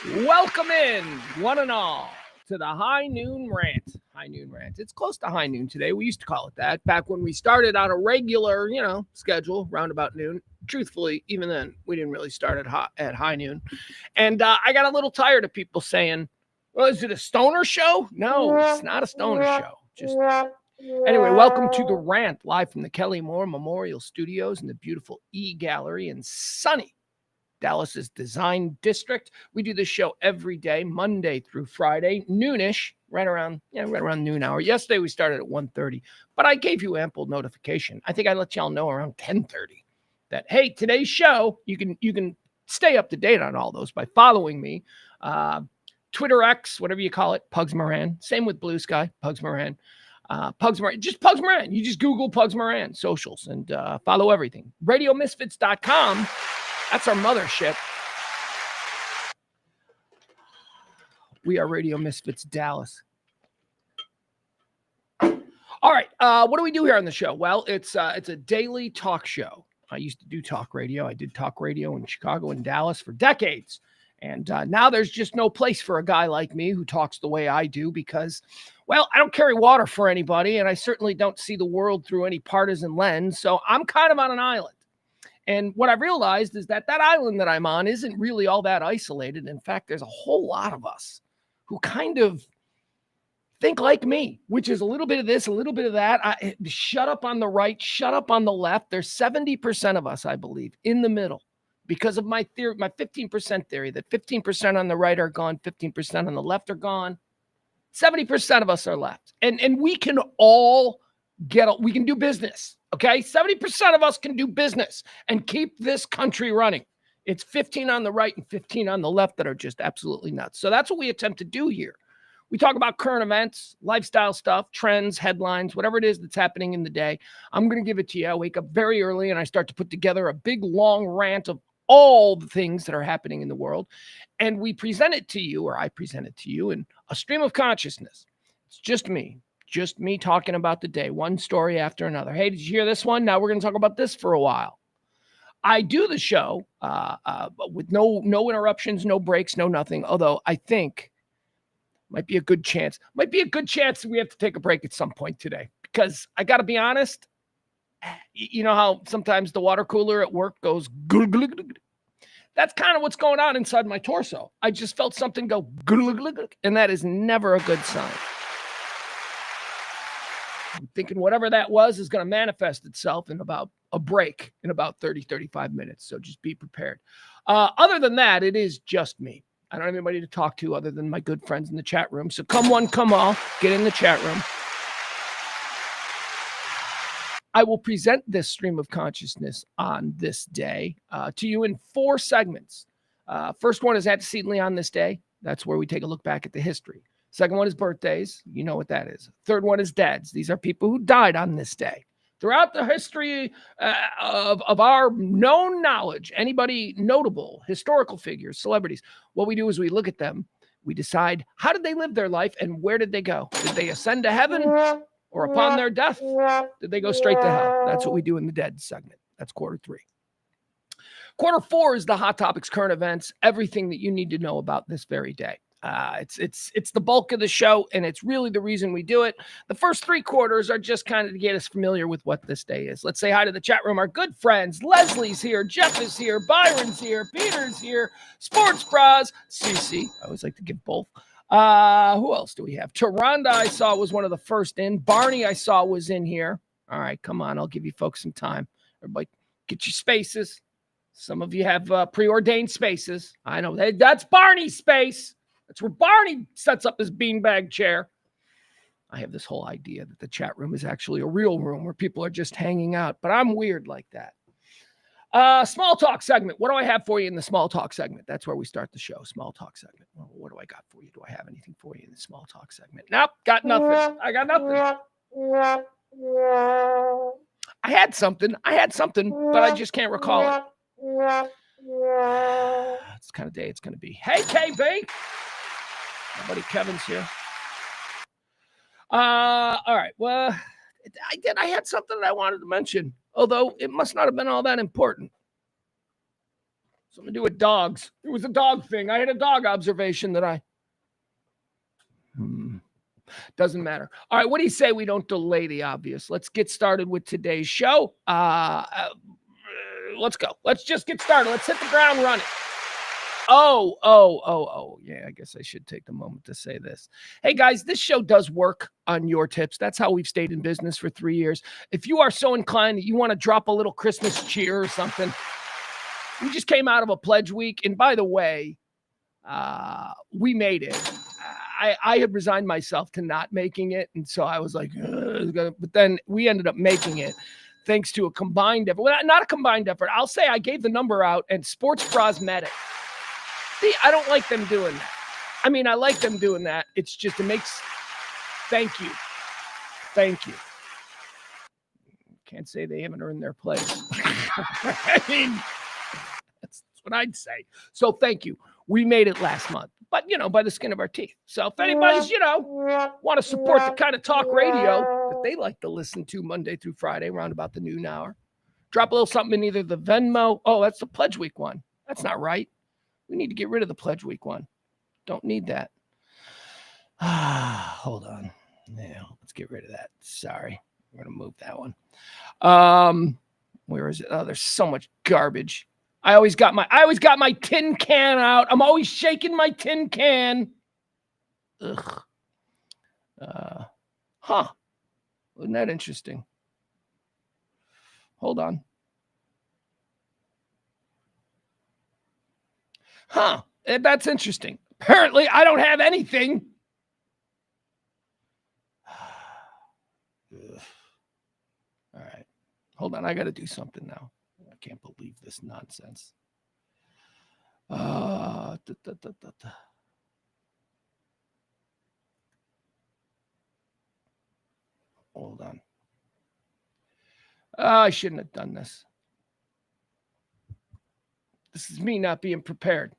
Welcome in, one and all, to the High Noon Rant. High Noon Rant. It's close to high noon today. We used to call it that back when we started on a regular, schedule, round about noon. Truthfully, even then, we didn't really start at high noon. And I got a little tired of people saying, well, is it a stoner show? No, it's not a stoner show. Anyway, welcome to the Rant, live from the Kelly Moore Memorial Studios in the beautiful E-Gallery in sunny Dallas's Design District. We do this show every day, Monday through Friday, noonish, right around noon hour. Yesterday we started at 1:30, but I gave you ample notification. I think I let y'all know around 10:30 that, hey, today's show, you can stay up to date on all those by following me. Twitter X, whatever you call it, Pugs Moran. Same with Blue Sky, Pugs Moran. Pugs Moran, just Pugs Moran. You just Google Pugs Moran socials and follow everything. RadioMisfits.com. That's our mothership. We are Radio Misfits Dallas. All right. What do we do here on the show? Well, it's a daily talk show. I used to do talk radio. I did talk radio in Chicago and Dallas for decades. And now there's just no place for a guy like me who talks the way I do because, well, I don't carry water for anybody, and I certainly don't see the world through any partisan lens. So I'm kind of on an island. And what I've realized is that island that I'm on isn't really all that isolated. In fact, there's a whole lot of us who kind of think like me, which is a little bit of this, a little bit of that. Shut up on the right, shut up on the left. There's 70% of us, I believe, in the middle because of my theory, my 15% theory that 15% on the right are gone, 15% on the left are gone. 70% of us are left. And we can all we can do business. Okay, 70% of us can do business and keep this country running. It's 15 on the right and 15 on the left that are just absolutely nuts. So that's what we attempt to do here. We talk about current events, lifestyle stuff, trends, headlines, whatever it is that's happening in the day. I'm going to give it to you. I wake up very early and I start to put together a big, long rant of all the things that are happening in the world. And we present it to you, or I present it to you, in a stream of consciousness. It's just me talking about the day, one story after another. Hey, did you hear this one? Now we're going to talk about this for a while. I do the show with no interruptions, no breaks, no nothing. Although I think might be a good chance that we have to take a break at some point today, because I got to be honest. You know how sometimes the water cooler at work goes glug, glug, glug. That's kind of what's going on inside my torso. I just felt something go glug, glug, glug, and that is never a good sign. I'm thinking whatever that was is going to manifest itself in about a break in about 30, 35 minutes. So just be prepared. Other than that, it is just me. I don't have anybody to talk to other than my good friends in the chat room. So come one, come all, get in the chat room. I will present this stream of consciousness on this day to you in 4 segments. First one is Antecedently on This Day. That's where we take a look back at the history. Second one is birthdays. You know what that is. Third one is deads. These are people who died on this day. Throughout the history of our known knowledge, anybody notable, historical figures, celebrities, what we do is we look at them. We decide, how did they live their life and where did they go? Did they ascend to heaven, or upon their death, did they go straight to hell? That's what we do in the dead segment. That's quarter 3. Quarter 4 is the hot topics, current events, everything that you need to know about this very day. It's the bulk of the show, and it's really the reason we do it. The first 3 quarters are just kind of to get us familiar with what this day is. Let's say hi to the chat room. Our good friends, Leslie's here, Jeff is here, Byron's here, Peter's here, Sports Bras, Cece. I always like to give both. Who else do we have? Taronda, I saw, was one of the first in. Barney, I saw, was in here. All right, come on. I'll give you folks some time. Everybody, get your spaces. Some of you have preordained spaces. I know that's Barney's space. That's where Barney sets up his beanbag chair. I have this whole idea that the chat room is actually a real room where people are just hanging out, but I'm weird like that. Small talk segment. What do I have for you in the small talk segment? That's where we start the show. Small talk segment. Well, what do I got for you? Do I have anything for you in the small talk segment? Nope, got nothing. I got nothing. I had something, but I just can't recall it. It's the kind of day it's going to be. Hey, KB. My buddy Kevin's here. All right. Well, I had something that I wanted to mention, although it must not have been all that important. Something to do with dogs. It was a dog thing. I had a dog observation that doesn't matter. All right, what do you say we don't delay the obvious? Let's get started with today's show. Let's go. Let's just get started. Let's hit the ground running. Oh. Yeah, I guess I should take the moment to say this. Hey, guys, this show does work on your tips. That's how we've stayed in business for 3 years. If you are so inclined that you want to drop a little Christmas cheer or something, we just came out of a pledge week. And by the way, we made it. I had resigned myself to not making it. And so I was like, but then we ended up making it thanks to a combined effort. Well, not a combined effort. I'll say I gave the number out and Sports Prosmetic. See, I don't like them doing that. I mean, I like them doing that. It's just, it makes, thank you. Can't say they haven't earned their place. I mean, that's what I'd say. So thank you. We made it last month, but by the skin of our teeth. So if anybody's, want to support the kind of talk radio that they like to listen to Monday through Friday around about the noon hour, drop a little something in either the Venmo. Oh, that's the Pledge Week one. That's not right. We need to get rid of the Pledge Week one. Don't need that. Hold on. Yeah, let's get rid of that. Sorry. We're going to move that one. Where is it? Oh, there's so much garbage. I always got my tin can out. I'm always shaking my tin can. Ugh. Wasn't that interesting? Hold on. That's interesting. Apparently, I don't have anything. All right. Hold on. I got to do something now. I can't believe this nonsense. Hold on. I shouldn't have done this. This is me not being prepared.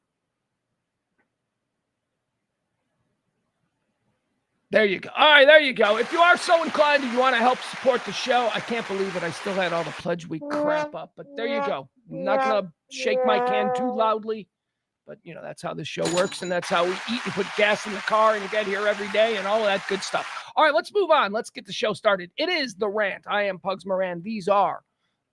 There you go. All right, there you go. If you are so inclined and you want to help support the show, I can't believe it. I still had all the Pledge Week crap up, but there you go. I'm not going to shake my can too loudly, but, that's how this show works, and that's how we eat and put gas in the car and get here every day and all of that good stuff. All right, let's move on. Let's get the show started. It is The Rant. I am Pugs Moran. These are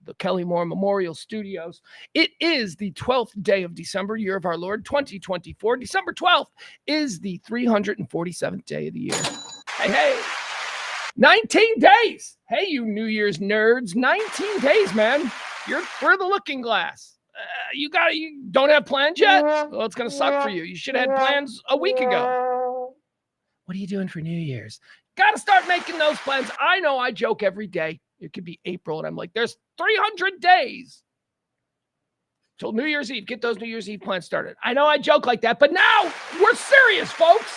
the Kelly Moore Memorial Studios. It is the 12th day of December, year of our Lord, 2024. December 12th is the 347th day of the year. Hey. 19 days. Hey, you New Year's nerds. 19 days, man. You're through the looking glass. You don't have plans yet? Well, it's going to suck for you. You should have had plans a week ago. What are you doing for New Year's? Got to start making those plans. I know I joke every day. It could be April, and I'm like, there's 300 days till New Year's Eve. Get those New Year's Eve plans started. I know I joke like that, but now we're serious, folks.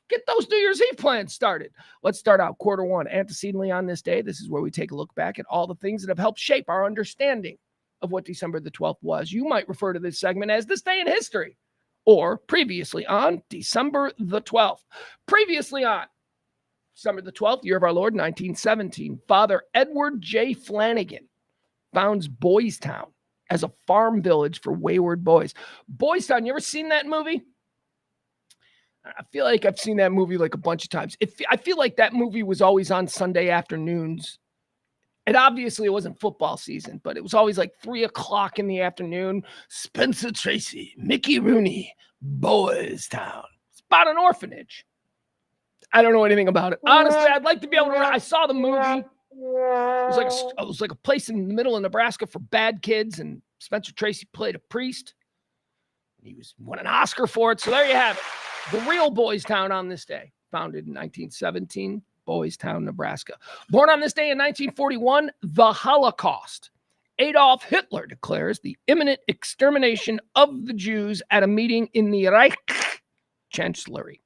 Get those New Year's Eve plans started. Let's start out quarter one. Antecedently on this day, this is where we take a look back at all the things that have helped shape our understanding of what December the 12th was. You might refer to this segment as This Day in History, or previously on December the 12th. Previously on December the 12th, year of our Lord, 1917, Father Edward J. Flanagan founds Boys Town as a farm village for wayward boys. Boys Town, you ever seen that movie? I feel like I've seen that movie like a bunch of times. I feel like that movie was always on Sunday afternoons. And obviously it wasn't football season, but it was always like 3:00 in the afternoon. Spencer Tracy, Mickey Rooney, Boys Town. It's about an orphanage. I don't know anything about it. Honestly, I'd like to be able to. I saw the movie. It was like a place in the middle of Nebraska for bad kids, and Spencer Tracy played a priest. He won an Oscar for it. So there you have it. The real Boys Town on this day, founded in 1917, Boys Town, Nebraska. Born on this day in 1941, the Holocaust. Adolf Hitler declares the imminent extermination of the Jews at a meeting in the Reich Chancellery.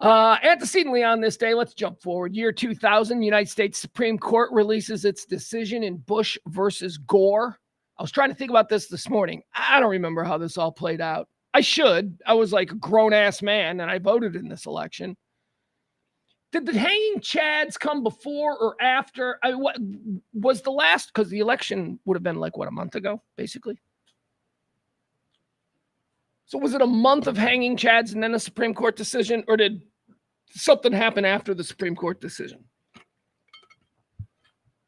Antecedently on this day, let's jump forward. Year 2000, United States Supreme Court releases its decision in Bush versus Gore. I was trying to think about this morning. I don't remember how this all played out. I should. I was like a grown-ass man, and I voted in this election. Did the hanging chads come before or after? What was the last? Because the election would have been like, what, a month ago, basically? So was it a month of hanging chads and then a Supreme Court decision, or did something happen after the Supreme Court decision?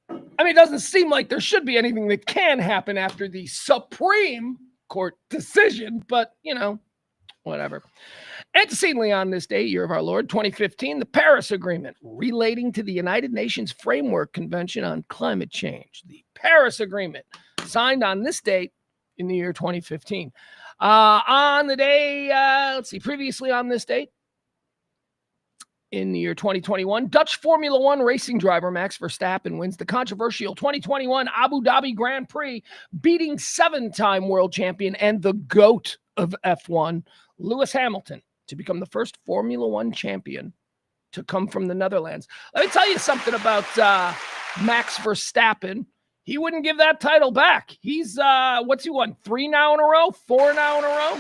I mean, it doesn't seem like there should be anything that can happen after the Supreme Court decision, but, whatever. Antecedently on this day, year of our Lord, 2015, the Paris Agreement relating to the United Nations Framework Convention on Climate Change. The Paris Agreement signed on this date in the year 2015. On the day, previously on this date, in the year 2021, Dutch Formula One racing driver Max Verstappen wins the controversial 2021 Abu Dhabi Grand Prix, beating 7-time world champion and the GOAT of F1, Lewis Hamilton, to become the first Formula One champion to come from the Netherlands. Let me tell you something about Max Verstappen. He wouldn't give that title back. He's, what's he won? 3 now in a row? 4 now in a row?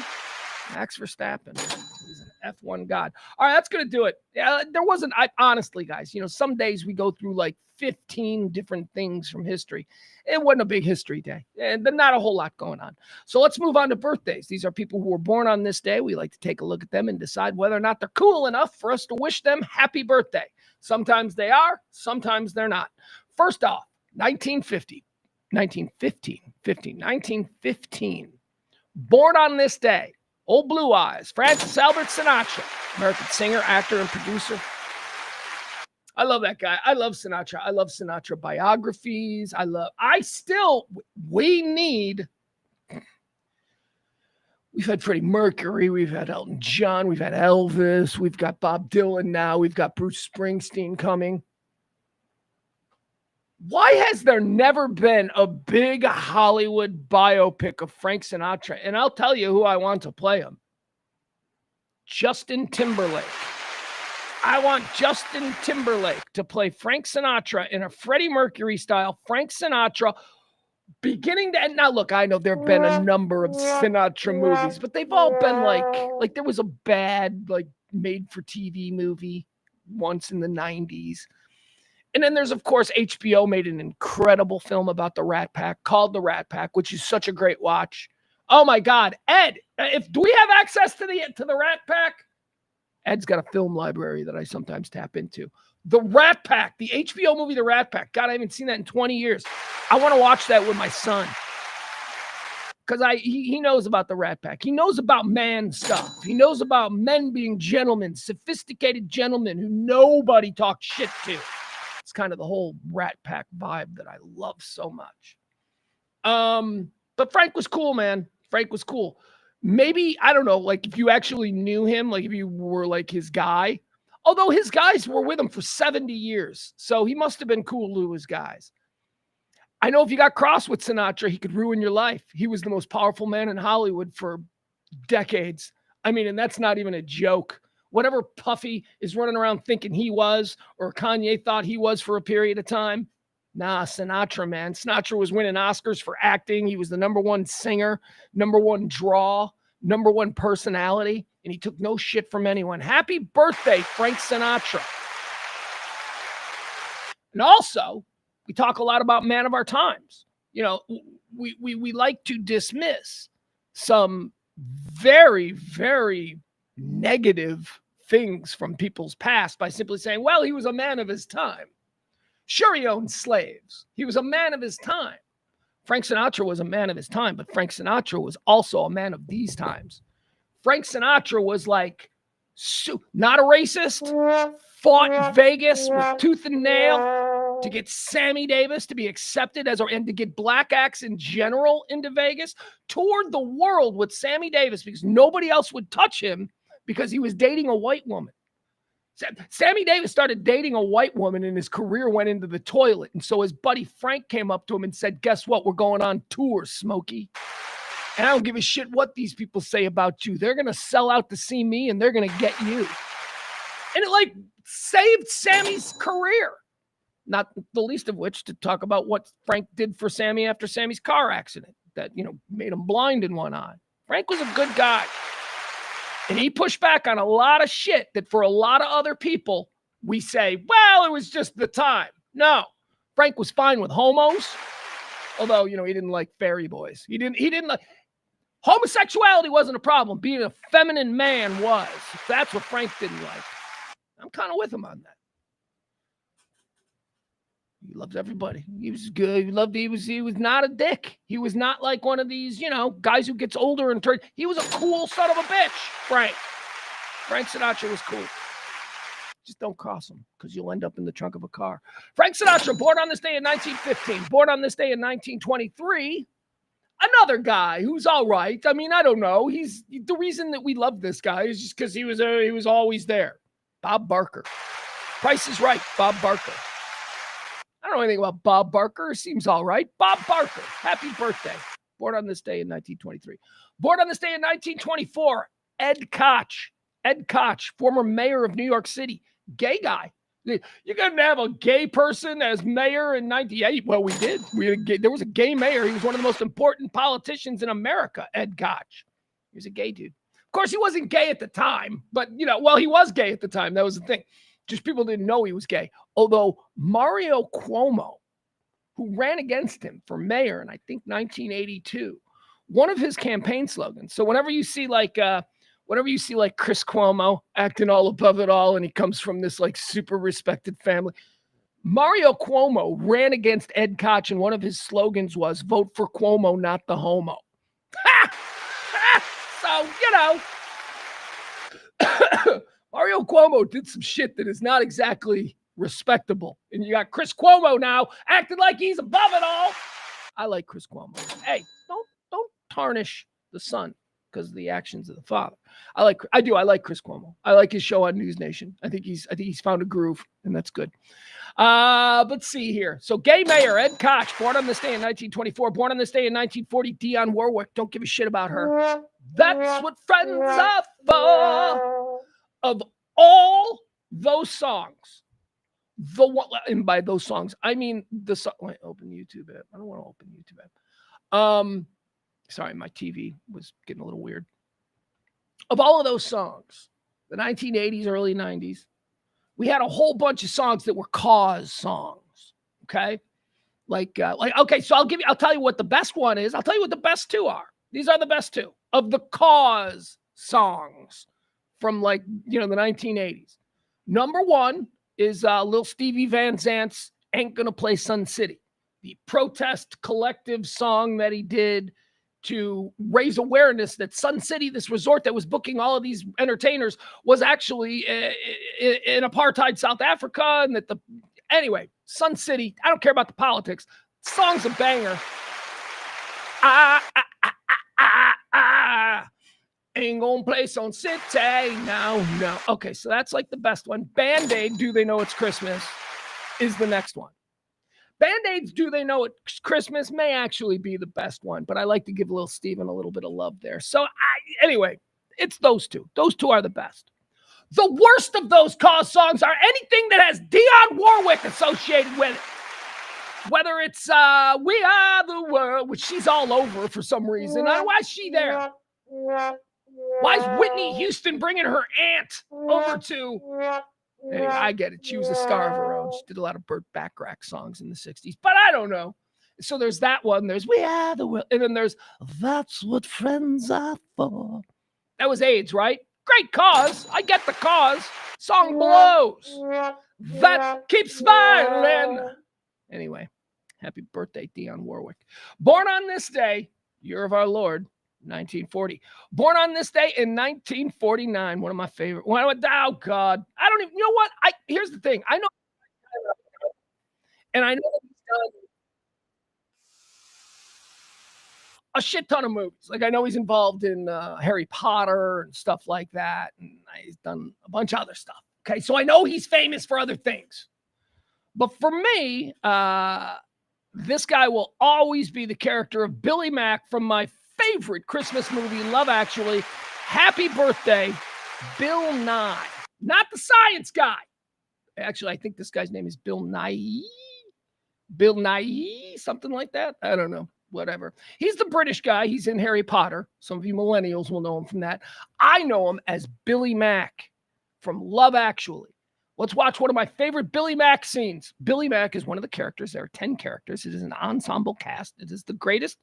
Max Verstappen. He's an F1 god. All right, that's going to do it. There wasn't, honestly, guys, some days we go through like 15 different things from history. It wasn't a big history day, and not a whole lot going on. So let's move on to birthdays. These are people who were born on this day. We like to take a look at them and decide whether or not they're cool enough for us to wish them happy birthday. Sometimes they are, sometimes they're not. First off, 1915. Born on this day, old blue eyes, Francis Albert Sinatra, American singer, actor, and producer. I love that guy. I love Sinatra. I love Sinatra biographies. We've had Freddie Mercury. We've had Elton John. We've had Elvis. We've got Bob Dylan now. We've got Bruce Springsteen coming. Why has there never been a big Hollywood biopic of Frank Sinatra? And I'll tell you who I want to play him. Justin Timberlake. I want Justin Timberlake to play Frank Sinatra in a Freddie Mercury style Frank Sinatra beginning to end. Now, look, I know there have been a number of Sinatra movies, but they've all been like there was a bad, made-for-TV movie once in the 90s. And then there's, of course, HBO made an incredible film about the Rat Pack called The Rat Pack, which is such a great watch. Oh, my God. Ed, do we have access to the Rat Pack? Ed's got a film library that I sometimes tap into. The Rat Pack, the HBO movie, The Rat Pack. God, I haven't seen that in 20 years. I want to watch that with my son. Because he knows about the Rat Pack. He knows about man stuff. He knows about men being gentlemen, sophisticated gentlemen who nobody talks shit to. It's kind of the whole Rat Pack vibe that I love so much. But Frank was cool, man. Frank was cool. Maybe, I don't know, if you actually knew him, if you were his guy, although his guys were with him for 70 years. So he must have been cool to his guys. I know if you got cross with Sinatra, he could ruin your life. He was the most powerful man in Hollywood for decades. I mean, and that's not even a joke. Whatever Puffy is running around thinking he was, or Kanye thought he was for a period of time. Nah, Sinatra, man. Sinatra was winning Oscars for acting. He was the number one singer, number one draw, number one personality, and he took no shit from anyone. Happy birthday, Frank Sinatra. And also, we talk a lot about man of our times. We like to dismiss some very, very negative things from people's past by simply saying, well, he was a man of his time. Sure, he owned slaves. He was a man of his time. Frank Sinatra was a man of his time, but Frank Sinatra was also a man of these times. Frank Sinatra was not a racist, fought in Vegas with tooth and nail to get Sammy Davis to be accepted and to get black acts in general into Vegas, toured the world with Sammy Davis because nobody else would touch him because he was dating a white woman. Sammy Davis started dating a white woman and his career went into the toilet. And so his buddy Frank came up to him and said, guess what? We're going on tour, Smokey. And I don't give a shit what these people say about you. They're going to sell out to see me and they're going to get you. And it saved Sammy's career. Not the least of which to talk about what Frank did for Sammy after Sammy's car accident that, made him blind in one eye. Frank was a good guy. And he pushed back on a lot of shit that for a lot of other people, we say, well, it was just the time. No, Frank was fine with homos. Although, he didn't like fairy boys. He didn't like, Homosexuality wasn't a problem. Being a feminine man was. That's what Frank didn't like. I'm kind of with him on that. He loved everybody. He was good. He was not a dick. He was not like one of these, guys who gets older and turns. He was a cool son of a bitch, Frank. Frank Sinatra was cool. Just don't cross him because you'll end up in the trunk of a car. Frank Sinatra, born on this day in 1915, born on this day in 1923. Another guy who's all right. I mean, I don't know. He's the reason that we love this guy is just because he was always there. Bob Barker. Price is Right. Bob Barker. I don't know anything about Bob Barker. Seems all right. Bob Barker. Happy birthday. Born on this day in 1923. Born on this day in 1924. Ed Koch. Ed Koch, former mayor of New York City. Gay guy. You're going to have a gay person as mayor in 98? Well, we did. There was a gay mayor. He was one of the most important politicians in America, Ed Koch. He was a gay dude. Of course, he wasn't gay at the time, but, he was gay at the time. That was the thing. Just people didn't know he was gay. Although Mario Cuomo, who ran against him for mayor in, I think, 1982, one of his campaign slogans. So whenever you see like Chris Cuomo acting all above it all, and he comes from this like super respected family, Mario Cuomo ran against Ed Koch, and one of his slogans was "Vote for Cuomo, not the homo." So, Mario Cuomo did some shit that is not exactly respectable. And you got Chris Cuomo now acting like he's above it all. I like Chris Cuomo. Hey, don't tarnish the son because of the actions of the father. I like Chris Cuomo. I like his show on News Nation. I think he's found a groove, and that's good. Let's see here. So gay mayor Ed Koch, born on this day in 1924, born on this day in 1940, Dionne Warwick. Don't give a shit about her. That's what friends are for. Of all those songs, the one, and by those songs, I mean the song. Wait, open YouTube app. I don't want to open YouTube app. Sorry, my TV was getting a little weird. Of all of those songs, the 1980s, early 90s, we had a whole bunch of songs that were cause songs. Okay. Okay, so I'll tell you what the best one is. I'll tell you what the best two are. These are the best two of the cause songs from the 1980s. Number one is Lil Stevie Van Zant's Ain't Gonna Play Sun City, the protest collective song that he did to raise awareness that Sun City, this resort that was booking all of these entertainers, was actually in apartheid South Africa. And anyway, Sun City, I don't care about the politics. Song's a banger. Ain't gonna play Sun City now. No. Okay, so that's like the best one. Band-Aid, Do They Know It's Christmas, is the next one. Band-Aid's Do They Know It's Christmas may actually be the best one, but I like to give Lil Steven a little bit of love there. So anyway, it's those two. Those two are the best. The worst of those cause songs are anything that has Dionne Warwick associated with it. Whether it's We Are the World, which she's all over for some reason. Why is she there? Why is Whitney Houston bringing her aunt over to... Anyway, I get it. She was a star of her own. She did a lot of Burt Bacharach songs in the 60s, but I don't know. So there's that one. There's We Are the World. And then there's That's What Friends Are For. That was AIDS, right? Great cause. I get the cause. Song blows. That keeps smiling. Anyway, happy birthday, Dionne Warwick. Born on this day, year of our Lord, 1940. Born on this day in 1949. One of my favorite. Oh God, I don't even. You know what? Here's the thing. I know, and I know that he's done a shit ton of movies. Like I know he's involved in Harry Potter and stuff like that, and he's done a bunch of other stuff. Okay, so I know he's famous for other things, but for me, this guy will always be the character of Billy Mack from my favorite Christmas movie, Love Actually. Happy birthday, Bill Nye. Not the science guy. Actually, I think this guy's name is Bill Nye. Bill Nye, something like that. I don't know. Whatever. He's the British guy. He's in Harry Potter. Some of you millennials will know him from that. I know him as Billy Mack from Love Actually. Let's watch one of my favorite Billy Mack scenes. Billy Mack is one of the characters. There are 10 characters. It is an ensemble cast. It is the greatest.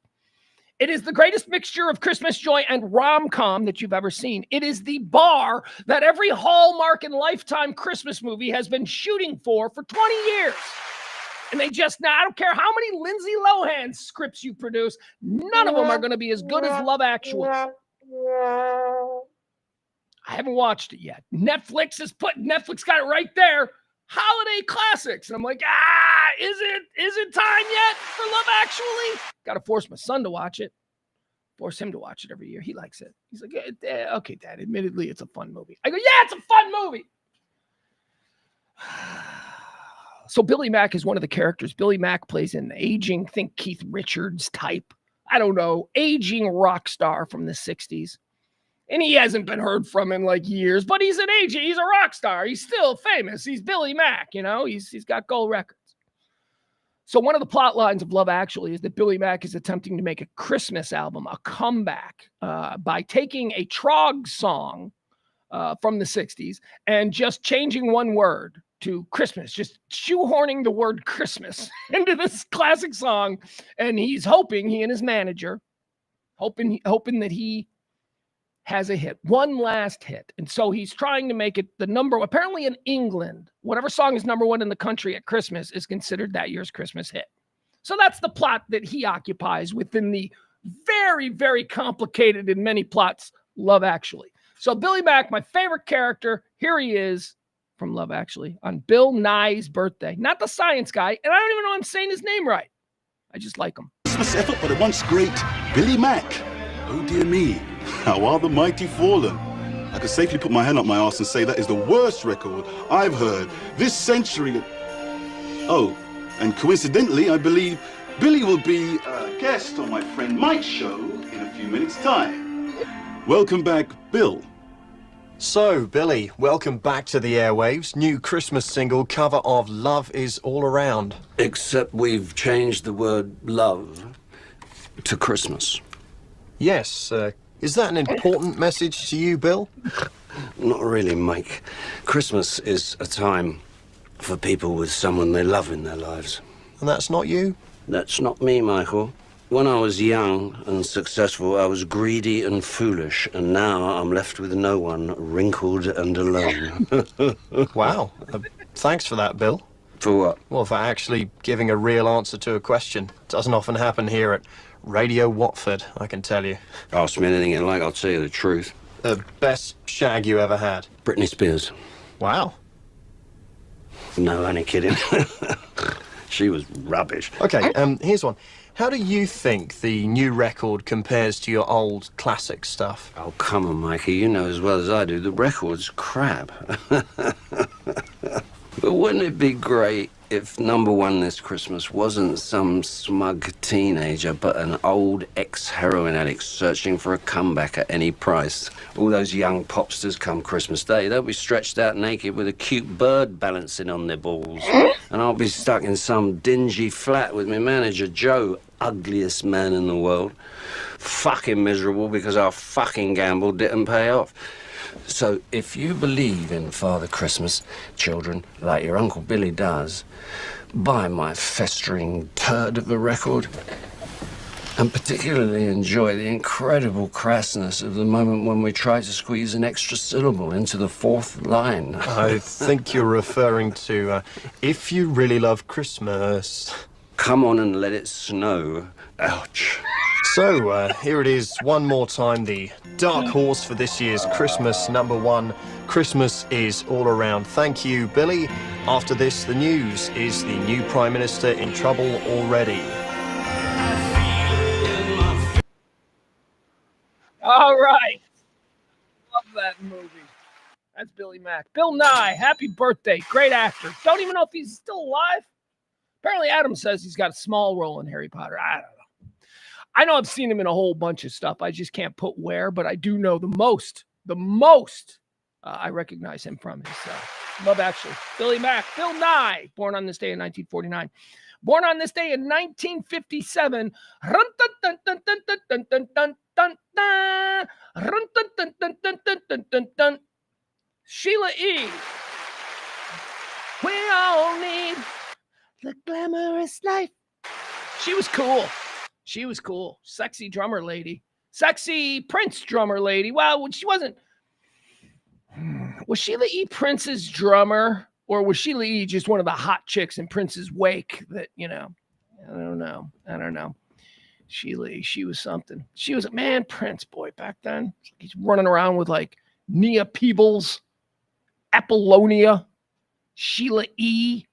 It is the greatest mixture of Christmas joy and rom-com that you've ever seen. It is the bar that every Hallmark and Lifetime Christmas movie has been shooting for 20 years. And they just, now I don't care how many Lindsay Lohan scripts you produce, none of them are going to be as good as Love Actually. I haven't watched it yet. Netflix got it right there. Holiday classics. And I'm like, is it time yet for Love Actually? Got to force my son to watch it. Force him to watch it every year. He likes it. He's like, okay, Dad, admittedly, it's a fun movie. I go, yeah, it's a fun movie. So Billy Mack is one of the characters. Billy Mack plays an aging, think Keith Richards type, I don't know, aging rock star from the 60s. And he hasn't been heard from in like years, but he's a rock star. He's still famous. He's Billy Mack, he's got gold records. So one of the plot lines of Love Actually is that Billy Mack is attempting to make a Christmas album, a comeback, by taking a Trog song from the 60s and just changing one word to Christmas, just shoehorning the word Christmas into this classic song. And he's hoping, he and his manager, hoping that he has a hit, one last hit. And so he's trying to make it apparently in England, whatever song is number one in the country at Christmas is considered that year's Christmas hit. So that's the plot that he occupies within the very, very complicated in many plots, Love Actually. So Billy Mack, my favorite character, here he is from Love Actually on Bill Nye's birthday. Not the science guy, and I don't even know if I'm saying his name right. I just like him. Christmas effort by the once great Billy Mack. Oh dear me, how are the mighty fallen? I could safely put my hand up my arse and say that is the worst record I've heard this century. Oh, and coincidentally, I believe Billy will be a guest on my friend Mike's show in a few minutes' time. Welcome back, Bill. So, Billy, welcome back to the airwaves. New Christmas single cover of Love Is All Around. Except we've changed the word love to Christmas. Yes, is that an important message to you, Bill? Not really, Mike. Christmas is a time for people with someone they love in their lives. And that's not you? That's not me, Michael. When I was young and successful, I was greedy and foolish, and now I'm left with no one, wrinkled and alone. Wow. Thanks for that, Bill. For what? Well, for actually giving a real answer to a question. Doesn't often happen here at Radio Watford, I can tell you. Ask me anything you like, I'll tell you the truth. The best shag you ever had? Britney Spears. Wow. No, only kidding. She was rubbish. Okay, here's one. How do you think the new record compares to your old classic stuff? Oh, come on, Mikey. You know as well as I do, the record's crap. But wouldn't it be great if number one this Christmas wasn't some smug teenager, but an old ex-heroin addict searching for a comeback at any price? All those young popsters come Christmas Day, they'll be stretched out naked with a cute bird balancing on their balls. And I'll be stuck in some dingy flat with my manager, Joe, ugliest man in the world, fucking miserable because our fucking gamble didn't pay off. So if you believe in Father Christmas, children, like your Uncle Billy does, buy my festering turd of a record, and particularly enjoy the incredible crassness of the moment when we try to squeeze an extra syllable into the fourth line. I think you're referring to If You Really Love Christmas. Come on and let it snow. Ouch. So, here it is one more time, the dark horse for this year's Christmas number one. Christmas is all around. Thank you, Billy. After this, the news. Is the new Prime Minister in trouble already? All right. Love that movie. That's Billy Mack. Bill Nye, happy birthday. Great actor. Don't even know if he's still alive. Apparently, Adam says he's got a small role in Harry Potter. I don't know. I know I've seen him in a whole bunch of stuff. I just can't put where, but I do know the most I recognize him from is Love Actually. Billy Mack, Bill Nye, born on this day in 1949. Born on this day in 1957. Sheila E. We all need the glamorous life. She was cool. She was cool. Sexy drummer lady. Sexy Prince drummer lady. Well, she wasn't. Was Sheila E. Prince's drummer? Or was Sheila E. just one of the hot chicks in Prince's wake that, I don't know. Sheila E., she was something. She was a man Prince boy back then. He's running around with like Nia Peebles, Apollonia, Sheila E.,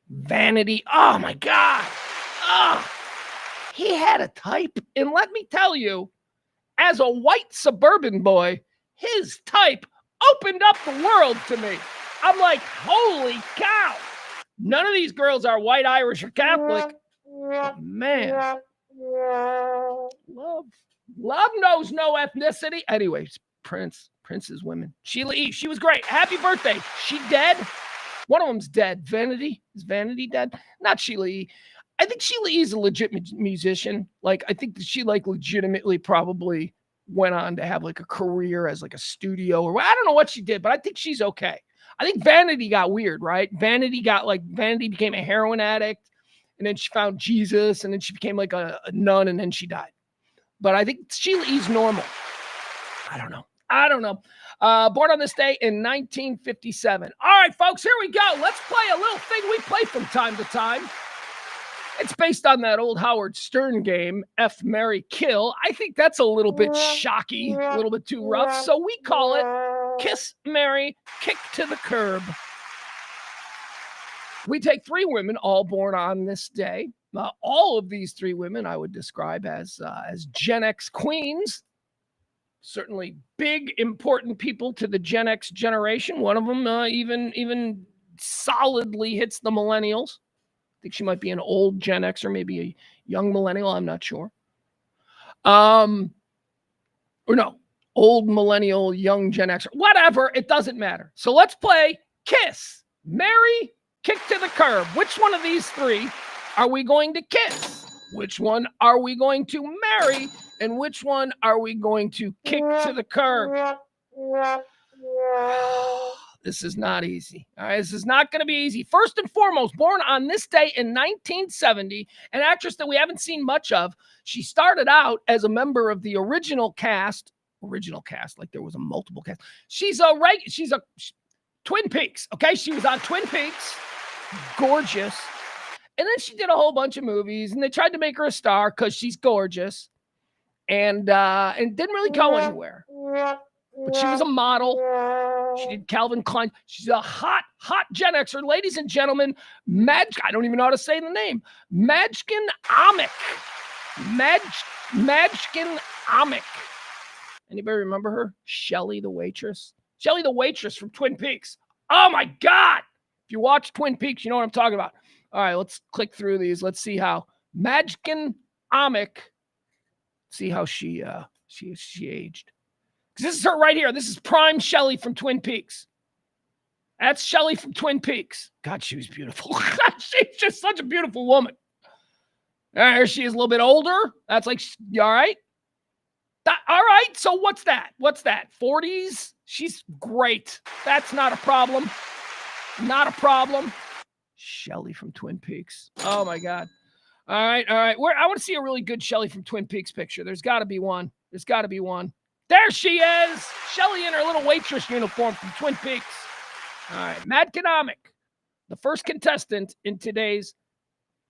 Vanity. Oh my God. He had a type. And let me tell you, as a white suburban boy, his type opened up the world to me. I'm like, holy cow. None of these girls are white, Irish, or Catholic. Oh, man. Love knows no ethnicity. Anyways, Prince's women. Sheila E., she was great. Happy birthday. She dead? One of them's dead. Vanity? Is Vanity dead? Not Sheila E. I think Sheila E. is a legit musician. Like, I think that she like legitimately probably went on to have like a career as like a studio or I don't know what she did, but I think she's okay. I think Vanity got weird, right? Vanity became a heroin addict, and then she found Jesus, and then she became like a nun, and then she died. But I think Sheila E.'s normal. I don't know. Born on this day in 1957. All right, folks, here we go. Let's play a little thing we play from time to time. It's based on that old Howard Stern game, F, Marry, Kill. I think that's a little bit shocky, a little bit too rough. So we call it Kiss, Marry, Kick to the Curb. We take three women all born on this day. All of these three women I would describe as Gen X queens. Certainly big, important people to the Gen X generation. One of them even solidly hits the millennials. I think she might be an old Gen X or maybe a young millennial. I'm not sure. Or no, old millennial, young Gen X, whatever. It doesn't matter. So let's play Kiss, Marry, Kick to the Curb. Which one of these three are we going to kiss? Which one are we going to marry? And which one are we going to kick to the curb? This is not easy. All right, this is not going to be easy. First and foremost, born on this day in 1970, an actress that we haven't seen much of. She started out as a member of the original cast, like there was a multiple cast. She's a Twin Peaks, okay? She was on Twin Peaks, gorgeous. And then she did a whole bunch of movies, and they tried to make her a star because she's gorgeous, and didn't really go anywhere. But she was a model. She did Calvin Klein. She's a hot Gen Xer. Ladies and gentlemen, I don't even know how to say the name. Majkin Amick. Majkin Amick. Anybody remember her? Shelly the waitress. Shelly the waitress from Twin Peaks. Oh my God. If you watch Twin Peaks, you know what I'm talking about. All right, let's click through these. Let's see how Majkin Amick, see how she aged. Because this is her right here. This is prime Shelly from Twin Peaks. That's Shelly from Twin Peaks. God, she was beautiful. She's just such a beautiful woman. All right, here she is a little bit older. That's like, all right. All right, so what's that? 40s? She's great. That's not a problem. Not a problem. Shelly from Twin Peaks. Oh, my God. All right. I want to see a really good Shelly from Twin Peaks picture. There's got to be one. There she is. Shelly in her little waitress uniform from Twin Peaks. All right. Majkin Amick, the first contestant in today's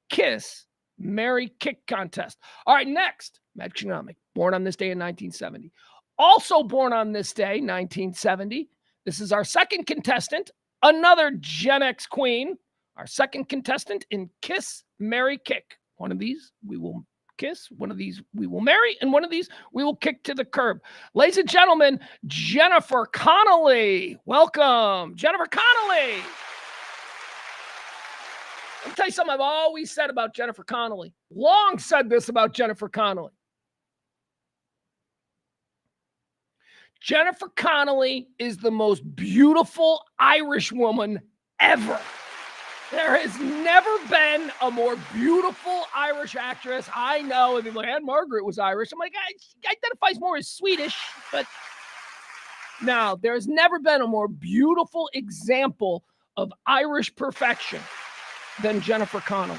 Kiss, Marry, Kick contest. All right, next. Majkin Amick, born on this day in 1970. Also born on this day, 1970. This is our second contestant, another Gen X queen. Our second contestant in Kiss, Marry, Kick. One of these we will kiss, one of these we will marry, and one of these we will kick to the curb. Ladies and gentlemen, Jennifer Connelly. Welcome, Jennifer Connelly. Let me tell you something I've always said about Jennifer Connelly. Long said this about Jennifer Connelly. Jennifer Connelly is the most beautiful Irish woman ever. There has never been a more beautiful Irish actress. I know, and people are like, Anne Margaret was Irish. I'm like, she identifies more as Swedish, but no, there's never been a more beautiful example of Irish perfection than Jennifer Connelly.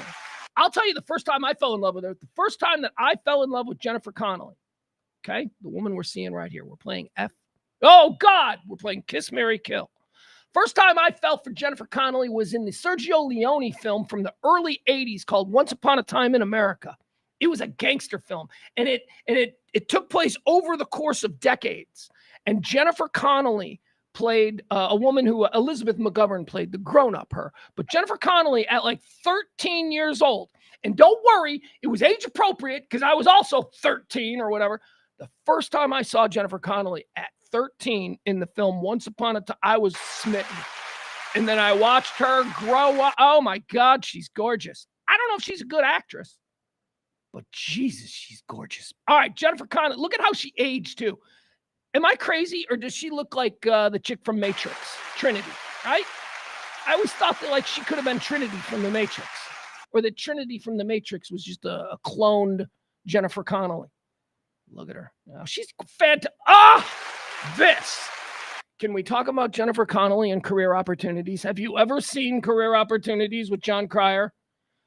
I'll tell you the first time I fell in love with her, the first time that I fell in love with Jennifer Connelly, okay, the woman we're seeing right here. We're playing we're playing Kiss, Marry, Kill. First time I fell for Jennifer Connelly was in the Sergio Leone film from the early 80s called Once Upon a Time in America. It was a gangster film, and it took place over the course of decades. And Jennifer Connelly played a woman who Elizabeth McGovern played, the grown-up her. But Jennifer Connelly at like 13 years old. And don't worry, it was age appropriate because I was also 13 or whatever. The first time I saw Jennifer Connelly at 13 in the film Once Upon a Time, I was smitten. And then I watched her grow up. Oh my God, she's gorgeous. I don't know if she's a good actress, but Jesus, she's gorgeous. All right, Jennifer Connelly, look at how she aged too. Am I crazy, or does she look like the chick from Matrix, Trinity, right? I always thought that like she could have been Trinity from the Matrix, or that Trinity from the Matrix was just a cloned Jennifer Connelly. Look at her. Oh, she's fantastic. This. Can we talk about Jennifer Connelly and career opportunities? Have you ever seen Career Opportunities with John Cryer?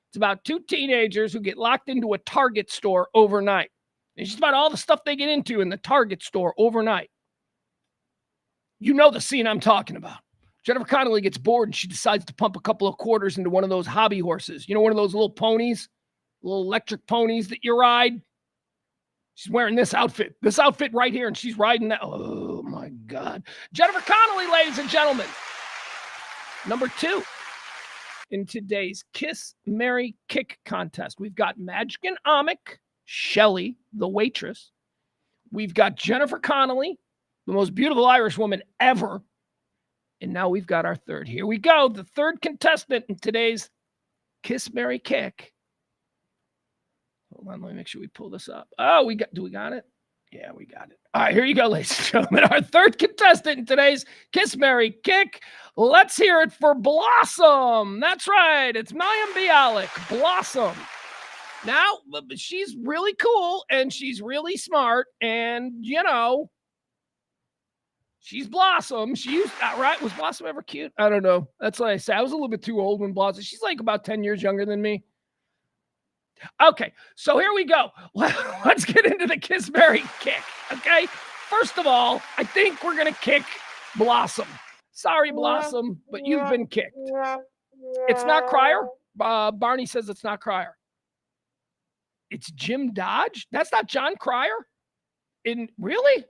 It's about two teenagers who get locked into a Target store overnight. It's just about all the stuff they get into in the Target store overnight. You know the scene I'm talking about. Jennifer Connelly gets bored and she decides to pump a couple of quarters into one of those hobby horses. You know, one of those little ponies, little electric ponies that you ride. She's wearing this outfit right here, and she's riding that. Oh, my God. Jennifer Connelly, ladies and gentlemen. Number 2 in today's Kiss, Marry, Kick contest. We've got Magic Amick, Shelley, the waitress. We've got Jennifer Connelly, the most beautiful Irish woman ever. And now we've got our third. Here we go. The third contestant in today's Kiss, Marry, Kick. Hold on, let me make sure we pull this up. Oh, do we got it? Yeah, we got it. All right, here you go, ladies and gentlemen. Our third contestant in today's Kiss, Marry, Kick. Let's hear it for Blossom. That's right. It's Mayim Bialik, Blossom. Now, she's really cool, and she's really smart, and, you know, she's Blossom. She used, right? Was Blossom ever cute? I don't know. That's what I say. I was a little bit too old when Blossom. She's like about 10 years younger than me. Okay, so here we go. Let's get into the Kiss, Marry, Kick, okay? First of all, I think we're going to kick Blossom. Sorry, Blossom, but you've been kicked. It's not Cryer. Barney says it's not Cryer. It's Jim Dodge? That's not John Cryer? Really?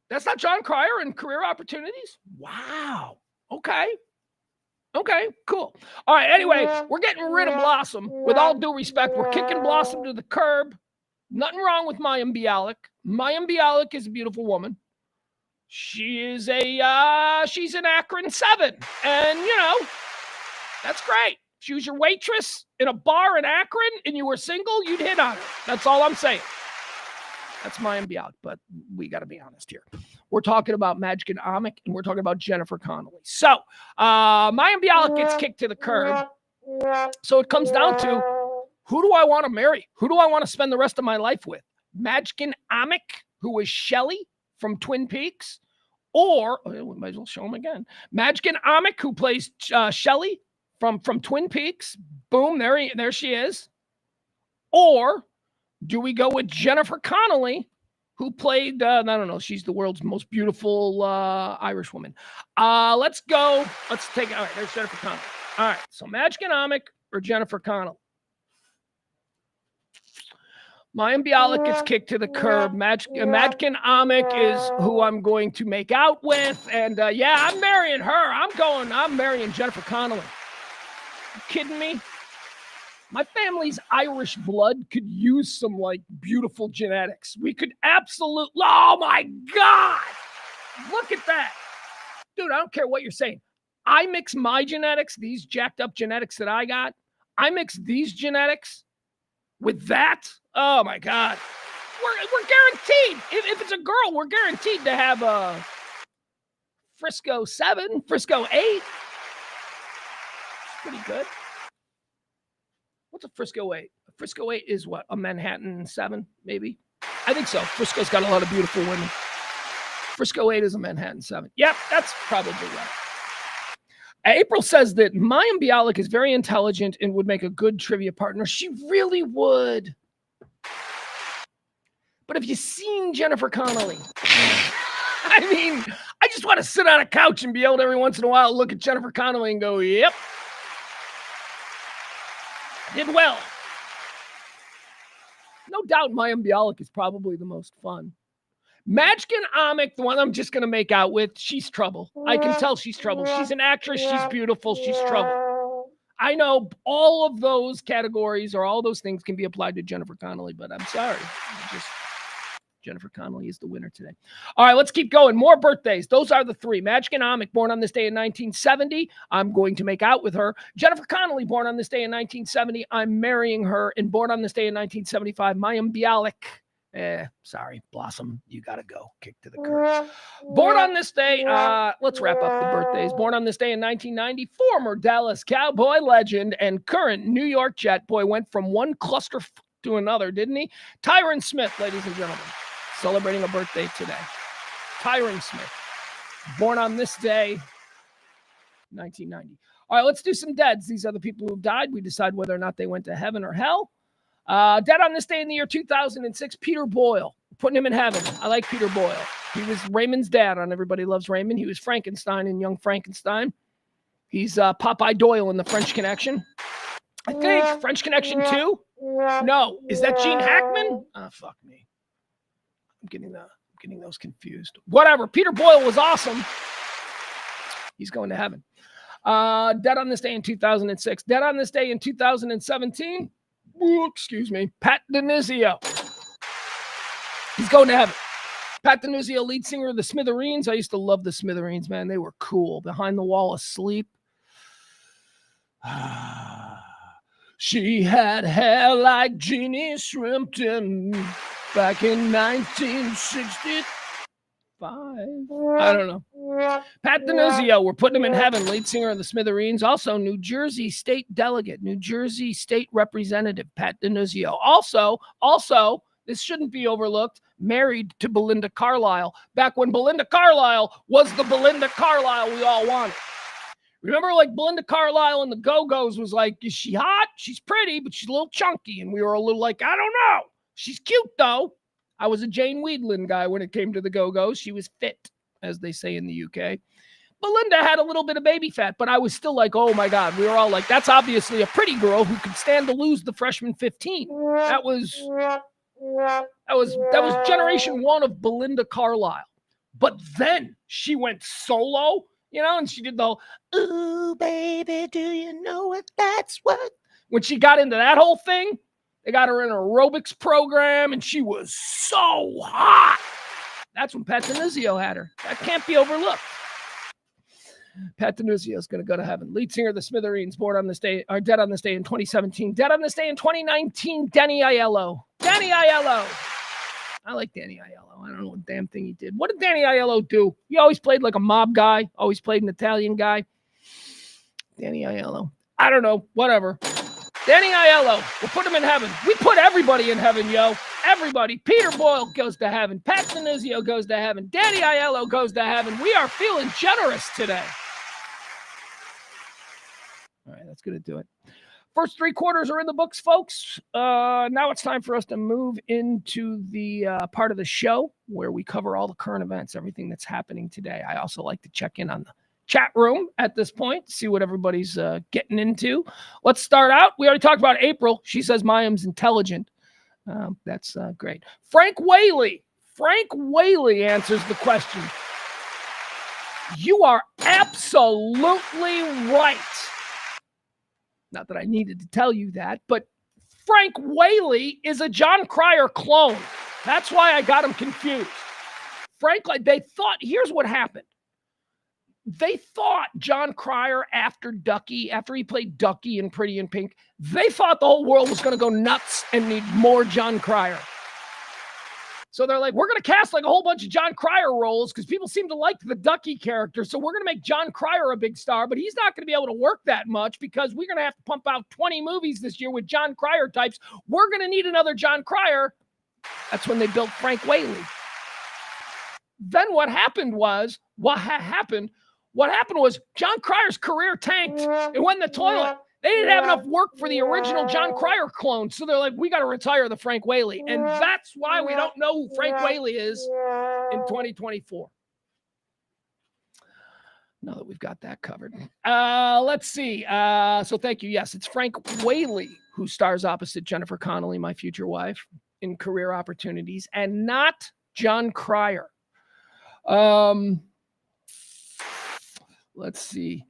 That's not John Cryer in Career Opportunities? Wow. Okay, cool. All right, anyway, we're getting rid of Blossom. With all due respect, we're kicking Blossom to the curb. Nothing wrong with Mayim Bialik. Mayim Bialik is a beautiful woman. She is she's an Akron 7. And, you know, that's great. She was your waitress in a bar in Akron and you were single, you'd hit on her. That's all I'm saying. That's Mayim Bialik, but we got to be honest here. We're talking about Magic Amick, and we're talking about Jennifer Connelly. So, Mayim Bialik gets kicked to the curb. So it comes down to, who do I want to marry? Who do I want to spend the rest of my life with? Magic Amick, who was Shelley from Twin Peaks, or, we might as well show him again. Magic Amick, who plays Shelley from Twin Peaks. Boom, there she is. Or do we go with Jennifer Connelly, who played, I don't know, she's the world's most beautiful Irish woman. Let's go. Let's take it. All right, there's Jennifer Connelly. All right, so Magic Amick or Jennifer Connelly? Mayim Bialik gets kicked to the curb. Magic Amick is who I'm going to make out with. And, yeah, I'm marrying her. I'm marrying Jennifer Connelly. You kidding me? My family's Irish blood could use some, like, beautiful genetics. We could absolutely... Oh, my God! Look at that. Dude, I don't care what you're saying. I mix my genetics, these jacked up genetics that I got. I mix these genetics with that. Oh, my God. We're guaranteed. If it's a girl, we're guaranteed to have a Frisco 7, Frisco 8. Pretty good. What's a Frisco 8? A Frisco 8 is what? A Manhattan 7, maybe? I think so. Frisco's got a lot of beautiful women. Frisco 8 is a Manhattan 7. Yep, that's probably right. April says that Mayim Bialik is very intelligent and would make a good trivia partner. She really would. But have you seen Jennifer Connelly? I mean, I just want to sit on a couch and be able to every once in a while look at Jennifer Connelly and go, yep. Did well. No doubt Mayim Bialik is probably the most fun. Majkin Amick, the one I'm just going to make out with, she's trouble. I can tell she's trouble. She's an actress. She's beautiful. She's trouble. I know all of those categories or all those things can be applied to Jennifer Connelly, but I'm sorry. Jennifer Connelly is the winner today. All right, let's keep going. More birthdays. Those are the three. Majkin Amick, born on this day in 1970. I'm going to make out with her. Jennifer Connelly, born on this day in 1970. I'm marrying her. And born on this day in 1975, Mayim Bialik. Sorry, Blossom, you got to go. Kick to the curb. Born on this day, let's wrap up the birthdays. Born on this day in 1990, former Dallas Cowboy legend and current New York Jet. Boy, went from one cluster to another, didn't he? Tyron Smith, ladies and gentlemen, celebrating a birthday today. Tyron Smith, born on this day, 1990. All right, let's do some deads. These are the people who have died. We decide whether or not they went to heaven or hell. Dead on this day in the year 2006, Peter Boyle. Putting him in heaven. I like Peter Boyle. He was Raymond's dad on Everybody Loves Raymond. He was Frankenstein in Young Frankenstein. He's Popeye Doyle in The French Connection. I think French Connection 2? No. Is that Gene Hackman? Fuck me. I'm getting those confused. Whatever. Peter Boyle was awesome. He's going to heaven. Dead on this day in 2006. Dead on this day in 2017. Excuse me. Pat Denizio. He's going to heaven. Pat Denizio, lead singer of the Smithereens. I used to love the Smithereens, man. They were cool. Behind the Wall of Sleep. She had hair like Jeannie Shrimpton back in 1965. I don't know. Pat Denizio, we're putting him in heaven, lead singer of the Smithereens. Also, New Jersey State Delegate, New Jersey State Representative, Pat Denizio. Also, this shouldn't be overlooked, married to Belinda Carlisle, back when Belinda Carlisle was the Belinda Carlisle we all wanted. Remember, like, Belinda Carlisle and the Go-Go's was like, is she hot? She's pretty, but she's a little chunky. And we were a little like, I don't know. She's cute, though. I was a Jane Weedland guy when it came to the Go-Go's. She was fit, as they say in the UK. Belinda had a little bit of baby fat, but I was still like, oh, my God. We were all like, that's obviously a pretty girl who could stand to lose the freshman 15. That was generation one of Belinda Carlisle. But then she went solo. You know, and she did the whole, ooh, baby, do you know what that's what? When she got into that whole thing, they got her in an aerobics program, and she was so hot. That's when Pat Denizio had her. That can't be overlooked. Pat Denizio is going to go to heaven. Lead singer of the Smithereens, born on this day, or dead on this day in 2017. Dead on this day in 2019, Danny Aiello. Danny Aiello. I like Danny Aiello. I don't know what damn thing he did. What did Danny Aiello do? He always played like a mob guy, always played an Italian guy. Danny Aiello. I don't know. Whatever. Danny Aiello. We'll put him in heaven. We put everybody in heaven, yo. Everybody. Peter Boyle goes to heaven. Pat Denizio goes to heaven. Danny Aiello goes to heaven. We are feeling generous today. All right, that's going to do it. First three quarters are in the books, folks. Now it's time for us to move into the part of the show where we cover all the current events, everything that's happening today. I also like to check in on the chat room at this point, see what everybody's getting into. Let's start out. We already talked about April. She says Mayim's intelligent. That's great. Frank Whaley. Frank Whaley answers the question. You are absolutely right. Not that I needed to tell you that, but Frank Whaley is a John Cryer clone. That's why I got him confused. Frank, they thought, here's what happened. They thought John Cryer after Ducky, after he played Ducky in Pretty in Pink, they thought the whole world was going to go nuts and need more John Cryer. So they're like, we're going to cast like a whole bunch of John Cryer roles because people seem to like the Ducky character. So we're going to make John Cryer a big star, but he's not going to be able to work that much because we're going to have to pump out 20 movies this year with John Cryer types. We're going to need another John Cryer. That's when they built Frank Whaley. Then what happened was What happened was John Cryer's career tanked. It went in the toilet. They didn't have enough work for the original John Cryer clone. So they're like, we got to retire the Frank Whaley. And that's why we don't know who Frank Whaley is in 2024. Now that we've got that covered. Let's see. So thank you. Yes, it's Frank Whaley who stars opposite Jennifer Connelly, my future wife, in Career Opportunities, and not John Cryer. Let's see.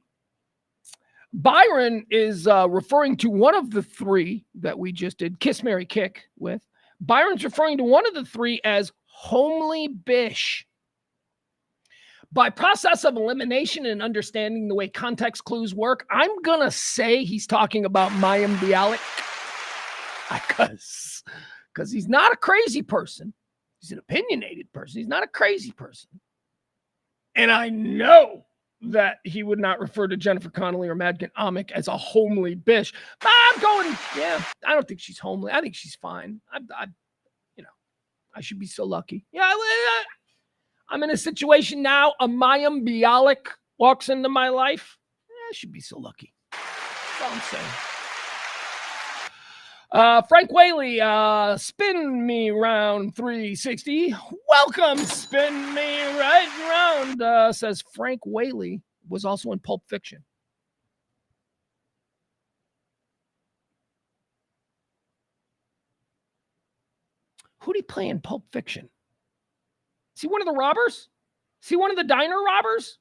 Byron is referring to one of the three that we just did Kiss, Marry, Kick with. Byron's referring to one of the three as homely bish. By process of elimination and understanding the way context clues work, I'm going to say he's talking about Mayim Bialik. Because he's not a crazy person. He's an opinionated person. He's not a crazy person. And I know that he would not refer to Jennifer Connelly or Madgen Amick as a homely bish. But I'm going, yeah, I don't think she's homely. I think she's fine. I should be so lucky. Yeah, I'm in a situation now. A Mayim Bialik walks into my life. I should be so lucky. That's all I'm saying. Frank Whaley, spin me round 360. Welcome, spin me right round, says Frank Whaley was also in Pulp Fiction. Who did he play in Pulp Fiction? Is he one of the robbers? Is he one of the diner robbers?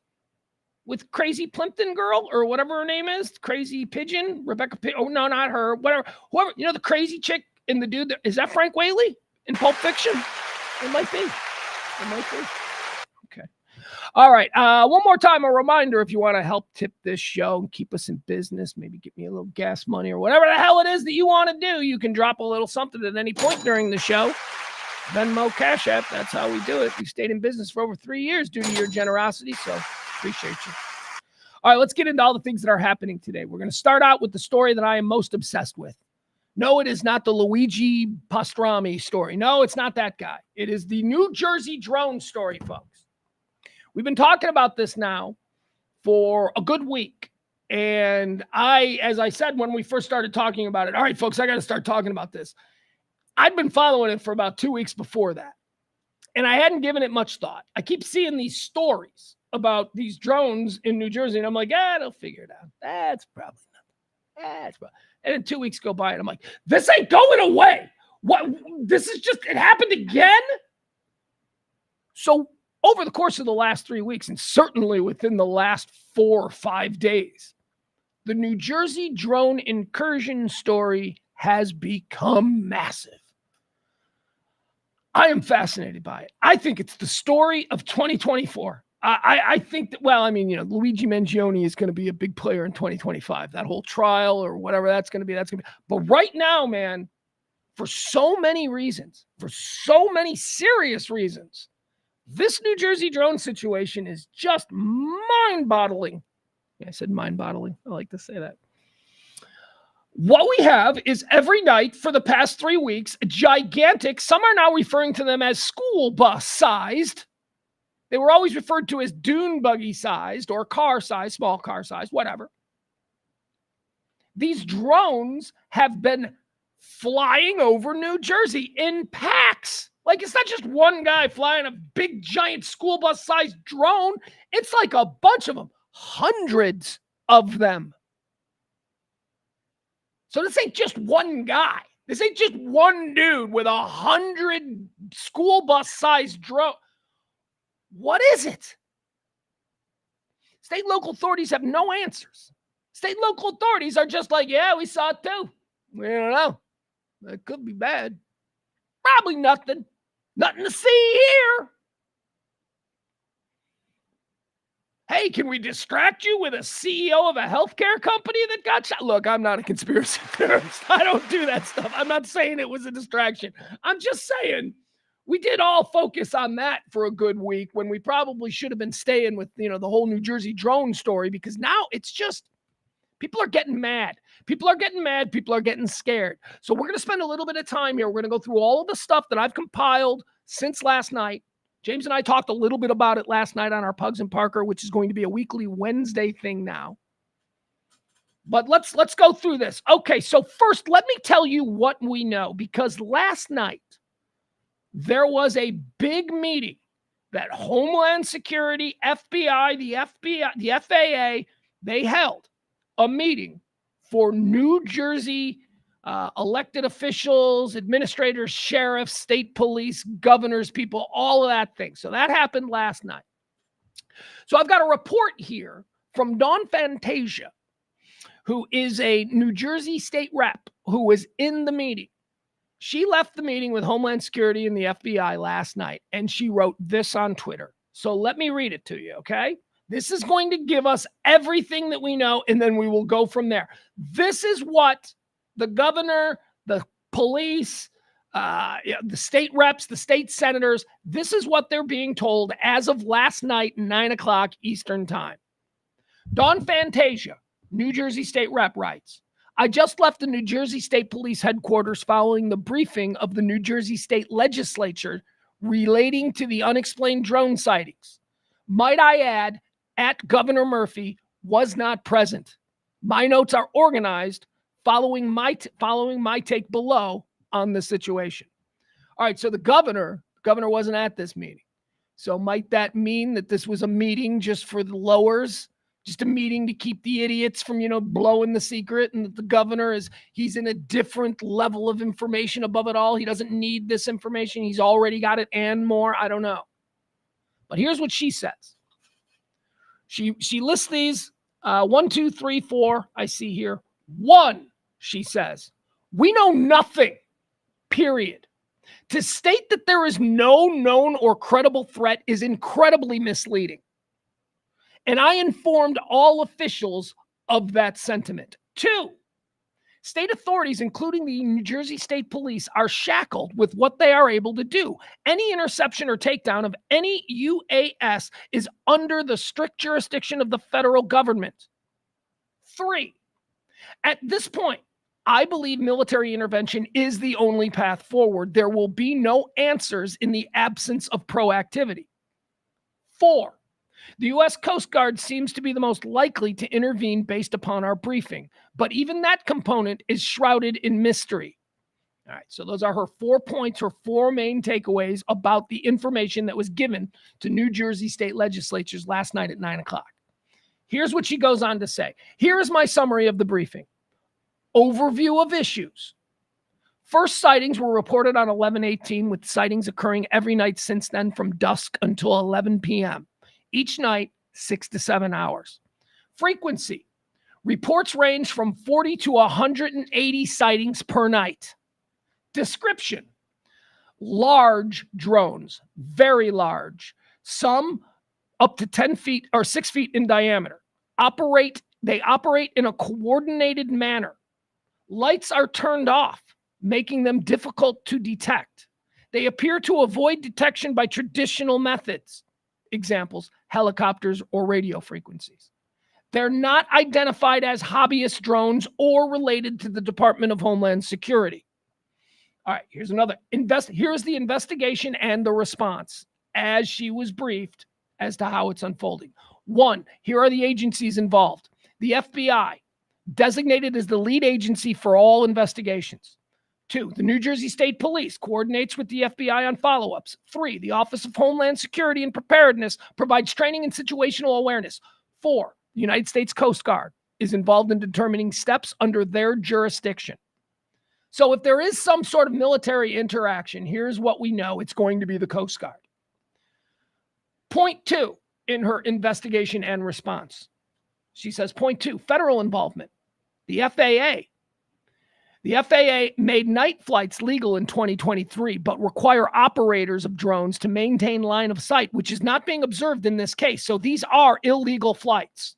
With Crazy Plimpton girl or whatever her name is, Crazy Pigeon, Rebecca. Oh no, not her. Whatever, whoever. You know the crazy chick and the dude. Is that Frank Whaley in Pulp Fiction? It might be. It might be. Okay. All right. One more time, a reminder: if you want to help tip this show and keep us in business, maybe get me a little gas money or whatever the hell it is that you want to do, you can drop a little something at any point during the show. Venmo, Cash App. That's how we do it. We've stayed in business for over 3 years due to your generosity. So. Appreciate you. All right, let's get into all the things that are happening today. We're going to start out with the story that I am most obsessed with. No, it is not the Luigi Pastrami story. No, it's not that guy. It is the New Jersey drone story, folks. We've been talking about this now for a good week. And as I said when we first started talking about it, all right, folks, I got to start talking about this. I'd been following it for about 2 weeks before that. And I hadn't given it much thought. I keep seeing these stories about these drones in New Jersey. And I'm like, they'll figure it out. That's probably nothing. And then 2 weeks go by and I'm like, this ain't going away. What? This is just, it happened again. So over the course of the last 3 weeks, and certainly within the last 4 or 5 days, the New Jersey drone incursion story has become massive. I am fascinated by it. I think it's the story of 2024. I think that, Luigi Mangione is going to be a big player in 2025. That whole trial or whatever that's going to be. But right now, man, for so many reasons, for so many serious reasons, this New Jersey drone situation is just mind-boggling. Yeah, I said mind-boggling. I like to say that. What we have is every night for the past 3 weeks, gigantic, some are now referring to them as school bus sized. They were always referred to as dune buggy sized or car size, small car size, whatever. These drones have been flying over New Jersey in packs. Like, it's not just one guy flying a big, giant school bus sized drone. It's like a bunch of them, hundreds of them. So this ain't just one guy. This ain't just one dude with 100 school bus sized drone. What is it? State and local authorities have no answers. State and local authorities are just like, yeah, we saw it too. We don't know. It could be bad. Probably nothing. Nothing to see here. Hey, can we distract you with a CEO of a healthcare company that got shot? Look, I'm not a conspiracy theorist. I don't do that stuff. I'm not saying it was a distraction. I'm just saying we did all focus on that for a good week when we probably should have been staying with, the whole New Jersey drone story, because now it's just people are getting mad. People are getting mad. People are getting scared. So we're going to spend a little bit of time here. We're going to go through all of the stuff that I've compiled since last night James and I talked a little bit about it last night on our Pugs and Parker, which is going to be a weekly Wednesday thing now. But let's go through this. Okay, so first, let me tell you what we know, because last night there was a big meeting that Homeland Security, FBI, the FAA, they held a meeting for New Jersey elected officials, administrators, sheriffs, state police, governors, people, all of that thing. So that happened last night. So I've got a report here from Dawn Fantasia, who is a New Jersey state rep who was in the meeting. She left the meeting with Homeland Security and the FBI last night, and she wrote this on Twitter. So let me read it to you, okay? This is going to give us everything that we know, and then we will go from there. This is what the governor, the police, the state reps, the state senators, this is what they're being told as of last night, 9 o'clock Eastern time. Dawn Fantasia, New Jersey state rep, writes, I just left the New Jersey State Police headquarters following the briefing of the New Jersey State Legislature relating to the unexplained drone sightings. Might I add, at Governor Murphy was not present. My notes are organized following my take below on the situation. All right, so the governor wasn't at this meeting. So might that mean that this was a meeting just for the lowers? Just a meeting to keep the idiots from, blowing the secret, and that the governor he's in a different level of information above it all. He doesn't need this information. He's already got it and more. I don't know. But here's what she says. She lists these 1, 2, 3, 4. I see here. 1, she says, we know nothing, period. To state that there is no known or credible threat is incredibly misleading. And I informed all officials of that sentiment. 2, state authorities, including the New Jersey State Police, are shackled with what they are able to do. Any interception or takedown of any UAS is under the strict jurisdiction of the federal government. 3, at this point, I believe military intervention is the only path forward. There will be no answers in the absence of proactivity. 4, the U.S. Coast Guard seems to be the most likely to intervene based upon our briefing, but even that component is shrouded in mystery. All right, so those are her 4 points, her 4 main takeaways about the information that was given to New Jersey state legislatures last night at 9 o'clock. Here's what she goes on to say. Here is my summary of the briefing. Overview of issues. First sightings were reported on 11/18, with sightings occurring every night since then from dusk until 11 p.m. Each night, 6 to 7 hours. Frequency. Reports range from 40 to 180 sightings per night. Description. Large drones, very large. Some up to 10 feet or 6 feet in diameter. They operate in a coordinated manner. Lights are turned off, making them difficult to detect. They appear to avoid detection by traditional methods. Examples, helicopters or radio frequencies. They're not identified as hobbyist drones or related to the Department of Homeland Security. All right, here's another. Here's the investigation and the response as she was briefed as to how it's unfolding. 1, here are the agencies involved. The FBI, designated as the lead agency for all investigations. 2, the New Jersey State Police coordinates with the FBI on follow-ups. 3, the Office of Homeland Security and Preparedness provides training and situational awareness. 4, the United States Coast Guard is involved in determining steps under their jurisdiction. So if there is some sort of military interaction, here's what we know. It's going to be the Coast Guard. Point 2 in her investigation and response. She says, point 2, federal involvement. The FAA. The FAA made night flights legal in 2023, but require operators of drones to maintain line of sight, which is not being observed in this case. So these are illegal flights.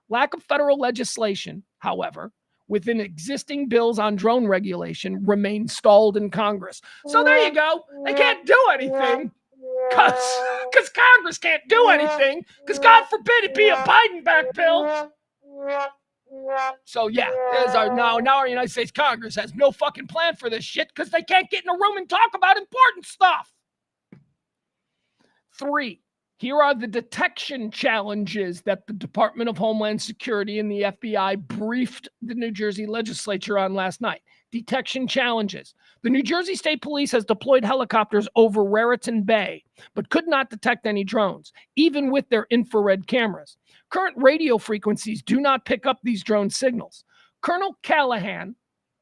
Lack of federal legislation, however, within existing bills on drone regulation remains stalled in Congress. So there you go. They can't do anything because Congress can't do anything because God forbid it be a Biden-backed bill. So yeah, there's now our United States Congress has no fucking plan for this shit because they can't get in a room and talk about important stuff. 3. Here are the detection challenges that the Department of Homeland Security and the FBI briefed the New Jersey legislature on last night. Detection challenges. The New Jersey State Police has deployed helicopters over Raritan Bay, but could not detect any drones, even with their infrared cameras. Current radio frequencies do not pick up these drone signals. Colonel Callahan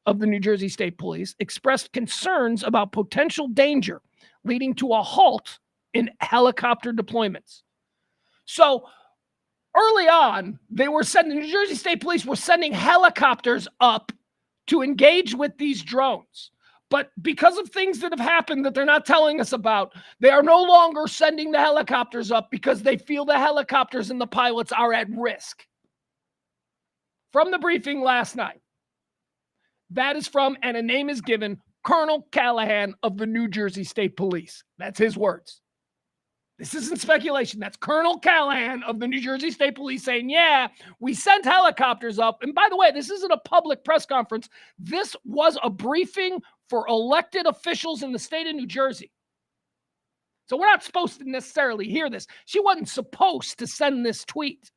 of the New Jersey State Police expressed concerns about potential danger, leading to a halt in helicopter deployments. So early on, the New Jersey State Police were sending helicopters up to engage with these drones. But because of things that have happened that they're not telling us about, they are no longer sending the helicopters up because they feel the helicopters and the pilots are at risk. From the briefing last night. That is from, and a name is given, Colonel Callahan of the New Jersey State Police. That's his words. This isn't speculation. That's Colonel Callahan of the New Jersey State Police saying, yeah, we sent helicopters up. And by the way, this isn't a public press conference. This was a briefing for elected officials in the state of New Jersey. So we're not supposed to necessarily hear this. She wasn't supposed to send this tweet.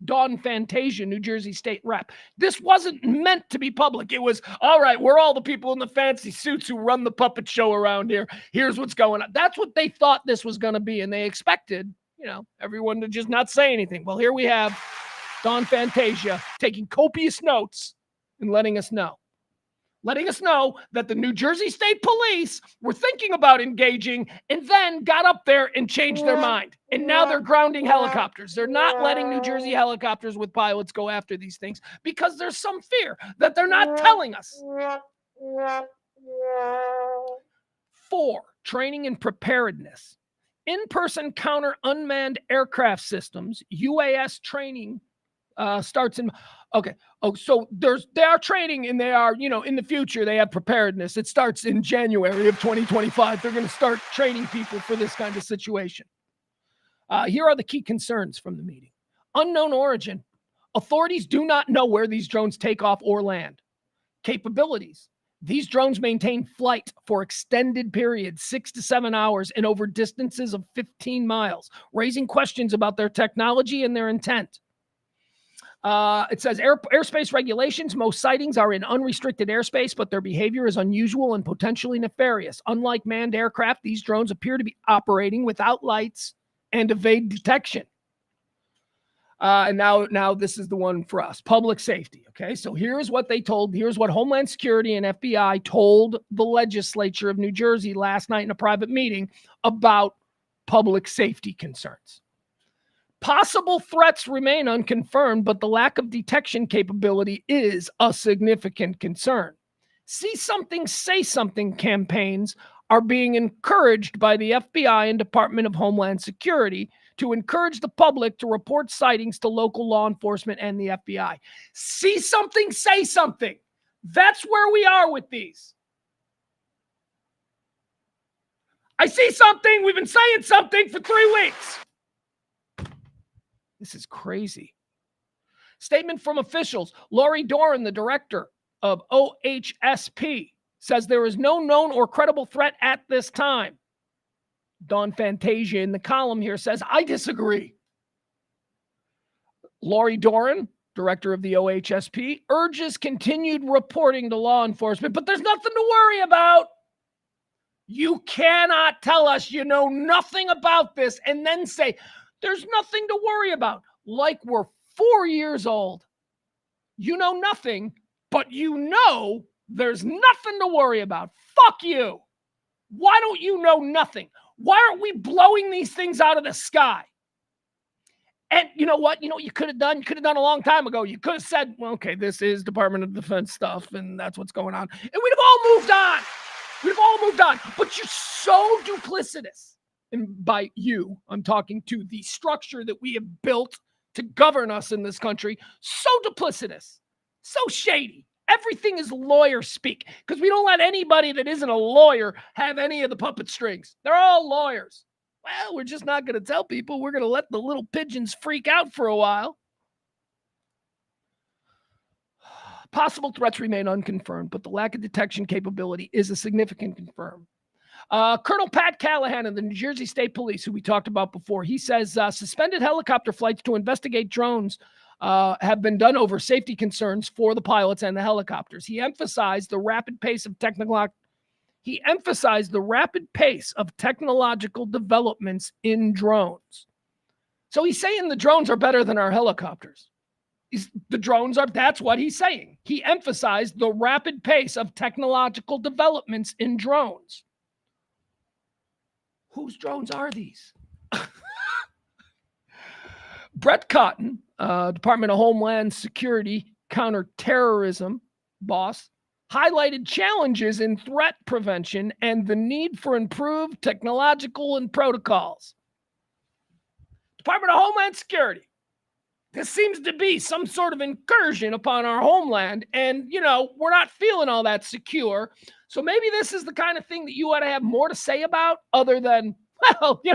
Dawn Fantasia, New Jersey State Rep. This wasn't meant to be public. It was, all right, we're all the people in the fancy suits who run the puppet show around here. Here's what's going on. That's what they thought this was going to be. And they expected, everyone to just not say anything. Well, here we have Dawn Fantasia taking copious notes and letting us know that the New Jersey State Police were thinking about engaging and then got up there and changed their mind. And now they're grounding helicopters. They're not letting New Jersey helicopters with pilots go after these things because there's some fear that they're not telling us. 4, training and preparedness. In-person counter unmanned aircraft systems, UAS training starts in, okay. Oh, so they are training and they are, in the future, they have preparedness. It starts in January of 2025. They're going to start training people for this kind of situation. Here are the key concerns from the meeting. Unknown origin. Authorities do not know where these drones take off or land. Capabilities. These drones maintain flight for extended periods, 6 to 7 hours, and over distances of 15 miles, raising questions about their technology and their intent. It says airspace regulations. Most sightings are in unrestricted airspace, but their behavior is unusual and potentially nefarious. Unlike manned aircraft, these drones appear to be operating without lights and evade detection. And now this is the one for us. Public safety. Okay, so here's what they told. Here's what Homeland Security and FBI told the legislature of New Jersey last night in a private meeting about public safety concerns. Possible threats remain unconfirmed, but the lack of detection capability is a significant concern. See something, say something campaigns are being encouraged by the FBI and Department of Homeland Security to encourage the public to report sightings to local law enforcement and the FBI. See something, say something. That's where we are with these. I see something. We've been saying something for 3 weeks. This is crazy. Statement from officials. Lori Doran, the director of OHSP, says there is no known or credible threat at this time. Dawn Fantasia in the column here says, I disagree. Lori Doran, director of the OHSP, urges continued reporting to law enforcement, but there's nothing to worry about. You cannot tell us you know nothing about this and then say, there's nothing to worry about. Like we're 4 years old. You know nothing, but you know there's nothing to worry about. Fuck you. Why don't you know nothing? Why aren't we blowing these things out of the sky? And you know what? You know what you could have done? You could have done a long time ago. You could have said, well, okay, this is Department of Defense stuff, and that's what's going on. And we'd have all moved on. We'd have all moved on. But you're so duplicitous. And by you, I'm talking to the structure that we have built to govern us in this country. So duplicitous, so shady. Everything is lawyer speak because we don't let anybody that isn't a lawyer have any of the puppet strings. They're all lawyers. Well, we're just not going to tell people. We're going to let the little pigeons freak out for a while. Possible threats remain unconfirmed, but the lack of detection capability is a significant concern. Colonel Pat Callahan of the New Jersey State Police, who we talked about before, he says suspended helicopter flights to investigate drones have been done over safety concerns for the pilots and the helicopters. He emphasized the rapid pace of technological developments in drones. So he's saying the drones are better than our helicopters. That's what he's saying. He emphasized the rapid pace of technological developments in drones. Whose drones are these? Brett Cotton, Department of Homeland Security counterterrorism boss, highlighted challenges in threat prevention and the need for improved technological and protocols. Department of Homeland Security. This seems to be some sort of incursion upon our homeland, and, we're not feeling all that secure. So maybe this is the kind of thing that you ought to have more to say about, other than,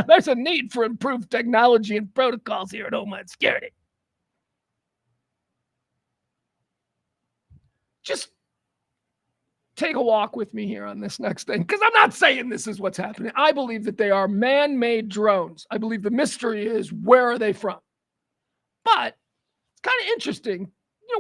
there's a need for improved technology and protocols here at Homeland Security. Just take a walk with me here on this next thing, because I'm not saying this is what's happening. I believe that they are man-made drones. I believe the mystery is, where are they from? But it's kind of interesting.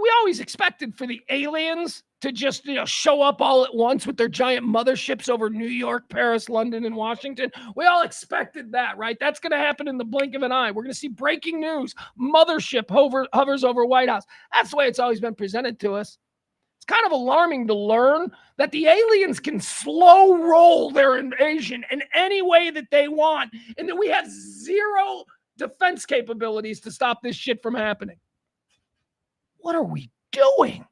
We always expected for the aliens to just, show up all at once with their giant motherships over New York, Paris, London, and Washington. We all expected that, right? That's going to happen in the blink of an eye. We're going to see breaking news. Mothership hovers over White House. That's the way it's always been presented to us. It's kind of alarming to learn that the aliens can slow roll their invasion in any way that they want, and that we have zero defense capabilities to stop this shit from happening. What are we doing?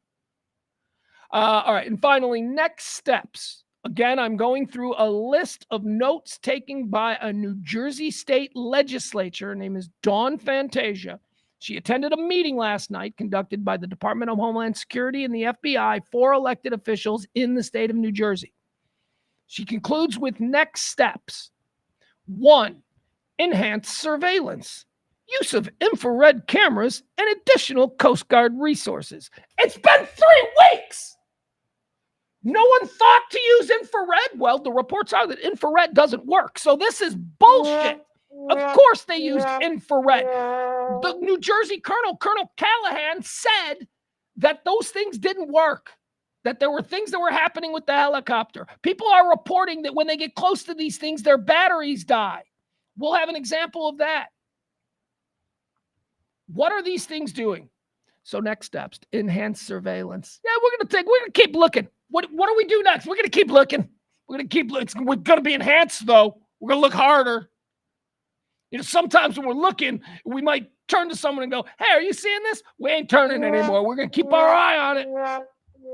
All right. And finally, next steps. Again, I'm going through a list of notes taken by a New Jersey state legislature. Her name is Dawn Fantasia. She attended a meeting last night conducted by the Department of Homeland Security and the FBI for elected officials in the state of New Jersey. She concludes with next steps. 1, enhanced surveillance, use of infrared cameras, and additional Coast Guard resources. It's been 3 weeks. No one thought to use infrared. Well, the reports are that infrared doesn't work. So this is bullshit. Of course they used infrared. The New Jersey Colonel Callahan, said that those things didn't work, that there were things that were happening with the helicopter. People are reporting that when they get close to these things, their batteries die. We'll have an example of that. What are these things doing? So next steps, enhanced surveillance. Yeah, we're going to keep looking. What do we do next? We're going to keep looking. We're going to be enhanced, though. We're going to look harder. Sometimes when we're looking, we might turn to someone and go, hey, are you seeing this? We ain't turning anymore. We're going to keep our eye on it.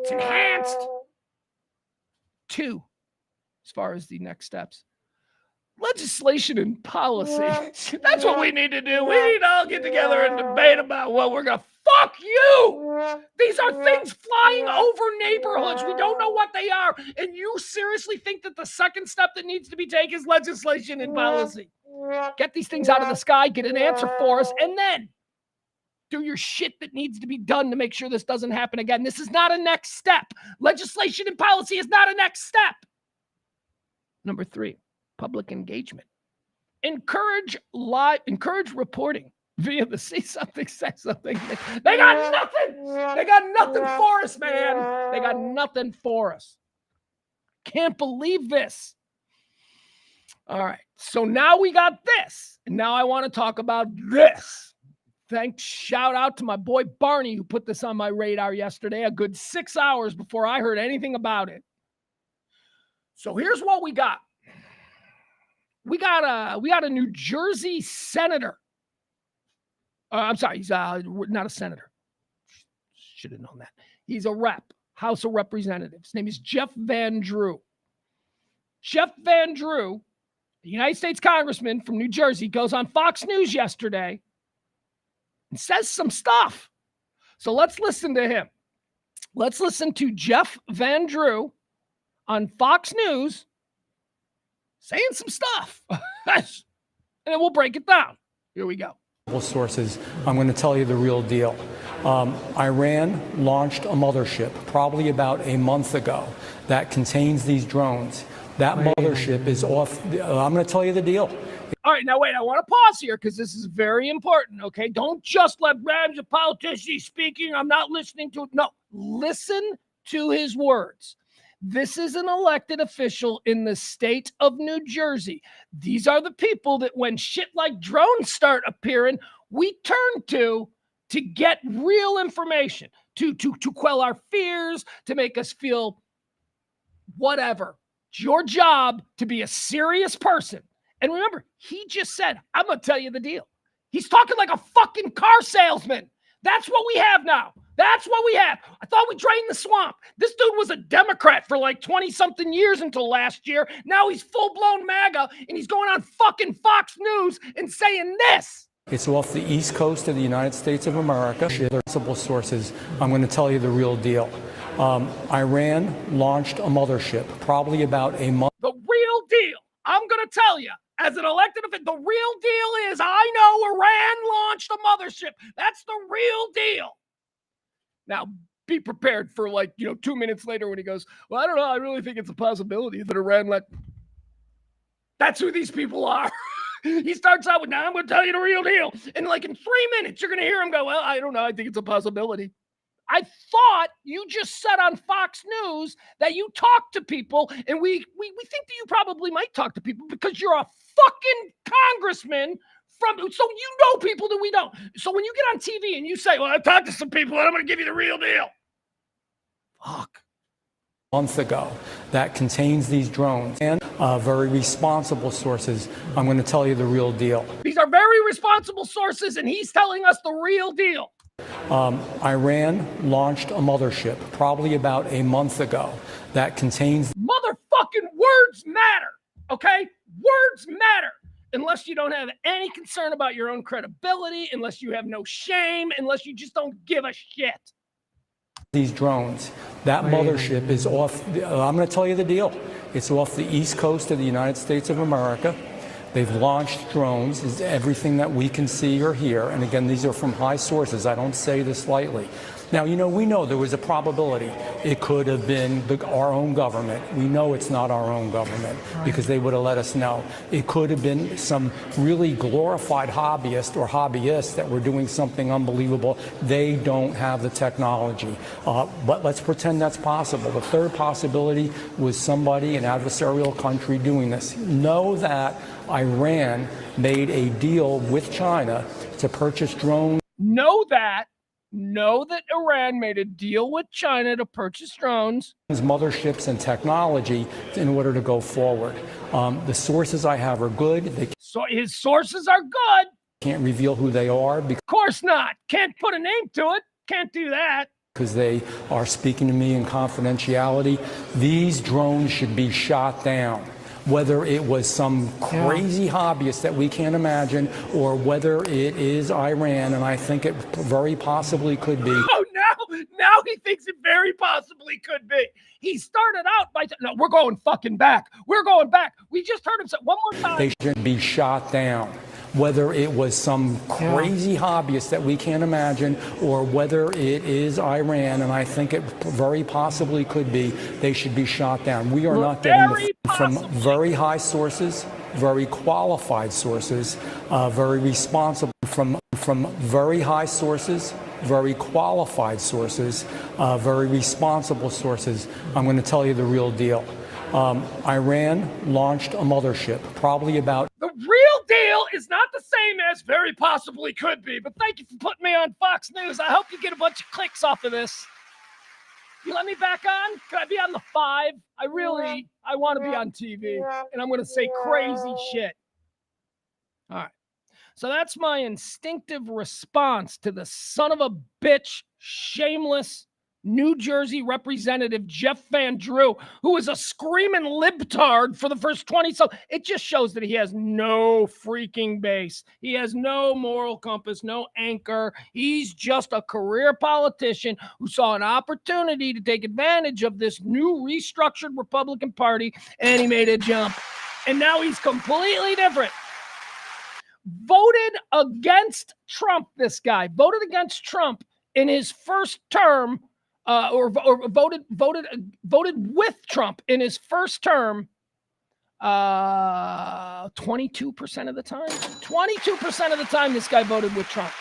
It's enhanced. 2, as far as the next steps. Legislation and policy. That's what we need to do. We need to all get together and debate about what we're going to. Fuck you! These are things flying over neighborhoods. We don't know what they are. And you seriously think that the second step that needs to be taken is legislation and policy? Get these things out of the sky, get an answer for us, and then do your shit that needs to be done to make sure this doesn't happen again. This is not a next step. Legislation and policy is not a next step. Number 3. Public engagement. Encourage reporting via the see something, say something. They got nothing. They got nothing for us, man. They got nothing for us. Can't believe this. All right. So now we got this. And now I want to talk about this. Shout out to my boy Barney, who put this on my radar yesterday, a good 6 hours before I heard anything about it. So here's what we got. We got a New Jersey senator. I'm sorry, he's not a senator. Should have known that. He's a rep, House of Representatives. His name is Jeff Van Drew. Jeff Van Drew, the United States congressman from New Jersey, goes on Fox News yesterday and says some stuff. So let's listen to him. Let's listen to Jeff Van Drew on Fox News saying some stuff. And then we'll break it down. Here we go. Sources, I'm going to tell you the real deal. Iran launched a mothership probably about a month ago that contains these drones. That mothership is off. I'm going to tell you the deal. All right, now wait, I want to pause here because this is very important, okay? Don't just let Rams, a politician, speaking. I'm not listening to it. No, listen to his words. This is an elected official in the state of New Jersey. These are the people that when shit like drones start appearing, we turn to get real information, to quell our fears, to make us feel whatever. It's your job to be a serious person. And remember, he just said, I'm going to tell you the deal. He's talking like a fucking car salesman. That's what we have now. That's what we have. I thought we drained the swamp. This dude was a Democrat for like 20-something years until last year. Now he's full-blown MAGA, and he's going on fucking Fox News and saying this. It's off the East Coast of the United States of America. Principal sources, I'm going to tell you the real deal. Iran launched a mothership probably about a month. The real deal. I'm going to tell you, as an elected official, the real deal is I know Iran launched a mothership. That's the real deal. Now, be prepared for 2 minutes later when he goes, well, I don't know. I really think it's a possibility that Iran That's who these people are. He starts out with, now I'm going to tell you the real deal. And in 3 minutes, you're going to hear him go, well, I don't know. I think it's a possibility. I thought you just said on Fox News that you talk to people, and we think that you probably might talk to people because you're a fucking congressman so you know people that we don't. So when you get on TV and you say, well, I talked to some people and I'm going to give you the real deal. Fuck. Month ago that contains these drones and very responsible sources. I'm going to tell you the real deal. These are very responsible sources, and he's telling us the real deal. Iran launched a mothership probably about a month ago that contains. Motherfucking words matter, okay? Words matter. Unless you don't have any concern about your own credibility, unless you have no shame, unless you just don't give a shit. These drones, that mothership is off. I'm going to tell you the deal. It's off the East Coast of the United States of America. They've launched drones, is everything that we can see or hear. And again, these are from high sources. I don't say this lightly. Now, we know there was a probability it could have been our own government. We know it's not our own government because they would have let us know. It could have been some really glorified hobbyist or hobbyists that were doing something unbelievable. They don't have the technology. But let's pretend that's possible. The third possibility was somebody, an adversarial country, doing this. Know that Iran made a deal with China to purchase drones. Know that Iran made a deal with China to purchase drones, motherships, and technology in order to go forward. The sources I have are good. So his sources are good. Can't reveal who they are. Of course not. Can't put a name to it. Can't do that. Because they are speaking to me in confidentiality. These drones should be shot down. Whether it was some crazy hobbyist that we can't imagine, or whether it is Iran, and I think it very possibly could be. Oh, now he thinks it very possibly could be. He started out by, no, we're going fucking back. We're going back. We just heard him say one more time. They should be shot down. Whether it was some crazy hobbyist that we can't imagine, or whether it is Iran, and I think it very possibly could be, they should be shot down. We are not getting from very high sources, very qualified sources, very responsible from very high sources, very qualified sources, very responsible sources. I'm going to tell you the real deal. Iran launched a mothership probably about. The real deal is not the same as very possibly could be, but thank you for putting me on Fox News. I hope you get a bunch of clicks off of this. You let me back on? Could I be on the 5? I want to be on TV, and I'm going to say crazy shit. All right. So that's my instinctive response to the son of a bitch, shameless New Jersey Representative Jeff Van Drew, who is a screaming libtard for the first 20. So it just shows that he has no freaking base. He has no moral compass, no anchor. He's just a career politician who saw an opportunity to take advantage of this new restructured Republican Party, and he made a jump. And now he's completely different. Voted against Trump, this guy. Voted against Trump in his first term. Or voted with Trump in his first term 22% of the time. 22% of the time, this guy voted with Trump.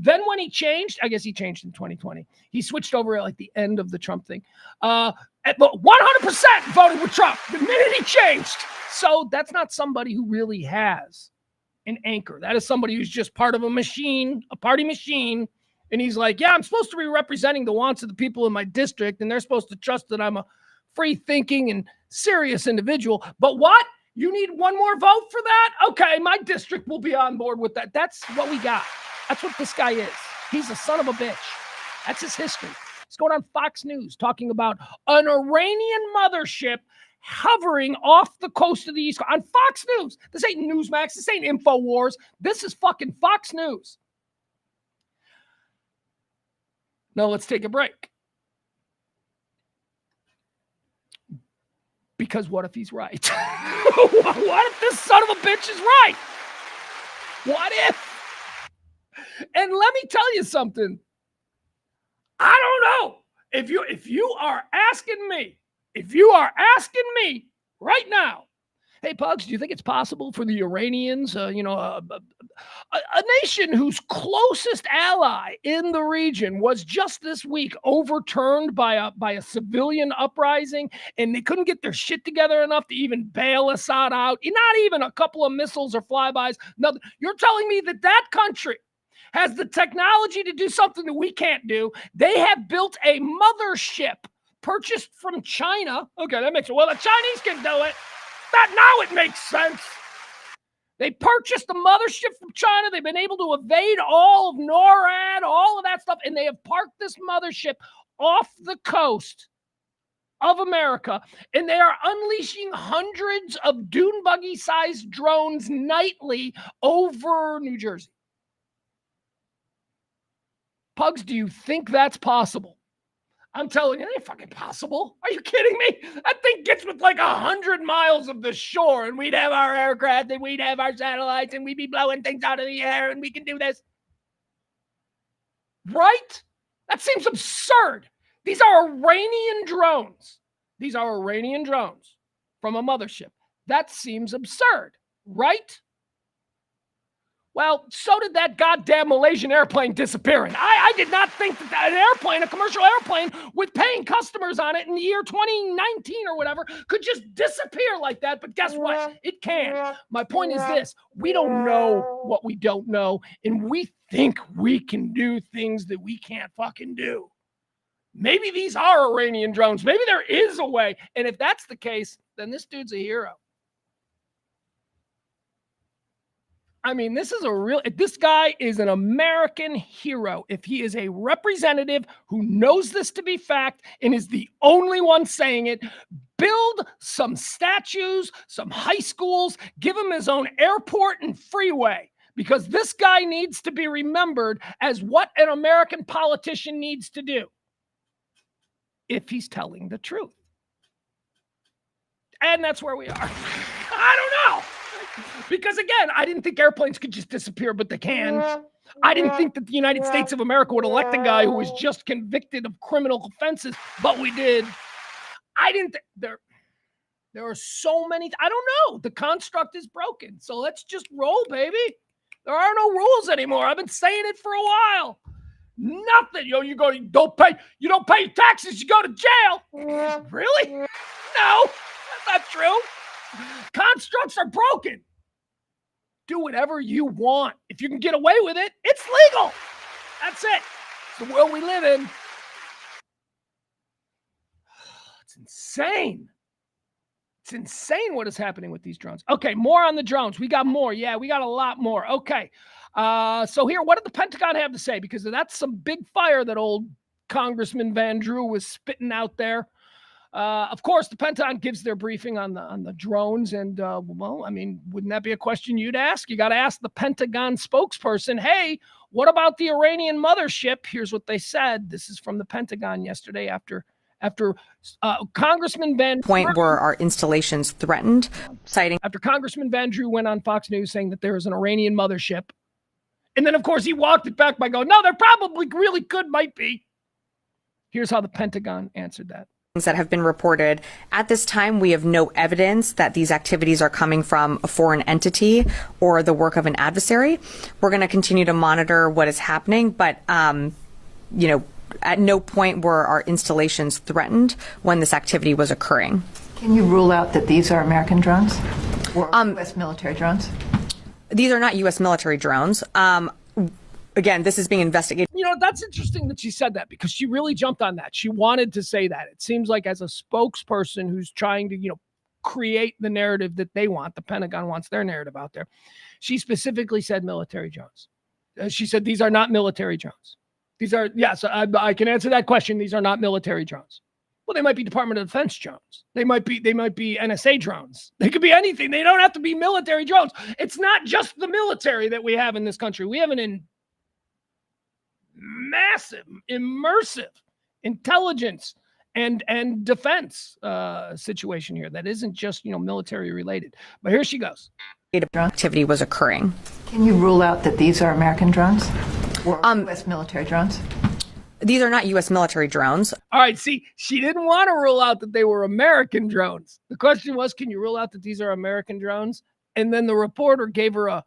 Then when he changed, I guess he changed in 2020. He switched over at like the end of the Trump thing. 100% voted with Trump the minute he changed. So that's not somebody who really has an anchor. That is somebody who's just part of a machine, a party machine. And he's like, yeah, I'm supposed to be representing the wants of the people in my district, and they're supposed to trust that I'm a free-thinking and serious individual. But what? You need one more vote for that? Okay, my district will be on board with that. That's what we got. That's what this guy is. He's a son of a bitch. That's his history. He's going on Fox News talking about an Iranian mothership hovering off the coast of the East Coast on Fox News. This ain't Newsmax. This ain't InfoWars. This is fucking Fox News. Now let's take a break. Because what if he's right? What if this son of a bitch is right? What if? And let me tell you something. I don't know. If you are asking me right now, hey, Pugs, do you think it's possible for the Iranians, a nation whose closest ally in the region was just this week overturned by a civilian uprising, and they couldn't get their shit together enough to even bail Assad out? Not even a couple of missiles or flybys. Nothing. You're telling me that country has the technology to do something that we can't do? They have built a mothership purchased from China. Okay, that makes it. Well, the Chinese can do it. Now it makes sense. They purchased the mothership from China. They've been able to evade all of NORAD, all of that stuff, and they have parked this mothership off the coast of America, and they are unleashing hundreds of dune buggy-sized drones nightly over New Jersey. Pugs, do you think that's possible? I'm telling you, it ain't fucking possible. Are you kidding me? That thing gets with like 100 miles of the shore, and we'd have our aircraft, and we'd have our satellites, and we'd be blowing things out of the air, and we can do this. Right? That seems absurd. These are Iranian drones. These are Iranian drones from a mothership. That seems absurd, right? Well, so did that goddamn Malaysian airplane disappearing. I did not think that an airplane, a commercial airplane with paying customers on it in the year 2019 or whatever, could just disappear like that. But guess what? It can. My point is this. We don't know what we don't know, and we think we can do things that we can't fucking do. Maybe these are Iranian drones. Maybe there is a way. And if that's the case, then this dude's a hero. I mean, this guy is an American hero. If he is a representative who knows this to be fact and is the only one saying it, build some statues, some high schools, give him his own airport and freeway, because this guy needs to be remembered as what an American politician needs to do if he's telling the truth. And that's where we are. I don't know. Because again, I didn't think airplanes could just disappear, but they can. I didn't think that the United States of America would elect a guy who was just convicted of criminal offenses, but we did. I didn't there are so many. I don't know. The construct is broken. So let's just roll, baby. There are no rules anymore. I've been saying it for a while. Nothing. You don't pay taxes, you go to jail. Really? No, that's not true. Constructs are broken. Do whatever you want. If you can get away with it, it's legal. That's it. It's the world we live in. It's insane. It's insane what is happening with these drones. Okay, more on the drones. We got more. Yeah, we got a lot more. Okay. So here, what did the Pentagon have to say? Because that's some big fire that old Congressman Van Drew was spitting out there. Of course, the Pentagon gives their briefing on the drones, and well, I mean, wouldn't that be a question you'd ask? You got to ask the Pentagon spokesperson, hey, what about the Iranian mothership? Here's what they said. This is from the Pentagon yesterday after Congressman Van point where our installations threatened, citing after Congressman Van Drew went on Fox News saying that there is an Iranian mothership, and then of course he walked it back by going, no, there probably really might be. Here's how the Pentagon answered that. that have been reported. At this time, we have no evidence that these activities are coming from a foreign entity or the work of an adversary. We're going to continue to monitor what is happening, but, at no point were our installations threatened when this activity was occurring. Can you rule out that these are American drones or U.S. military drones? These are not U.S. military drones. Again, this is being investigated. That's interesting that she said that, because she really jumped on that. She wanted to say that. It seems like as a spokesperson who's trying to, create the narrative that they want, the Pentagon wants their narrative out there. She specifically said military drones. She said, these are not military drones. These are, yes, I can answer that question. These are not military drones. Well, they might be Department of Defense drones. They might be NSA drones. They could be anything. They don't have to be military drones. It's not just the military that we have in this country. We have massive, immersive intelligence and defense situation here that isn't just, military related. But here she goes. Activity was occurring. Can you rule out that these are American drones or U.S. military drones? These are not U.S. military drones. All right. See, she didn't want to rule out that they were American drones. The question was, can you rule out that these are American drones? And then the reporter gave her a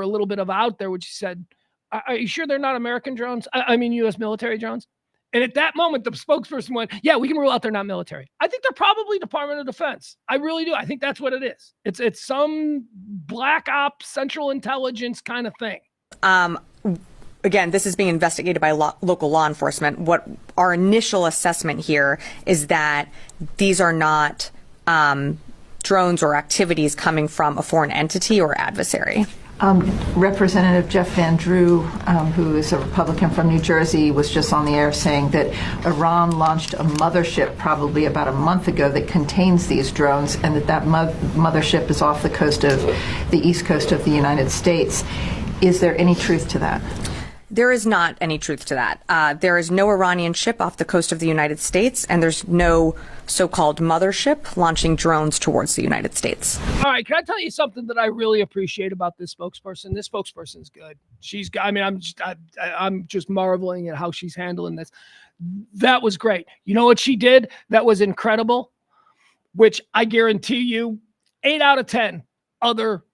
little bit of out there, which she said, are you sure they're not American drones? I mean, U.S. military drones? And at that moment, the spokesperson went, yeah, we can rule out they're not military. I think they're probably Department of Defense. I really do. I think that's what it is. It's some black ops, central intelligence kind of thing. Again, this is being investigated by local law enforcement. What our initial assessment here is that these are not drones or activities coming from a foreign entity or adversary. Representative Jeff Van Drew, who is a Republican from New Jersey, was just on the air saying that Iran launched a mothership probably about a month ago that contains these drones, and that mothership is off the coast of the east coast of the United States. Is there any truth to that? There is not any truth to that. There is no Iranian ship off the coast of the United States, and there's no so-called mothership launching drones towards the United States. All right, can I tell you something that I really appreciate about this spokesperson? This spokesperson's good. I'm just marveling at how she's handling this. That was great. You know what she did? That was incredible, which I guarantee you 8 out of 10 other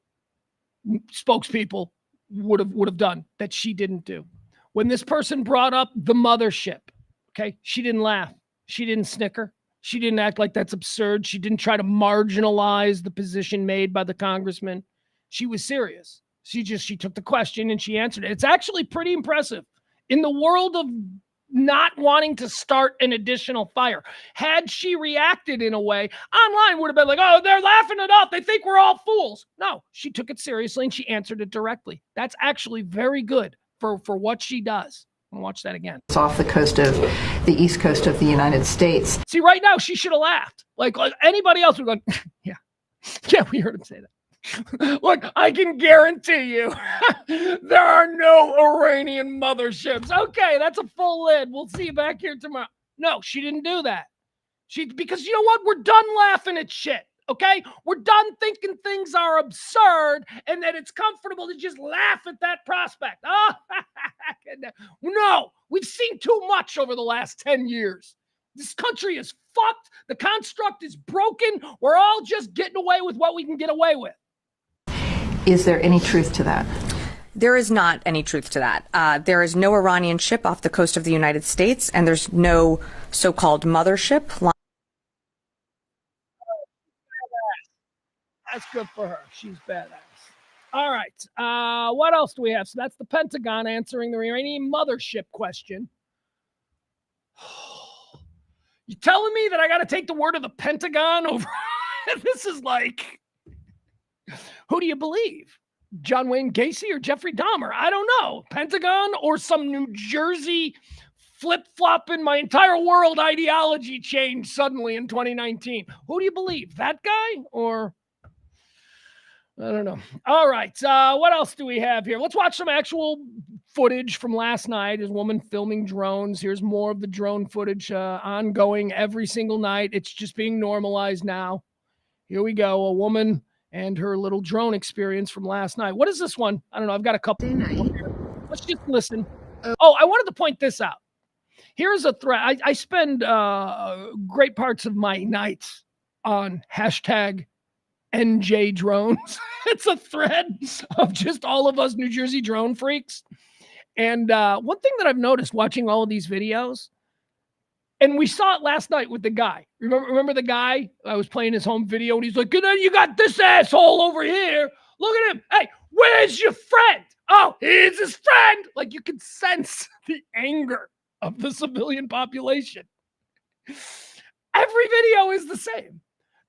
spokespeople would have done, that she didn't do. When this person brought up the mothership, okay, she didn't laugh. She didn't snicker. She didn't act like that's absurd. She didn't try to marginalize the position made by the congressman. She was serious. She took the question and she answered it. It's actually pretty impressive. In the world of not wanting to start an additional fire, had she reacted in a way, online would have been like, oh, they're laughing it off. They think we're all fools. No, she took it seriously and she answered it directly. That's actually very good for what she does. I'll watch that again. It's off the coast of the east coast of the United States. See, right now, she should have laughed. Like anybody else would have gone, yeah, we heard him say that. Look, I can guarantee you there are no Iranian motherships. Okay, that's a full lid. We'll see you back here tomorrow. No, she didn't do that. Because you know what? We're done laughing at shit. Okay, we're done thinking things are absurd and that it's comfortable to just laugh at that prospect. Oh, no, we've seen too much over the last 10 years. This country is fucked. The construct is broken. We're all just getting away with what we can get away with. Is there any truth to that? There is not any truth to that. There is no Iranian ship off the coast of the United States, and there's no so-called mothership. That's good for her. She's badass. All right. What else do we have? So that's the Pentagon answering the Iranian mothership question. You telling me that I got to take the word of the Pentagon over? This is like, who do you believe? John Wayne Gacy or Jeffrey Dahmer? I don't know. Pentagon or some New Jersey flip-flopping my entire world ideology changed suddenly in 2019. Who do you believe? That guy or... I don't know. All right. What else do we have here? Let's watch some actual footage from last night. There's a woman filming drones. Here's more of the drone footage ongoing every single night. It's just being normalized now. Here we go. A woman and her little drone experience from last night. What is this one? I don't know. I've got a couple. Let's just listen. Oh, I wanted to point this out. Here's a thread. I spend great parts of my nights on hashtag NJ drones. It's a thread of just all of us New Jersey drone freaks. And one thing that I've noticed watching all of these videos, and we saw it last night with the guy. Remember the guy? I was playing his home video, and he's like, "Good night, you got this asshole over here. Look at him. Hey, where's your friend? Oh, here's his friend." Like, you can sense the anger of the civilian population. Every video is the same.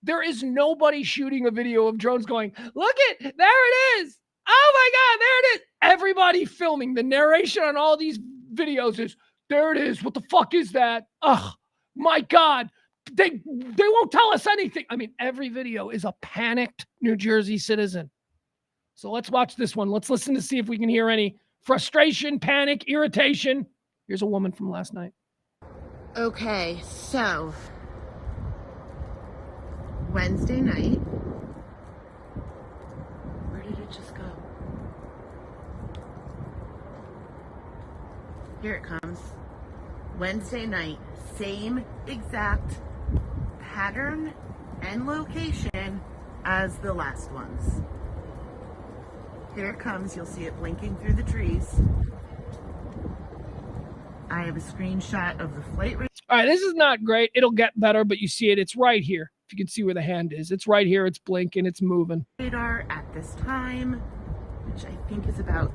There is nobody shooting a video of drones going, "Look it, there it is. Oh my God, there it is." Everybody filming. The narration on all these videos is, "There it is. What the fuck is that? Oh my God. They won't tell us anything." I mean, every video is a panicked New Jersey citizen. So let's watch this one. Let's listen to see if we can hear any frustration, panic, irritation. Here's a woman from last night. Okay, so Wednesday night. Where did it just go? Here it comes. Wednesday night, same exact pattern and location as the last ones. Here it comes. You'll see it blinking through the trees. I have a screenshot of the flight rate. All right, this is not great. It'll get better, but you see it. It's right here. If you can see where the hand is. It's right here. It's blinking. It's moving. Radar at this time, which I think is about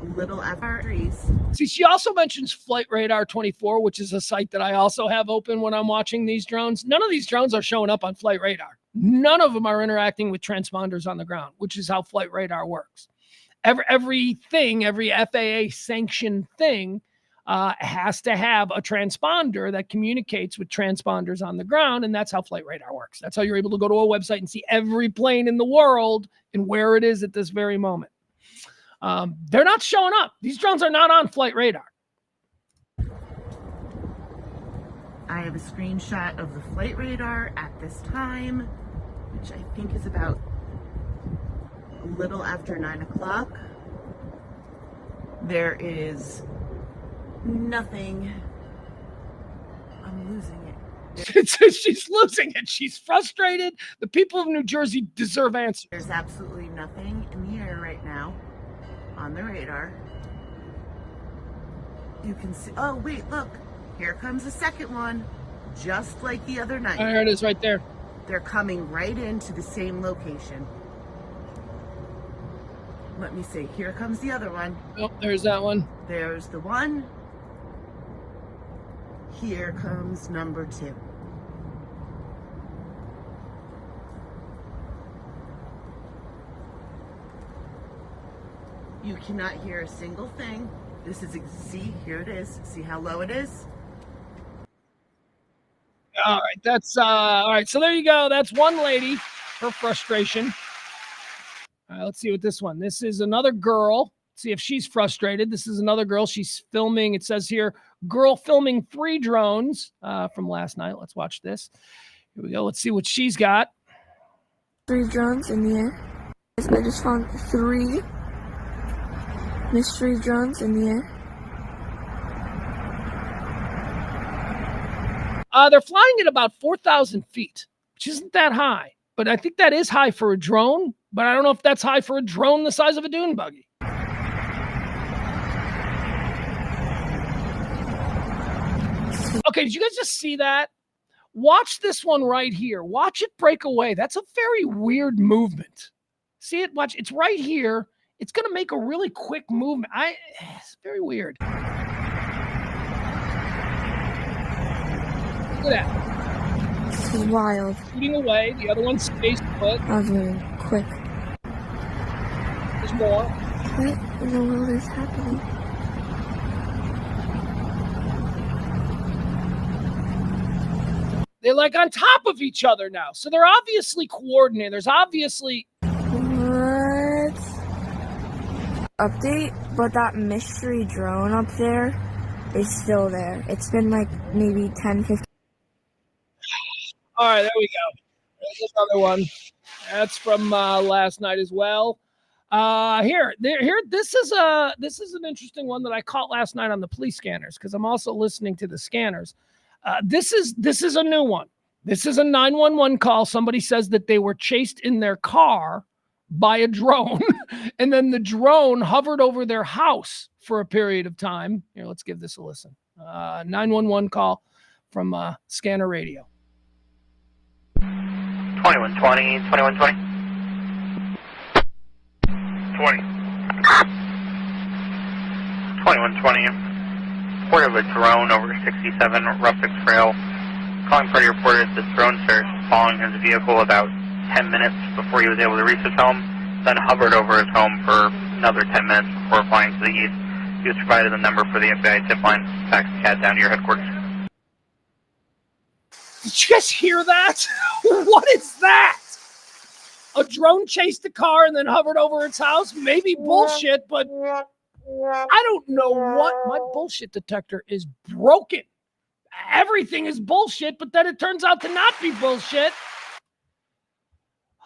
a little after trees. See, she also mentions Flight Radar 24, which is a site that I also have open when I'm watching these drones. None of these drones are showing up on Flight Radar. None of them are interacting with transponders on the ground, which is how Flight Radar works. Everything, every FAA sanctioned thing has to have a transponder that communicates with transponders on the ground, and that's how Flight Radar works. That's how you're able to go to a website and see every plane in the world and where it is at this very moment. They're not showing up. These drones are not on Flight Radar. I have a screenshot of the Flight Radar at this time, which I think is about a little after 9 o'clock. There is nothing. I'm losing it. She's losing it. She's frustrated. The people of New Jersey deserve answers. There's absolutely nothing in the air right now on the radar. You can see, oh wait, look, here comes the second one, just like the other night. There it is right there. They're coming right into the same location. Let me see, here comes the other one. Oh, there's that one. There's the one. Here comes number 2. You cannot hear a single thing. This is, see, here it is. See how low it is? All right, that's, all right, so there you go. That's one lady, her frustration. All right, let's see what this one. This is another girl. See if she's frustrated. This is another girl. She's filming. It says here, girl filming 3 drones from last night. Let's watch this. Here we go. Let's see what she's got. 3 drones in the air. I just found 3 mystery drones in the air. They're flying at about 4,000 feet, which isn't that high. But I think that is high for a drone. But I don't know if that's high for a drone the size of a dune buggy. Okay, did you guys just see that? Watch this one right here. Watch it break away. That's a very weird movement. See it? Watch. It's right here. It's going to make a really quick movement. It's very weird. Look at that. This is wild. Shooting away. The other one stays put. That was really quick. There's more. What in the world is happening? They're like on top of each other now. So they're obviously coordinated. There's obviously... What? Update, but that mystery drone up there is still there. It's been like maybe 10, 15. All right, there we go. There's another one. That's from last night as well. Here. This is an interesting one that I caught last night on the police scanners because I'm also listening to the scanners. This is a new one. This is a 911 call. Somebody says that they were chased in their car by a drone, and then the drone hovered over their house for a period of time. Here, let's give this a listen. 911 call from Scanner Radio. 2120, 2120. 20. 2120. Report of a drone over 67 Rustic Trail. Calling party reported this drone search following his vehicle about 10 minutes before he was able to reach his home, then hovered over his home for another 10 minutes before flying to the east. He was provided the number for the FBI tip line. Fax the cat down to your headquarters. Did you guys hear that? What is that? A drone chased the car and then hovered over its house? Maybe bullshit, but I don't know what. My bullshit detector is broken. Everything is bullshit, but then it turns out to not be bullshit.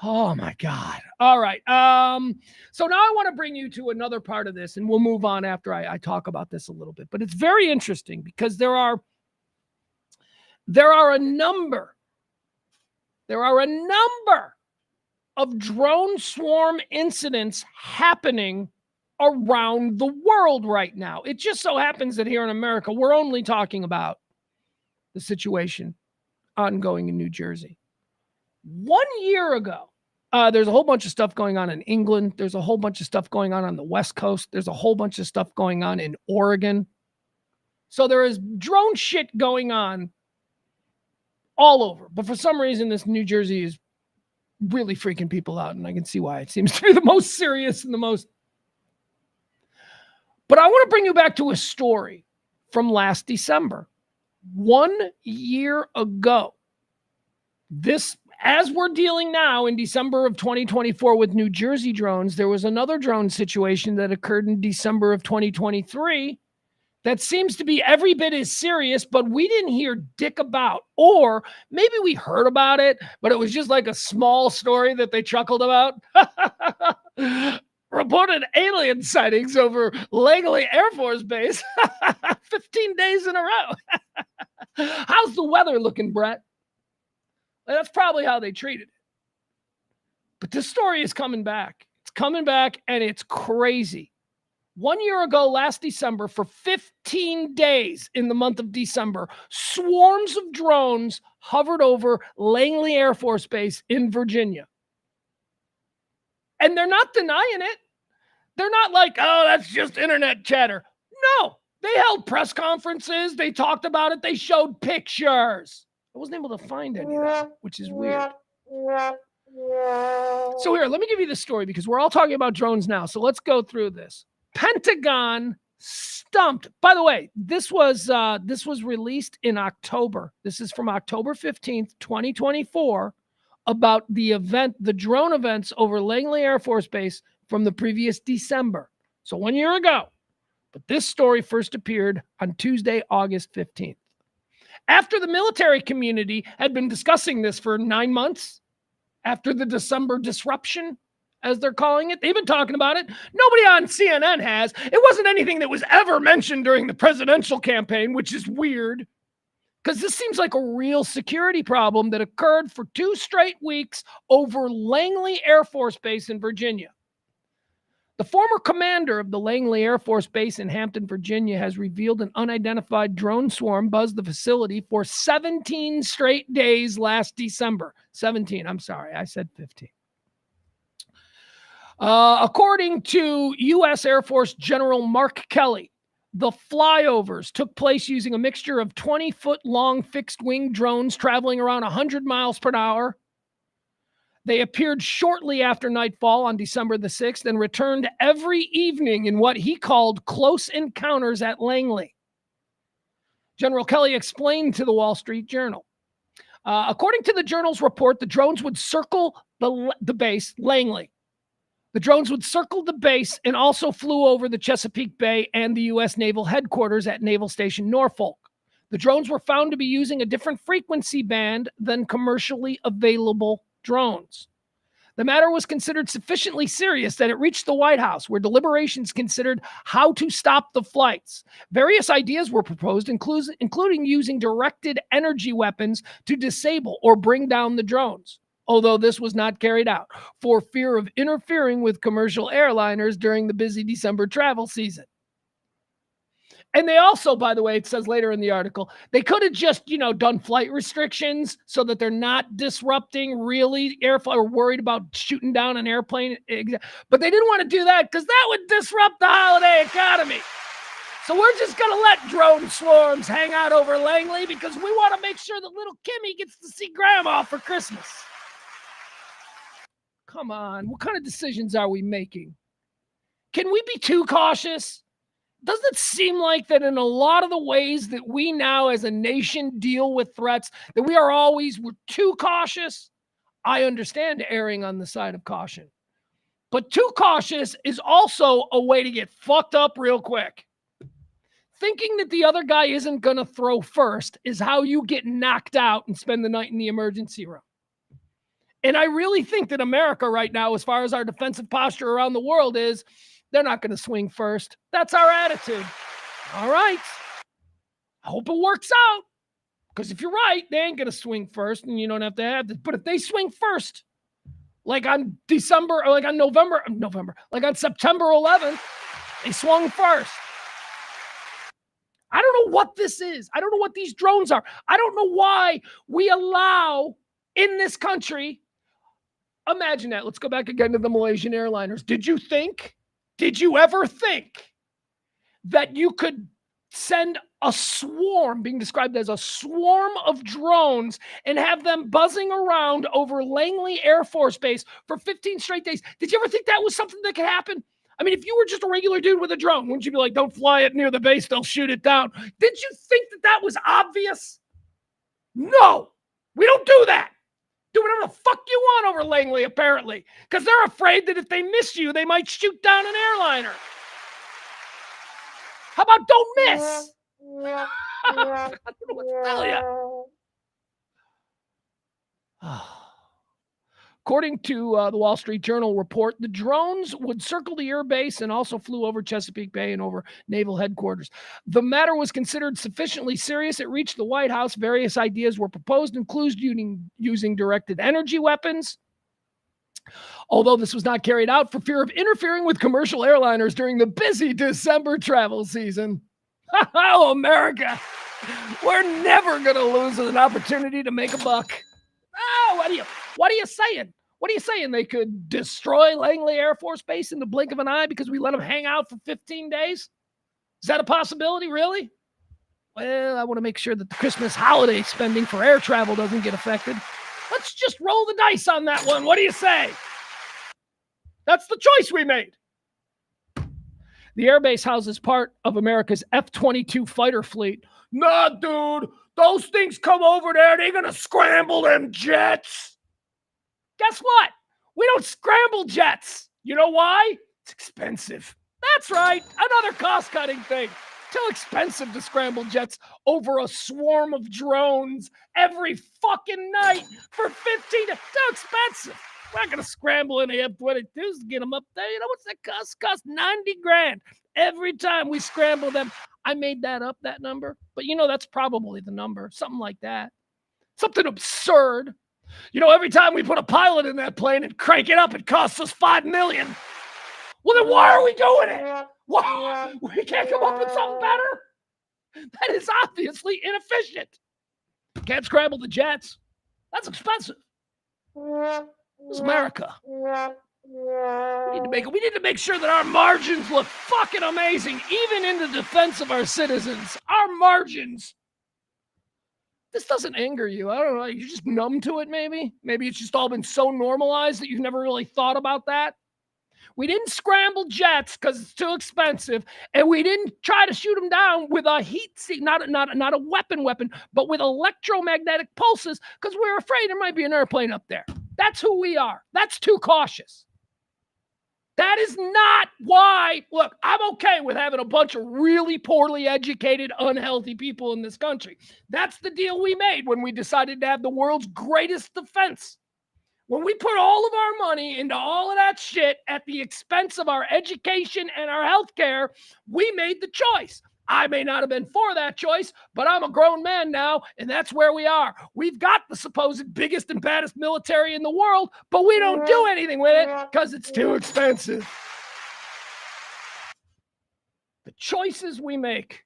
Oh my God. All right. So now I want to bring you to another part of this, and we'll move on after I talk about this a little bit. But it's very interesting because there are a number of drone swarm incidents happening around the world right now. It just so happens that here in America, we're only talking about the situation ongoing in New Jersey. 1 year ago, there's a whole bunch of stuff going on in England. There's a whole bunch of stuff going on the West Coast. There's a whole bunch of stuff going on in Oregon. So there is drone shit going on all over. But for some reason, this New Jersey is really freaking people out, and I can see why. It seems to be the most serious and the most. But I want to bring you back to a story from last December. 1 year ago, as we're dealing now in December of 2024 with New Jersey drones, there was another drone situation that occurred in December of 2023 that seems to be every bit as serious, but we didn't hear dick about. Or maybe we heard about it, but it was just like a small story that they chuckled about. Reported alien sightings over Langley Air Force Base 15 days in a row. How's the weather looking, Brett? That's probably how they treated it. But this story is coming back. It's coming back, and it's crazy. 1 year ago, last December, for 15 days in the month of December, swarms of drones hovered over Langley Air Force Base in Virginia. And they're not denying it. They're not like, oh, that's just internet chatter. No, they held press conferences. They talked about it. They showed pictures. I wasn't able to find any of that, which is weird. So here, let me give you the story because we're all talking about drones now. So let's go through this. Pentagon stumped. By the way, this was released in October. This is from October 15th, 2024, about the drone events over Langley Air Force Base from the previous December. So 1 year ago. But this story first appeared on Tuesday, August 15th. After the military community had been discussing this for 9 months, after the December disruption, as they're calling it, they've been talking about it. Nobody on CNN has. It wasn't anything that was ever mentioned during the presidential campaign, which is weird, because this seems like a real security problem that occurred for 2 straight weeks over Langley Air Force Base in Virginia. The former commander of the Langley Air Force Base in Hampton, Virginia, has revealed an unidentified drone swarm buzzed the facility for 17 straight days last December. 17, I'm sorry, I said 15. According to U.S. Air Force General Mark Kelly, the flyovers took place using a mixture of 20-foot-long fixed-wing drones traveling around 100 miles per hour. They appeared shortly after nightfall on December the 6th and returned every evening in what he called close encounters at Langley. General Kelly explained to the Wall Street Journal. According to the Journal's report, the drones would circle the base, Langley. The drones would circle the base and also flew over the Chesapeake Bay and the U.S. Naval Headquarters at Naval Station Norfolk. The drones were found to be using a different frequency band than commercially available drones. The matter was considered sufficiently serious that it reached the White House, where deliberations considered how to stop the flights. Various ideas were proposed, including using directed energy weapons to disable or bring down the drones, although this was not carried out for fear of interfering with commercial airliners during the busy December travel season. And they also, by the way, it says later in the article, they could have just, done flight restrictions so that they're not disrupting really airflight or worried about shooting down an airplane. But they didn't want to do that because that would disrupt the holiday economy. So we're just going to let drone swarms hang out over Langley because we want to make sure that little Kimmy gets to see Grandma for Christmas. Come on. What kind of decisions are we making? Can we be too cautious? Doesn't it seem like that in a lot of the ways that we now as a nation deal with threats, that we're too cautious? I understand erring on the side of caution. But too cautious is also a way to get fucked up real quick. Thinking that the other guy isn't going to throw first is how you get knocked out and spend the night in the emergency room. And I really think that America right now, as far as our defensive posture around the world is, they're not going to swing first. That's our attitude. All right. I hope it works out. Because if you're right, they ain't going to swing first and you don't have to have this. But if they swing first, like on September 11th, they swung first. I don't know what this is. I don't know what these drones are. I don't know why we allow in this country. Imagine that. Let's go back again to the Malaysian airliners. Did you ever think that you could send a swarm, being described as a swarm of drones, and have them buzzing around over Langley Air Force Base for 15 straight days? Did you ever think that was something that could happen? I mean, if you were just a regular dude with a drone, wouldn't you be like, don't fly it near the base, they'll shoot it down? Did you think that was obvious? No, we don't do that. Do whatever the fuck you want over Langley, apparently, because they're afraid that if they miss you, they might shoot down an airliner. How about don't miss? I don't know what to tell you. According to the Wall Street Journal report, the drones would circle the air base and also flew over Chesapeake Bay and over naval headquarters. The matter was considered sufficiently serious. It reached the White House. Various ideas were proposed, including using directed energy weapons, although this was not carried out for fear of interfering with commercial airliners during the busy December travel season. Oh, America, we're never going to lose an opportunity to make a buck. Oh, what are you saying? What are you saying? They could destroy Langley Air Force Base in the blink of an eye because we let them hang out for 15 days? Is that a possibility, really? Well, I want to make sure that the Christmas holiday spending for air travel doesn't get affected. Let's just roll the dice on that one. What do you say? That's the choice we made. The airbase houses part of America's F-22 fighter fleet. Nah, dude, those things come over there, they're going to scramble them jets. Guess what? We don't scramble jets. You know why? It's expensive. That's right. Another cost-cutting thing. Too expensive to scramble jets over a swarm of drones every fucking night for 15. Too expensive. We're not going to scramble any F-22s to get them up there. You know what's that cost? Cost $90,000 every time we scramble them. I made that up, that number. But that's probably the number. Something like that. Something absurd. Every time we put a pilot in that plane and crank it up, it costs us $5 million. Well, then why are we doing it? Why? We can't come up with something better? That is obviously inefficient. Can't scramble the jets. That's expensive. It's America. We need to make sure that our margins look fucking amazing, even in the defense of our citizens. Our margins. This doesn't anger you. I don't know. You're just numb to it, maybe? Maybe it's just all been so normalized that you've never really thought about that. We didn't scramble jets because it's too expensive, and we didn't try to shoot them down with a heat seek, not a weapon, but with electromagnetic pulses because we're afraid there might be an airplane up there. That's who we are. That's too cautious. That is not why. Look, I'm okay with having a bunch of really poorly educated, unhealthy people in this country. That's the deal we made when we decided to have the world's greatest defense. When we put all of our money into all of that shit at the expense of our education and our health care, we made the choice. I may not have been for that choice, but I'm a grown man now, and that's where we are. We've got the supposed biggest and baddest military in the world, but we don't do anything with it because it's too expensive. The choices we make.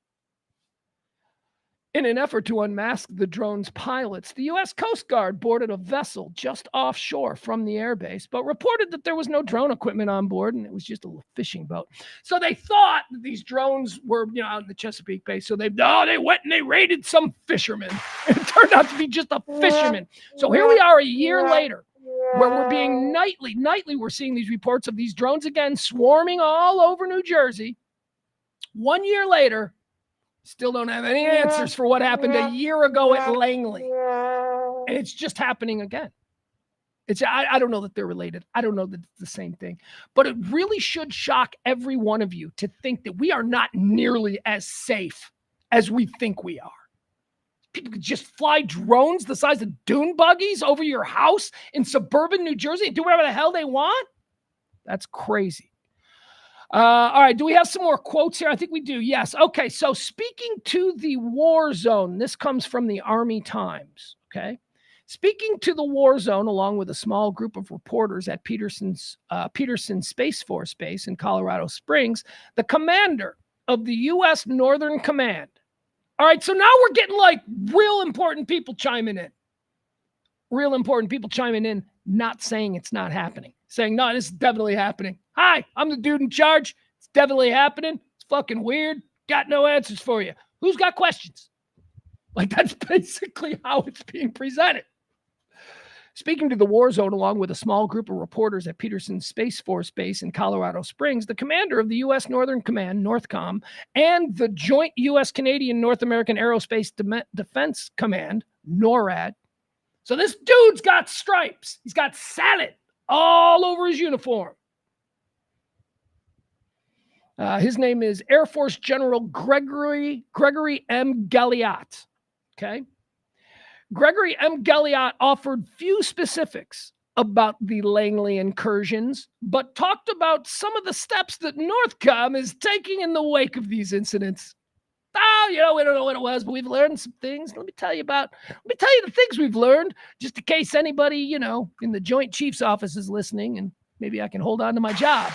In an effort to unmask the drone's pilots, the U.S. Coast Guard boarded a vessel just offshore from the airbase, but reported that there was no drone equipment on board, and it was just a little fishing boat. So they thought that these drones were, out in the Chesapeake Bay. So they went and they raided some fisherman. It turned out to be just a fisherman. So here we are a year later, where we're being nightly we're seeing these reports of these drones again swarming all over New Jersey. 1 year later, still don't have any answers for what happened a year ago at Langley. And it's just happening again. I don't know that they're related. I don't know that it's the same thing. But it really should shock every one of you to think that we are not nearly as safe as we think we are. People could just fly drones the size of dune buggies over your house in suburban New Jersey and do whatever the hell they want? That's crazy. All right, do we have some more quotes here? I think we do. Yes. Okay, so speaking to the war zone, this comes from the Army Times, okay? Speaking to the war zone, along with a small group of reporters at Peterson Space Force Base in Colorado Springs, the commander of the U.S. Northern Command. All right, so now we're getting like real important people chiming in. Real important people chiming in, not saying it's not happening. Saying, no, this is definitely happening. Hi, I'm the dude in charge. It's definitely happening. It's fucking weird. Got no answers for you. Who's got questions? Like, that's basically how it's being presented. Speaking to the war zone, along with a small group of reporters at Peterson Space Force Base in Colorado Springs, the commander of the U.S. Northern Command, NORTHCOM, and the Joint U.S.-Canadian North American Aerospace Defense Command, NORAD. So this dude's got stripes. He's got salad all over his uniform. His name is Air Force General Gregory M. Galliot. Okay. Gregory M. Galliot offered few specifics about the Langley incursions, but talked about some of the steps that NORTHCOM is taking in the wake of these incidents. We don't know what it was, but we've learned some things. Let me tell you the things we've learned, just in case anybody, in the Joint Chiefs office is listening, and maybe I can hold on to my job.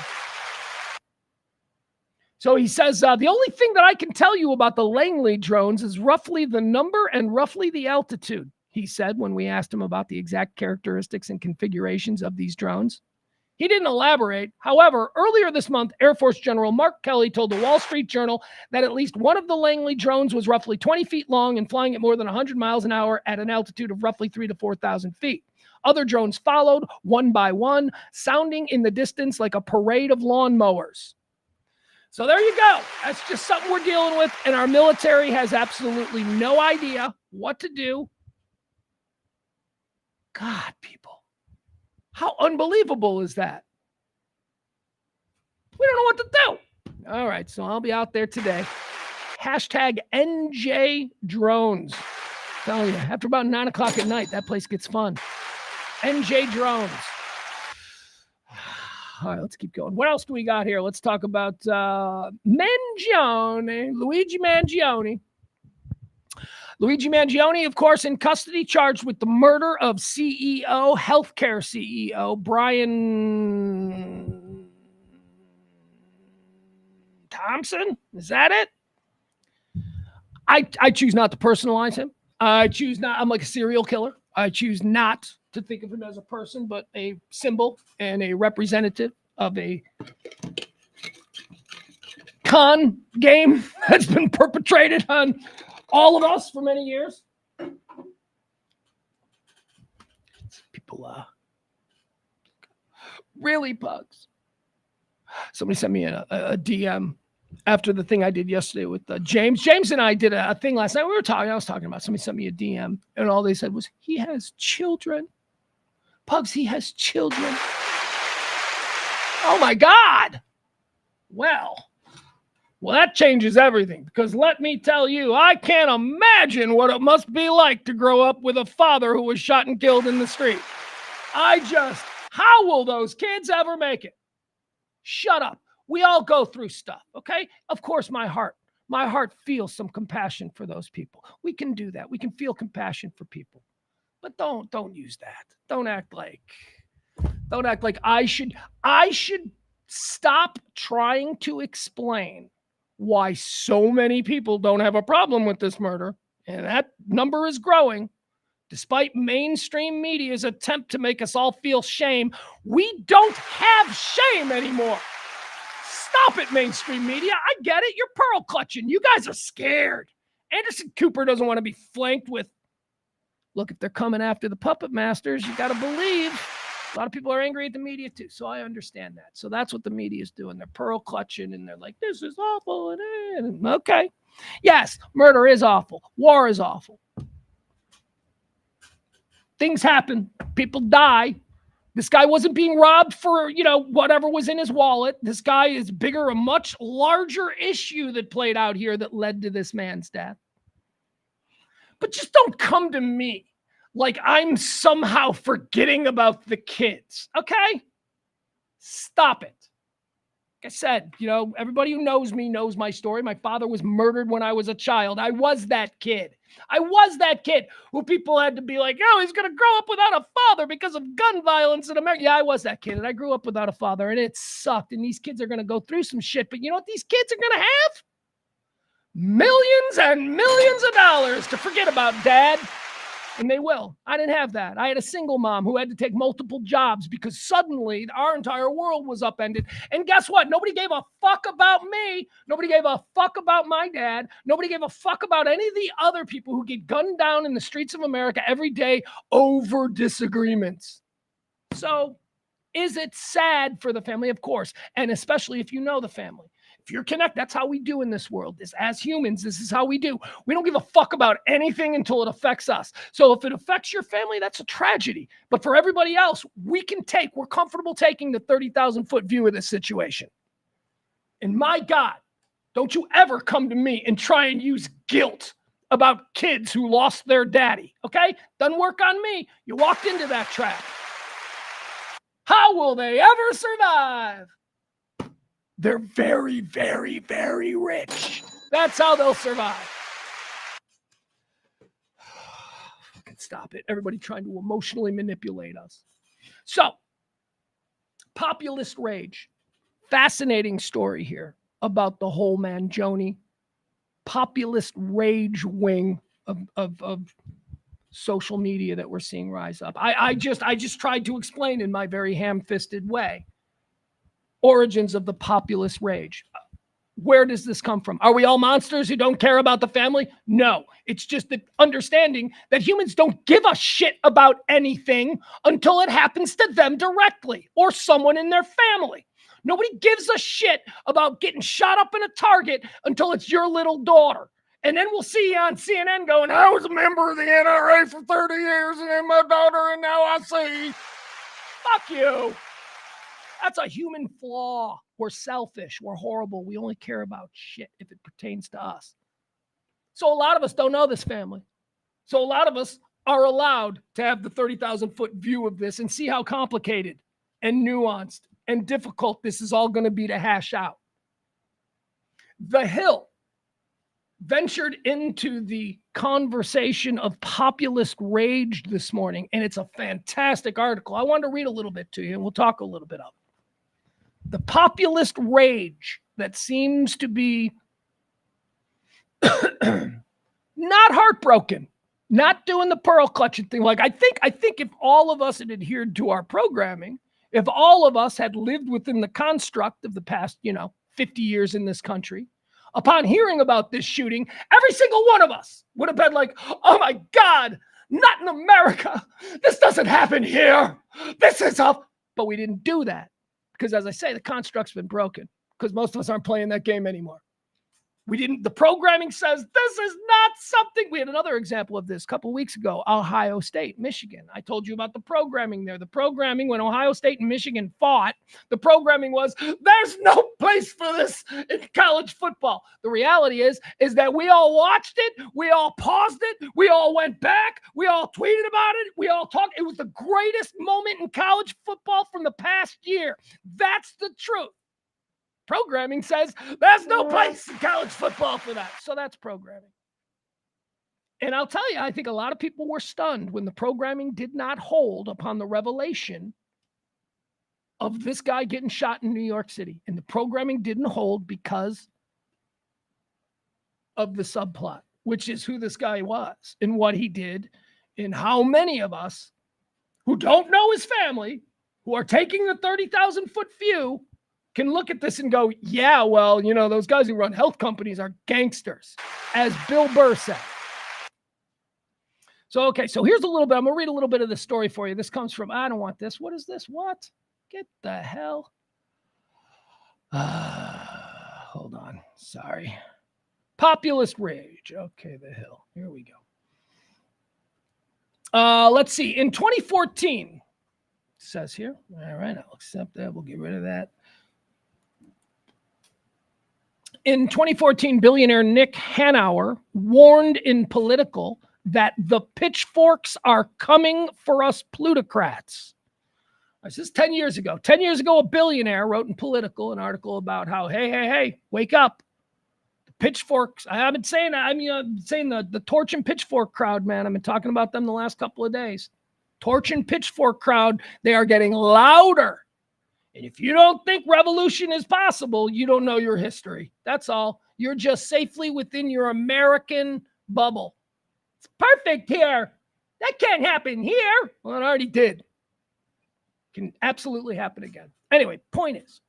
So he says, the only thing that I can tell you about the Langley drones is roughly the number and roughly the altitude, he said when we asked him about the exact characteristics and configurations of these drones. He didn't elaborate. However, earlier this month, Air Force General Mark Kelly told the Wall Street Journal that at least one of the Langley drones was roughly 20 feet long and flying at more than 100 miles an hour at an altitude of roughly 3,000 to 4,000 feet. Other drones followed, one by one, sounding in the distance like a parade of lawnmowers. So there you go. That's just something we're dealing with, and our military has absolutely no idea what to do. God, people. How unbelievable is that? We don't know what to do. All right, so I'll be out there today. Hashtag NJ Drones. I'm telling you, after about 9 o'clock at night, that place gets fun. NJ Drones. All right, let's keep going. What else do we got here? Let's talk about Mangione, Luigi Mangione. Luigi Mangione, of course, in custody, charged with the murder of healthcare CEO, Brian Thompson. Is that it? I choose not to personalize him. I'm like a serial killer. I choose not to think of him as a person, but a symbol and a representative of a con game that's been perpetrated on all of us for many years. People, really, Pugs. Somebody sent me a DM after the thing I did yesterday with James. James and I did a thing last night. I was talking about, somebody sent me a DM, and all they said was, he has children. Pugs, he has children. Oh, my God. Well, that changes everything, because let me tell you, I can't imagine what it must be like to grow up with a father who was shot and killed in the street. How will those kids ever make it? Shut up. We all go through stuff, okay? Of course, my heart feels some compassion for those people. We can do that. We can feel compassion for people. But don't use that. Don't act like I should stop trying to explain why so many people don't have a problem with this murder. And that number is growing. Despite mainstream media's attempt to make us all feel shame, we don't have shame anymore. Stop it, mainstream media. I get it. You're pearl clutching. You guys are scared. Anderson Cooper doesn't want to be flanked with, look, if they're coming after the puppet masters, you got to believe. A lot of people are angry at the media too, so I understand that. So that's what the media is doing. They're pearl clutching, and they're like, this is awful. And okay. Yes, murder is awful. War is awful. Things happen. People die. This guy wasn't being robbed for, whatever was in his wallet. This guy is a much larger issue that played out here that led to this man's death. But just don't come to me like I'm somehow forgetting about the kids, okay? Stop it. Like I said, everybody who knows me knows my story. My father was murdered when I was a child. I was that kid who people had to be like, he's going to grow up without a father because of gun violence in America. Yeah, I was that kid, and I grew up without a father, and it sucked, and these kids are going to go through some shit. But you know what these kids are going to have? Millions and millions of dollars to forget about, Dad. And they will. I didn't have that. I had a single mom who had to take multiple jobs because suddenly our entire world was upended. And guess what? Nobody gave a fuck about me. Nobody gave a fuck about my dad. Nobody gave a fuck about any of the other people who get gunned down in the streets of America every day over disagreements. So is it sad for the family? Of course. And especially if you know the family. If you're connected, that's how we do in this world. As humans, this is how we do. We don't give a fuck about anything until it affects us. So if it affects your family, that's a tragedy. But for everybody else, we're comfortable taking the 30,000-foot view of this situation. And my God, don't you ever come to me and try and use guilt about kids who lost their daddy, okay? Doesn't work on me. You walked into that trap. How will they ever survive? They're very, very, very rich. That's how they'll survive. Fucking stop it. Everybody trying to emotionally manipulate us. So, populist rage. Fascinating story here about the whole Mangione populist rage wing of social media that we're seeing rise up. I just tried to explain in my very ham-fisted way origins of the populist rage. Where does this come from? Are we all monsters who don't care about the family? No. It's just the understanding that humans don't give a shit about anything until it happens to them directly or someone in their family. Nobody gives a shit about getting shot up in a Target until it's your little daughter. And then we'll see you on CNN going, I was a member of the NRA for 30 years and then my daughter, and now I see. Fuck you. That's a human flaw. We're selfish. We're horrible. We only care about shit if it pertains to us. So a lot of us don't know this family. So a lot of us are allowed to have the 30,000-foot view of this and see how complicated and nuanced and difficult this is all going to be to hash out. The Hill ventured into the conversation of populist rage this morning, and it's a fantastic article. I wanted to read a little bit to you, and we'll talk a little bit of it. The populist rage that seems to be not heartbroken, not doing the pearl clutching thing. Like I think if all of us had adhered to our programming, if all of us had lived within the construct of the past, 50 years in this country, upon hearing about this shooting, every single one of us would have been like, oh my God, not in America. This doesn't happen here. This is up. But we didn't do that. Because as I say, the construct's been broken because most of us aren't playing that game anymore. The programming says this is not something. We had another example of this a couple of weeks ago, Ohio State, Michigan. I told you about the programming there. The programming, when Ohio State and Michigan fought, the programming was, there's no place for this in college football. The reality is that we all watched it. We all paused it. We all went back. We all tweeted about it. We all talked. It was the greatest moment in college football from the past year. That's the truth. Programming says there's no place in college football for that. So that's programming. And I'll tell you, I think a lot of people were stunned when the programming did not hold upon the revelation of this guy getting shot in New York City. And the programming didn't hold because of the subplot, which is who this guy was and what he did, and how many of us who don't know his family, who are taking the 30,000-foot view, can look at this and go, yeah, well, those guys who run health companies are gangsters, as Bill Burr said. So, okay, so here's a little bit. I'm going to read a little bit of the story for you. This comes from, I don't want this. What is this? What? Get the hell. Hold on. Sorry. Populist Rage. Okay, the Hill. Here we go. Let's see. In 2014, it says here. All right, I'll accept that. We'll get rid of that. In 2014, billionaire Nick Hanauer warned in Political that the pitchforks are coming for us plutocrats. This is 10 years ago. 10 years ago, a billionaire wrote in Political an article about how, hey, wake up. The pitchforks. I've been saying the torch and pitchfork crowd, man. I've been talking about them the last couple of days. Torch and pitchfork crowd, they are getting louder. And if you don't think revolution is possible, you don't know your history. That's all. You're just safely within your American bubble. It's perfect here. That can't happen here. Well, it already did. Can absolutely happen again. Anyway, point is,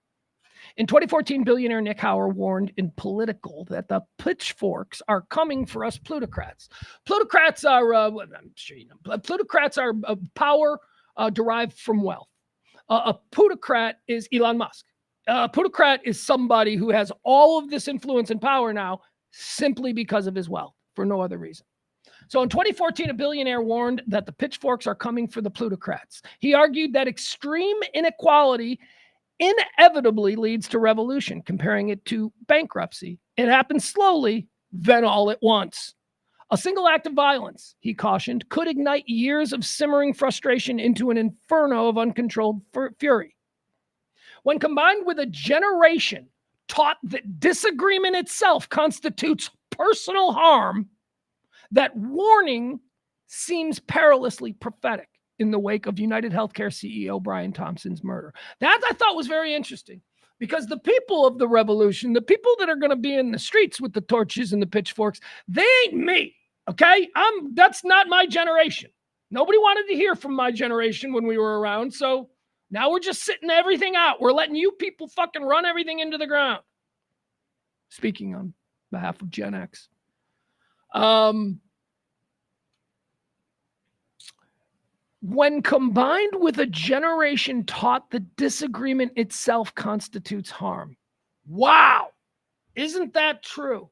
in 2014, billionaire Nick Hanauer warned in Political that the pitchforks are coming for us plutocrats. Plutocrats are, I'm sure you know, plutocrats are power derived from wealth. A plutocrat is Elon Musk. A plutocrat is somebody who has all of this influence and power now simply because of his wealth, for no other reason. So in 2014, a billionaire warned that the pitchforks are coming for the plutocrats. He argued that extreme inequality inevitably leads to revolution, comparing it to bankruptcy. It happens slowly, then all at once. A single act of violence, he cautioned, could ignite years of simmering frustration into an inferno of uncontrolled fury. When combined with a generation taught that disagreement itself constitutes personal harm, that warning seems perilously prophetic in the wake of United Healthcare CEO Brian Thompson's murder. That I thought was very interesting, because the people of the revolution, the people that are going to be in the streets with the torches and the pitchforks, they ain't me. Okay, that's not my generation. Nobody wanted to hear from my generation when we were around. So now we're just sitting everything out. We're letting you people fucking run everything into the ground. Speaking on behalf of Gen X. When combined with a generation taught that disagreement itself constitutes harm. Wow. Isn't that true?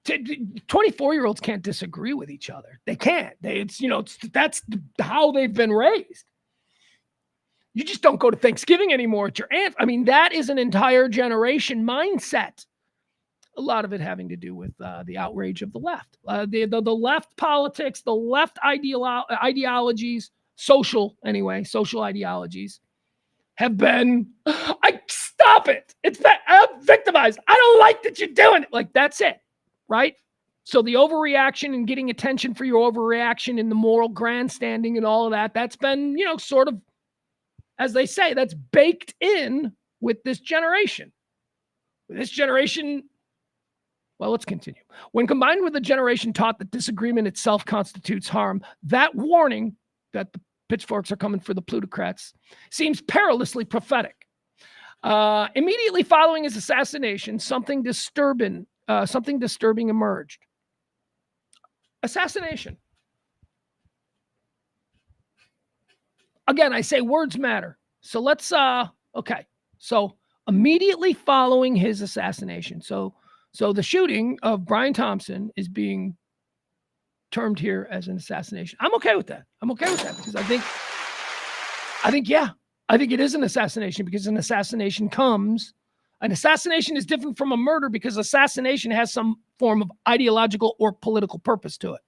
24-year-olds can't disagree with each other. They can't. That's how they've been raised. You just don't go to Thanksgiving anymore at your aunt. I mean, that is an entire generation mindset. A lot of it having to do with the outrage of the left. The left politics, the left ideologies, social ideologies have been, stop it. I'm victimized. I don't like that you're doing it. Like, that's it. Right? So the overreaction and getting attention for your overreaction and the moral grandstanding and all of that, that's been, sort of, as they say, that's baked in with this generation. This generation, well, let's continue. When combined with a generation taught that disagreement itself constitutes harm, that warning that the pitchforks are coming for the plutocrats seems perilously prophetic. Immediately following his assassination, something disturbing emerged. Assassination. Again, I say words matter. So let's, okay. So immediately following his assassination. So So the shooting of Brian Thompson is being termed here as an assassination. I'm okay with that. I'm okay with that because I think it is an assassination because an assassination is different from a murder because assassination has some form of ideological or political purpose to it.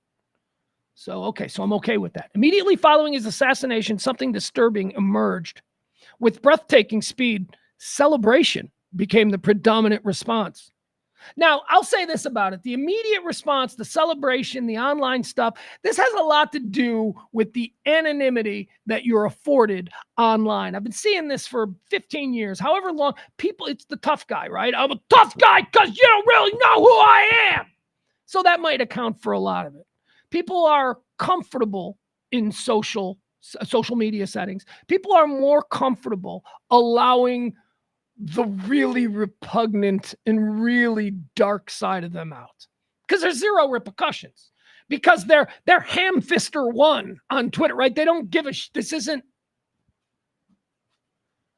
So I'm okay with that. Immediately following his assassination, something disturbing emerged. With breathtaking speed, celebration became the predominant response. Now, I'll say this about it. The immediate response, the celebration, the online stuff, this has a lot to do with the anonymity that you're afforded online. I've been seeing this for 15 years, however long. People, it's the tough guy, right? I'm a tough guy because you don't really know who I am. So that might account for a lot of it. People are comfortable in social media settings. People are more comfortable allowing the really repugnant and really dark side of them out because there's zero repercussions because they're ham-fister one on Twitter, right? They don't give a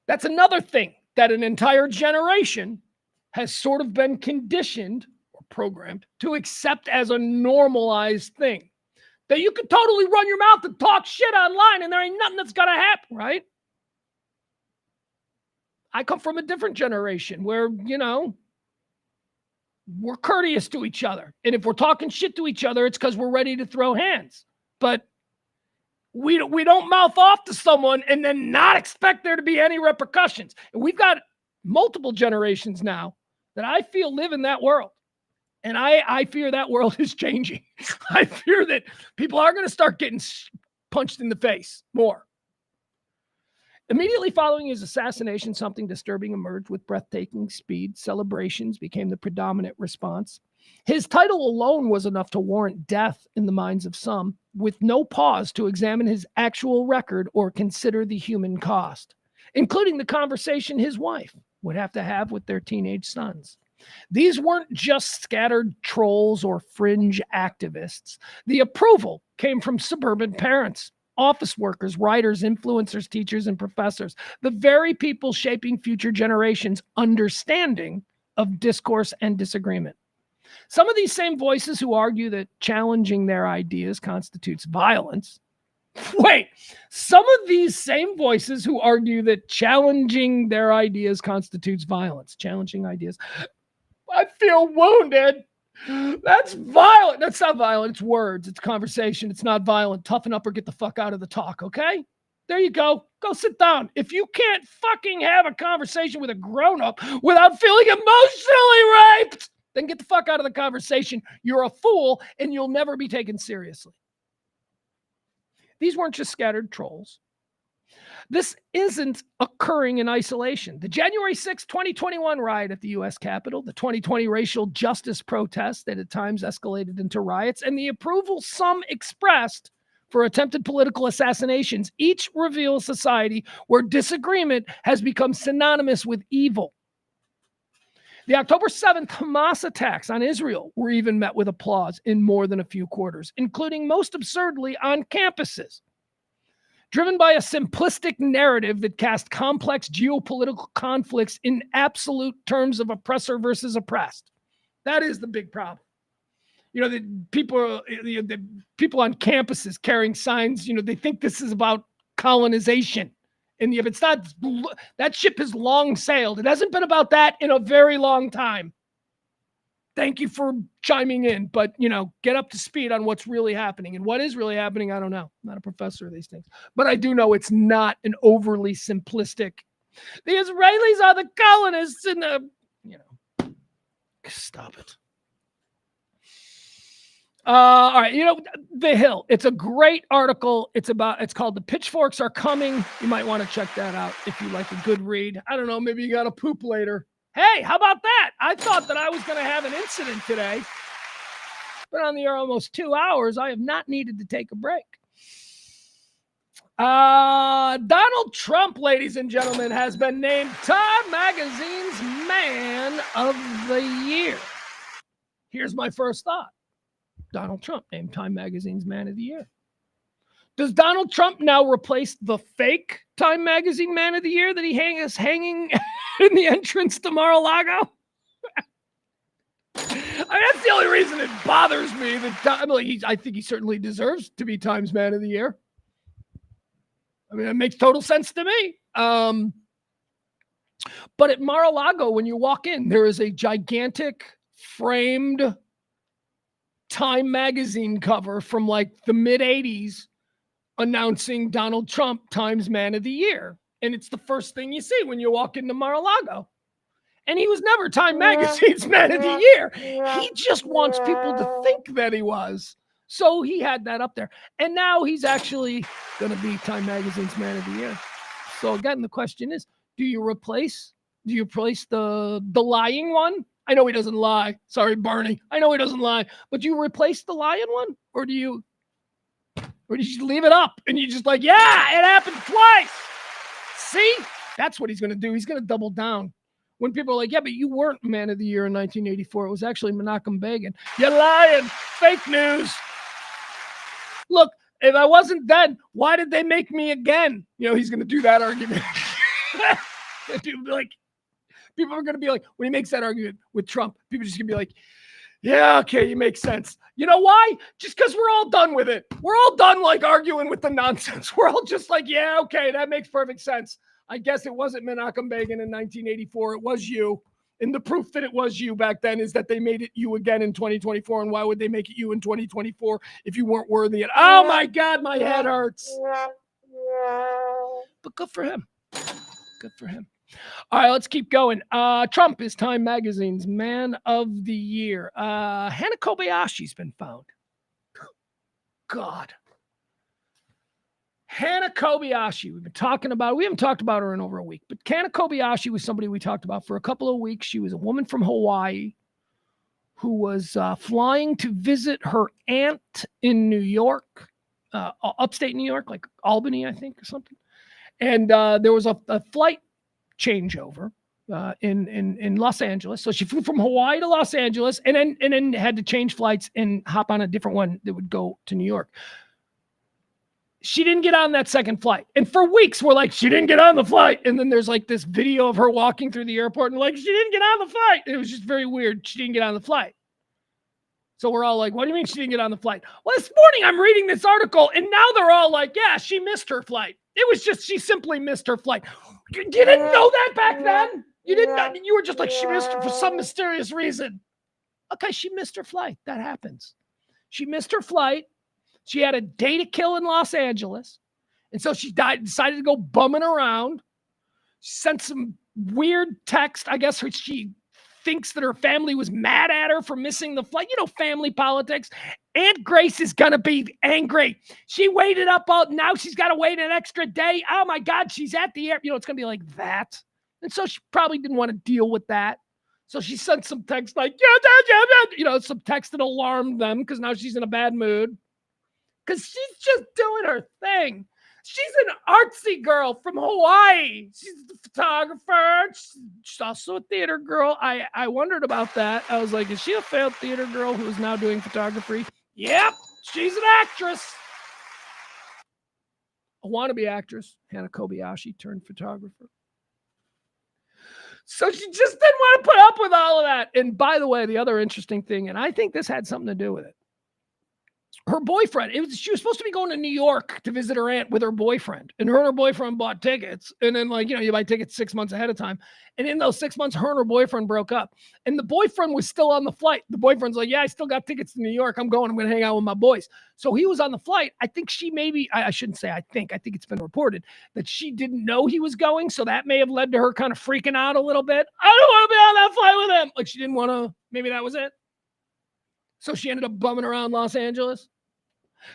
that's another thing that an entire generation has sort of been conditioned or programmed to accept as a normalized thing. That you could totally run your mouth and talk shit online and there ain't nothing that's gonna happen, right? I come from a different generation where, we're courteous to each other. And if we're talking shit to each other, it's because we're ready to throw hands. But we don't mouth off to someone and then not expect there to be any repercussions. And we've got multiple generations now that I feel live in that world. And I fear that world is changing. I fear that people are going to start getting punched in the face more. Immediately following his assassination, something disturbing emerged with breathtaking speed. Celebrations became the predominant response. His title alone was enough to warrant death in the minds of some, with no pause to examine his actual record or consider the human cost, including the conversation his wife would have to have with their teenage sons. These weren't just scattered trolls or fringe activists. The approval came from suburban parents, office workers, writers, influencers, teachers, and professors, the very people shaping future generations' understanding of discourse and disagreement. Some of these same voices who argue that challenging their ideas constitutes violence. Wait, some of these same voices who argue that challenging their ideas constitutes violence, challenging ideas. I feel wounded. That's violent. That's not violent. It's words. It's conversation. It's not violent. Toughen up or get the fuck out of the talk, okay? There you go. Go sit down. If you can't fucking have a conversation with a grown-up without feeling emotionally raped, then get the fuck out of the conversation. You're a fool and you'll never be taken seriously. These weren't just scattered trolls. This isn't occurring in isolation. The January 6, 2021 riot at the U.S. Capitol, the 2020 racial justice protests that at times escalated into riots, and the approval some expressed for attempted political assassinations, each reveal a society where disagreement has become synonymous with evil. The October 7th Hamas attacks on Israel were even met with applause in more than a few quarters, including most absurdly on campuses. Driven by a simplistic narrative that cast complex geopolitical conflicts in absolute terms of oppressor versus oppressed. That is the big problem. The people on campuses carrying signs, they think this is about colonization. And if it's not, that ship has long sailed. It hasn't been about that in a very long time. Thank you for chiming in, but, get up to speed on what's really happening. And what is really happening, I don't know. I'm not a professor of these things. But I do know it's not an overly simplistic. The Israelis are the colonists and stop it. All right, The Hill. It's a great article. It's called The Pitchforks Are Coming. You might want to check that out if you like a good read. I don't know, maybe you got to poop later. Hey, how about that? I thought that I was going to have an incident today. Been on the air almost 2 hours. I have not needed to take a break. Donald Trump, ladies and gentlemen, has been named Time Magazine's Man of the Year. Here's my first thought. Donald Trump named Time Magazine's Man of the Year. Does Donald Trump now replace the fake Time Magazine Man of the Year that he is hanging in the entrance to Mar-a-Lago? reason it bothers me that I think he certainly deserves to be Times Man of the Year. I mean, it makes total sense to me. But at Mar-a-Lago, when you walk in, there is a gigantic framed Time magazine cover from like the mid-'80s announcing Donald Trump Times Man of the Year. And it's the first thing you see when you walk into Mar-a-Lago. And he was never Time Magazine's Man of the Year. He just wants people to think that he was. So he had that up there. And now he's actually going to be Time Magazine's Man of the Year. So again, the question is, do you replace the lying one? I know he doesn't lie. Sorry, Barney. I know he doesn't lie. But do you replace the lying one? Or do you leave it up and you just like, yeah, it happened twice. See? That's what he's going to do. He's going to double down. When people are like, yeah, but you weren't Man of the Year in 1984. It was actually Menachem Begin. You're lying. Fake news. Look, if I wasn't then, why did they make me again? He's going to do that argument. People are going to be like, when he makes that argument with Trump, people are just going to be like, yeah, okay, you make sense. You know why? Just because we're all done with it. We're all done like arguing with the nonsense. We're all just like, yeah, okay, that makes perfect sense. I guess it wasn't Menachem Begin in 1984. It was you. And the proof that it was you back then is that they made it you again in 2024. And why would they make it you in 2024 if you weren't worthy? And oh my God, my head hurts. But good for him. Good for him. All right, let's keep going. Trump is Time Magazine's Man of the Year. Hannah Kobayashi's been found. God. Hannah Kobayashi, we haven't talked about her in over a week, but Hannah Kobayashi was somebody we talked about for a couple of weeks. She was a woman from Hawaii who was flying to visit her aunt in New York, upstate New York, like Albany, I think, or something. And there was a flight changeover in Los Angeles. So she flew from Hawaii to Los Angeles and then had to change flights and hop on a different one that would go to New York. She didn't get on that second flight. And for weeks, we're like, she didn't get on the flight. And then there's like this video of her walking through the airport and like, she didn't get on the flight. And it was just very weird. She didn't get on the flight. So we're all like, what do you mean she didn't get on the flight? Well, this morning I'm reading this article and now they're all like, yeah, she missed her flight. It was just, she simply missed her flight. You didn't know that back then? You didn't know, you were just like, she missed it for some mysterious reason. Okay, she missed her flight. That happens. She missed her flight. She had a day to kill in Los Angeles. And so she decided to go bumming around. She sent some weird text. I guess she thinks that her family was mad at her for missing the flight. Family politics. Aunt Grace is going to be angry. She waited up now she's got to wait an extra day. Oh my God, she's at the air. It's going to be like that. And so she probably didn't want to deal with that. So she sent some text like, some text that alarmed them because now she's in a bad mood. Because she's just doing her thing. She's an artsy girl from Hawaii. She's a photographer. She's also a theater girl. I wondered about that. I was like, is she a failed theater girl who is now doing photography? Yep, she's an actress. A wannabe actress. Hannah Kobayashi turned photographer. So she just didn't want to put up with all of that. And by the way, the other interesting thing, and I think this had something to do with it, her boyfriend, she was supposed to be going to New York to visit her aunt with her boyfriend. And her boyfriend bought tickets. And then you buy tickets 6 months ahead of time. And in those 6 months, her and her boyfriend broke up. And the boyfriend was still on the flight. The boyfriend's like, yeah, I still got tickets to New York. I'm going to hang out with my boys. So he was on the flight. I think she I shouldn't say I think it's been reported that she didn't know he was going. So that may have led to her kind of freaking out a little bit. I don't want to be on that flight with him. Like she didn't want to, maybe that was it. So she ended up bumming around Los Angeles,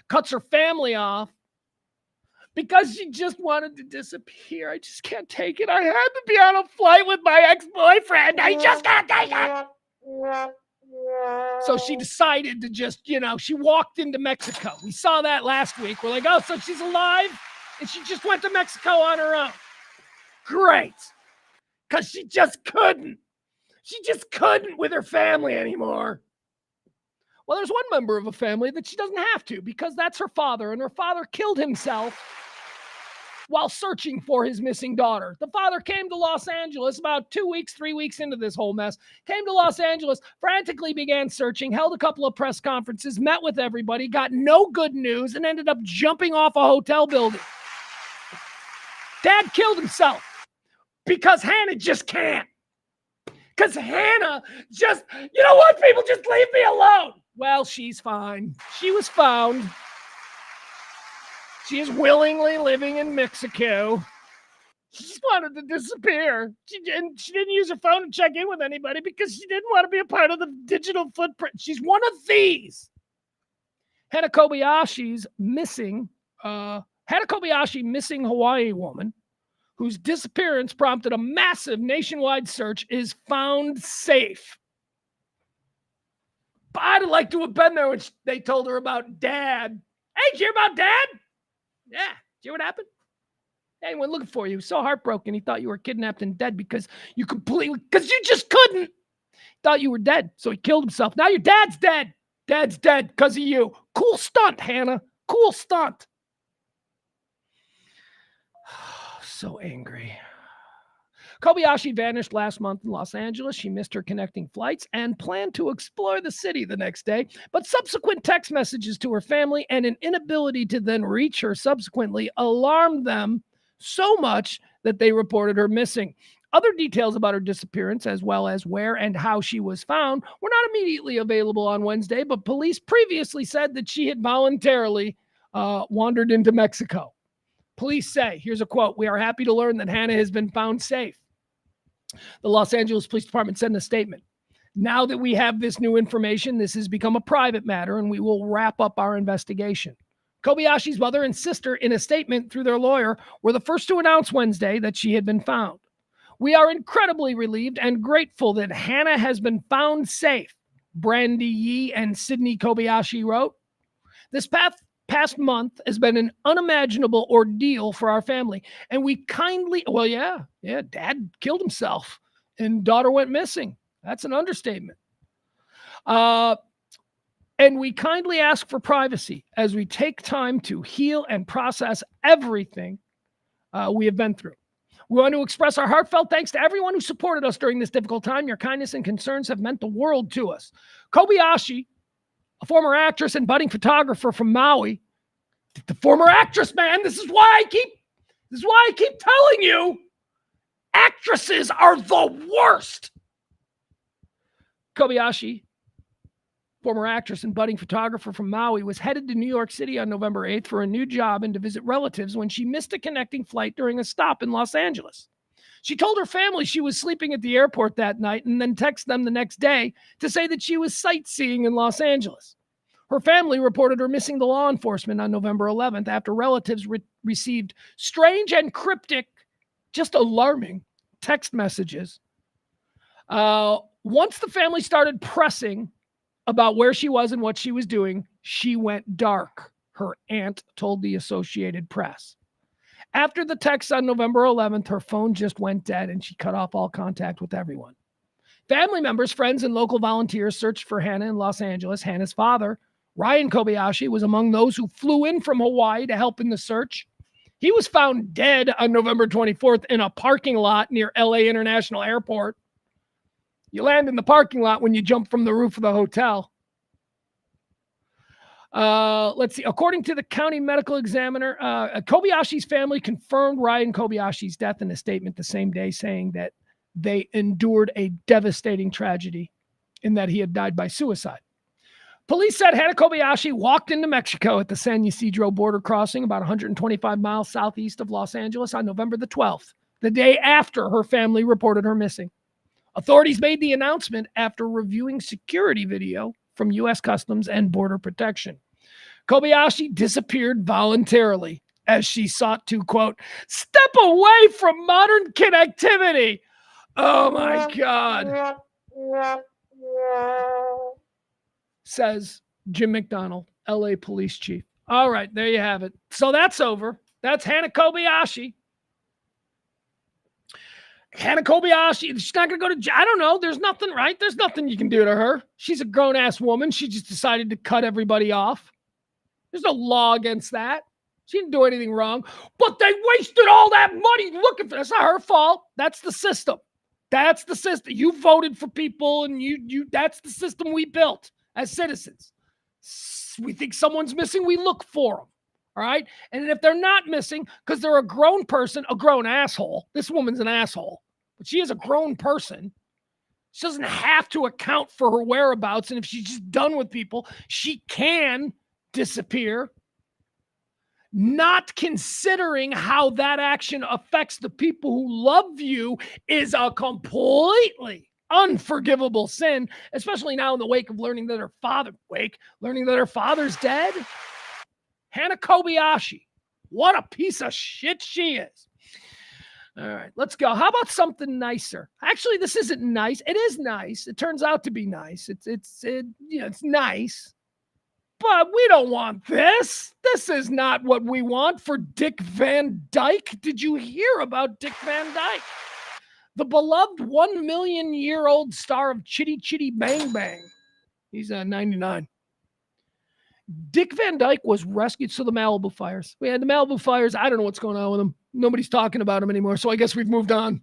cuts her family off because she just wanted to disappear. I just can't take it. I had to be on a flight with my ex-boyfriend. I just can't take it. So she decided to just, she walked into Mexico. We saw that last week. We're like, oh, so she's alive? And she just went to Mexico on her own. Great. Because she just couldn't. She just couldn't with her family anymore. Well, there's one member of a family that she doesn't have to because that's her father, and her father killed himself while searching for his missing daughter. The father came to Los Angeles about 3 weeks into this whole mess, came to Los Angeles, frantically began searching, held a couple of press conferences, met with everybody, got no good news, and ended up jumping off a hotel building. Dad killed himself because Hannah just can't. Because Hannah just, you know what, people, just leave me alone. Well, she's fine. She was found. She is willingly living in Mexico. She just wanted to disappear. She didn't use her phone to check in with anybody because she didn't want to be a part of the digital footprint. She's one of these. Hana Kobayashi's missing Hawaii woman whose disappearance prompted a massive nationwide search is found safe. But I'd like to have been there when they told her about Dad. Hey, did you hear about Dad? Yeah. Did you hear what happened? Hey, he went looking for you. He was so heartbroken. He thought you were kidnapped and dead because you just couldn't. He thought you were dead. So he killed himself. Now your dad's dead. Dad's dead because of you. Cool stunt, Hannah. Cool stunt. So angry. Kobayashi vanished last month in Los Angeles. She missed her connecting flights and planned to explore the city the next day, but subsequent text messages to her family and an inability to then reach her subsequently alarmed them so much that they reported her missing. Other details about her disappearance, as well as where and how she was found, were not immediately available on Wednesday, but police previously said that she had voluntarily wandered into Mexico. Police say, here's a quote, "We are happy to learn that Hannah has been found safe." The Los Angeles Police Department said in a statement, "Now that we have this new information, this has become a private matter and we will wrap up our investigation." Kobayashi's mother and sister, in a statement through their lawyer, were the first to announce Wednesday that she had been found. "We are incredibly relieved and grateful that Hannah has been found safe," Brandy Yee and Sydney Kobayashi wrote. "This past month has been an unimaginable ordeal for our family. And we kindly, Dad killed himself and daughter went missing. That's an understatement. And we kindly ask for privacy as we take time to heal and process everything we have been through. We want to express our heartfelt thanks to everyone who supported us during this difficult time. Your kindness and concerns have meant the world to us." Kobayashi, a former actress and budding photographer from Maui, the former actress, man, this is why I keep telling you, actresses are the worst. Kobayashi, former actress and budding photographer from Maui, was headed to New York City on November 8th for a new job and to visit relatives when she missed a connecting flight during a stop in Los Angeles. She told her family she was sleeping at the airport that night and then texted them the next day to say that she was sightseeing in Los Angeles. Her family reported her missing to law enforcement on November 11th after relatives received strange and cryptic, just alarming text messages. Once the family started pressing about where she was and what she was doing, she went dark, her aunt told the Associated Press. After the text on November 11th, her phone just went dead and she cut off all contact with everyone. Family members, friends, and local volunteers searched for Hannah in Los Angeles. Hannah's father, Ryan Kobayashi, was among those who flew in from Hawaii to help in the search. He was found dead on November 24th in a parking lot near LA International Airport. You land in the parking lot when you jump from the roof of the hotel. Let's see. According to the county medical examiner, Kobayashi's family confirmed Ryan Kobayashi's death in a statement the same day, saying that they endured a devastating tragedy in that he had died by suicide. Police said Hana Kobayashi walked into Mexico at the San Ysidro border crossing about 125 miles southeast of Los Angeles on November the 12th, the day after her family reported her missing. Authorities made the announcement after reviewing security video from U.S. Customs and Border Protection. Kobayashi disappeared voluntarily as she sought to, quote, "step away from modern connectivity." Oh, my God. Says Jim McDonald, LA police chief. All right, there you have it. So that's over. That's Hana Kobayashi. Hana Kobayashi, she's not going to go to jail. I don't know. There's nothing, right? There's nothing you can do to her. She's a grown-ass woman. She just decided to cut everybody off. There's no law against that. She didn't do anything wrong, but they wasted all that money looking for. That's not her fault. That's the system. That's the system. You voted for people, and you. That's the system we built as citizens. We think someone's missing, we look for them. All right, and if they're not missing because they're a grown person, a grown asshole. This woman's an asshole, but she is a grown person. She doesn't have to account for her whereabouts, and if she's just done with people, she can disappear. Not considering how that action affects the people who love you is a completely unforgivable sin, especially now in the wake of learning that her father's dead. Hannah Kobayashi, what a piece of shit she is. All right, let's go. How about something nicer? Actually, this isn't nice. It is nice. It turns out to be nice. It's nice. But we don't want this. This is not what we want for Dick Van Dyke. Did you hear about Dick Van Dyke? The beloved 1 million year old star of Chitty Chitty Bang Bang. He's 99. Dick Van Dyke was rescued. So the Malibu fires. We had the Malibu fires. I don't know what's going on with them. Nobody's talking about them anymore. So I guess we've moved on.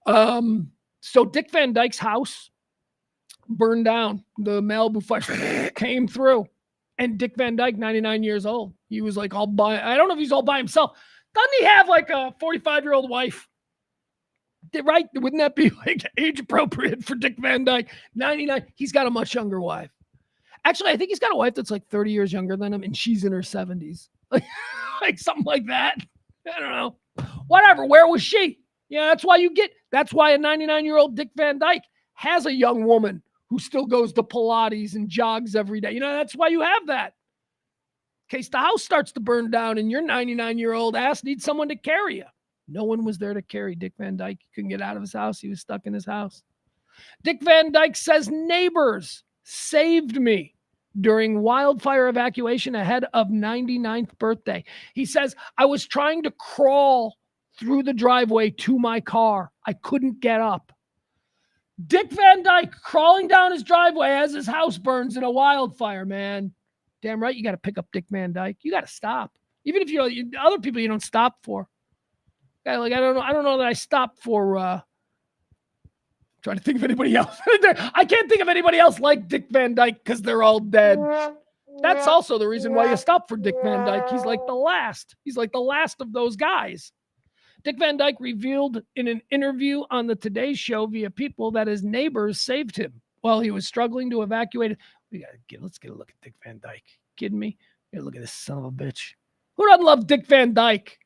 So Dick Van Dyke's house burned down. The Malibu fire came through. And Dick Van Dyke, 99 years old. He was like all by, I don't know if he's all by himself. Doesn't he have like a 45-year-old wife? Right? Wouldn't that be like age appropriate for Dick Van Dyke? 99. He's got a much younger wife. Actually, I think he's got a wife that's like 30 years younger than him, and she's in her 70s. Like something like that. I don't know. Whatever. Where was she? Yeah, that's why a 99-year-old Dick Van Dyke has a young woman who still goes to Pilates and jogs every day. That's why you have that. In case the house starts to burn down and your 99-year-old ass needs someone to carry you. No one was there to carry Dick Van Dyke. He couldn't get out of his house. He was stuck in his house. Dick Van Dyke says neighbors saved me during wildfire evacuation ahead of 99th birthday. He says, I was trying to crawl through the driveway to my car. I couldn't get up. Dick Van Dyke crawling down his driveway as his house burns in a wildfire, man. Damn right, you got to pick up Dick Van Dyke. You got to stop. Even if other people you don't stop for. Like, I don't know that I stop for trying to think of anybody else. I can't think of anybody else like Dick Van Dyke because they're all dead. That's also the reason why you stop for Dick Van Dyke. He's like the last. He's like the last of those guys. Dick Van Dyke revealed in an interview on the Today Show via People that his neighbors saved him while he was struggling to evacuate. Let's get a look at Dick Van Dyke. Kidding me? Look at this son of a bitch. Who doesn't love Dick Van Dyke?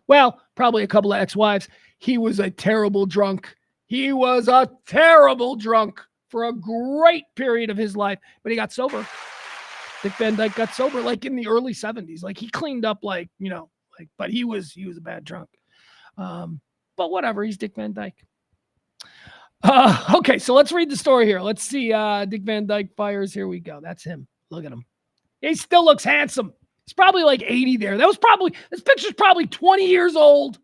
Well, probably a couple of ex-wives. He was a terrible drunk. He was a terrible drunk for a great period of his life, but he got sober. Dick Van Dyke got sober like in the early 70s. Like he cleaned up but he was a bad drunk. But whatever, he's Dick Van Dyke. Okay, so let's read the story here. Let's see Dick Van Dyke fires. Here we go. That's him. Look at him. He still looks handsome. He's probably like 80 there. This picture's probably 20 years old.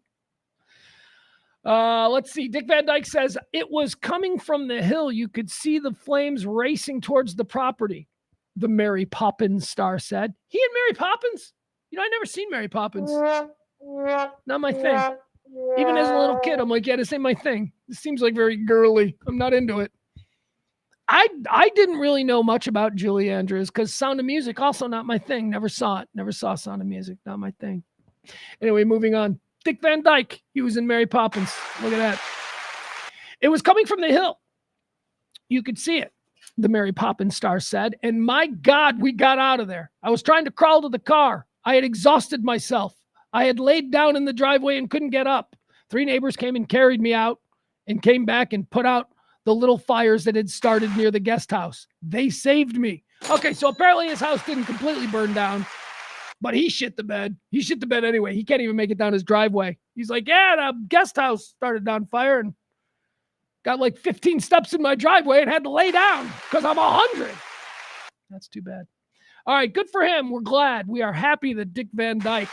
Let's see. Dick Van Dyke says, it was coming from the hill. You could see the flames racing towards the property. The Mary Poppins star said. He and Mary Poppins? I never seen Mary Poppins. Not my thing. Even as a little kid, I'm like, yeah, this ain't my thing. This seems like very girly. I'm not into it. I didn't really know much about Julie Andrews because Sound of Music, also not my thing. Never saw it. Never saw Sound of Music. Not my thing. Anyway, moving on. Dick Van Dyke. He was in Mary Poppins. Look at that. It was coming from the hill. You could see it, the Mary Poppins star said. And my God, we got out of there. I was trying to crawl to the car. I had exhausted myself. I had laid down in the driveway and couldn't get up. 3 neighbors came and carried me out and came back and put out the little fires that had started near the guest house. They saved me. Okay, so apparently his house didn't completely burn down, but he shit the bed. He shit the bed anyway. He can't even make it down his driveway. He's like, yeah, the guest house started on fire and got like 15 steps in my driveway and had to lay down because I'm 100. That's too bad. All right, good for him. We're glad. We are happy that Dick Van Dyke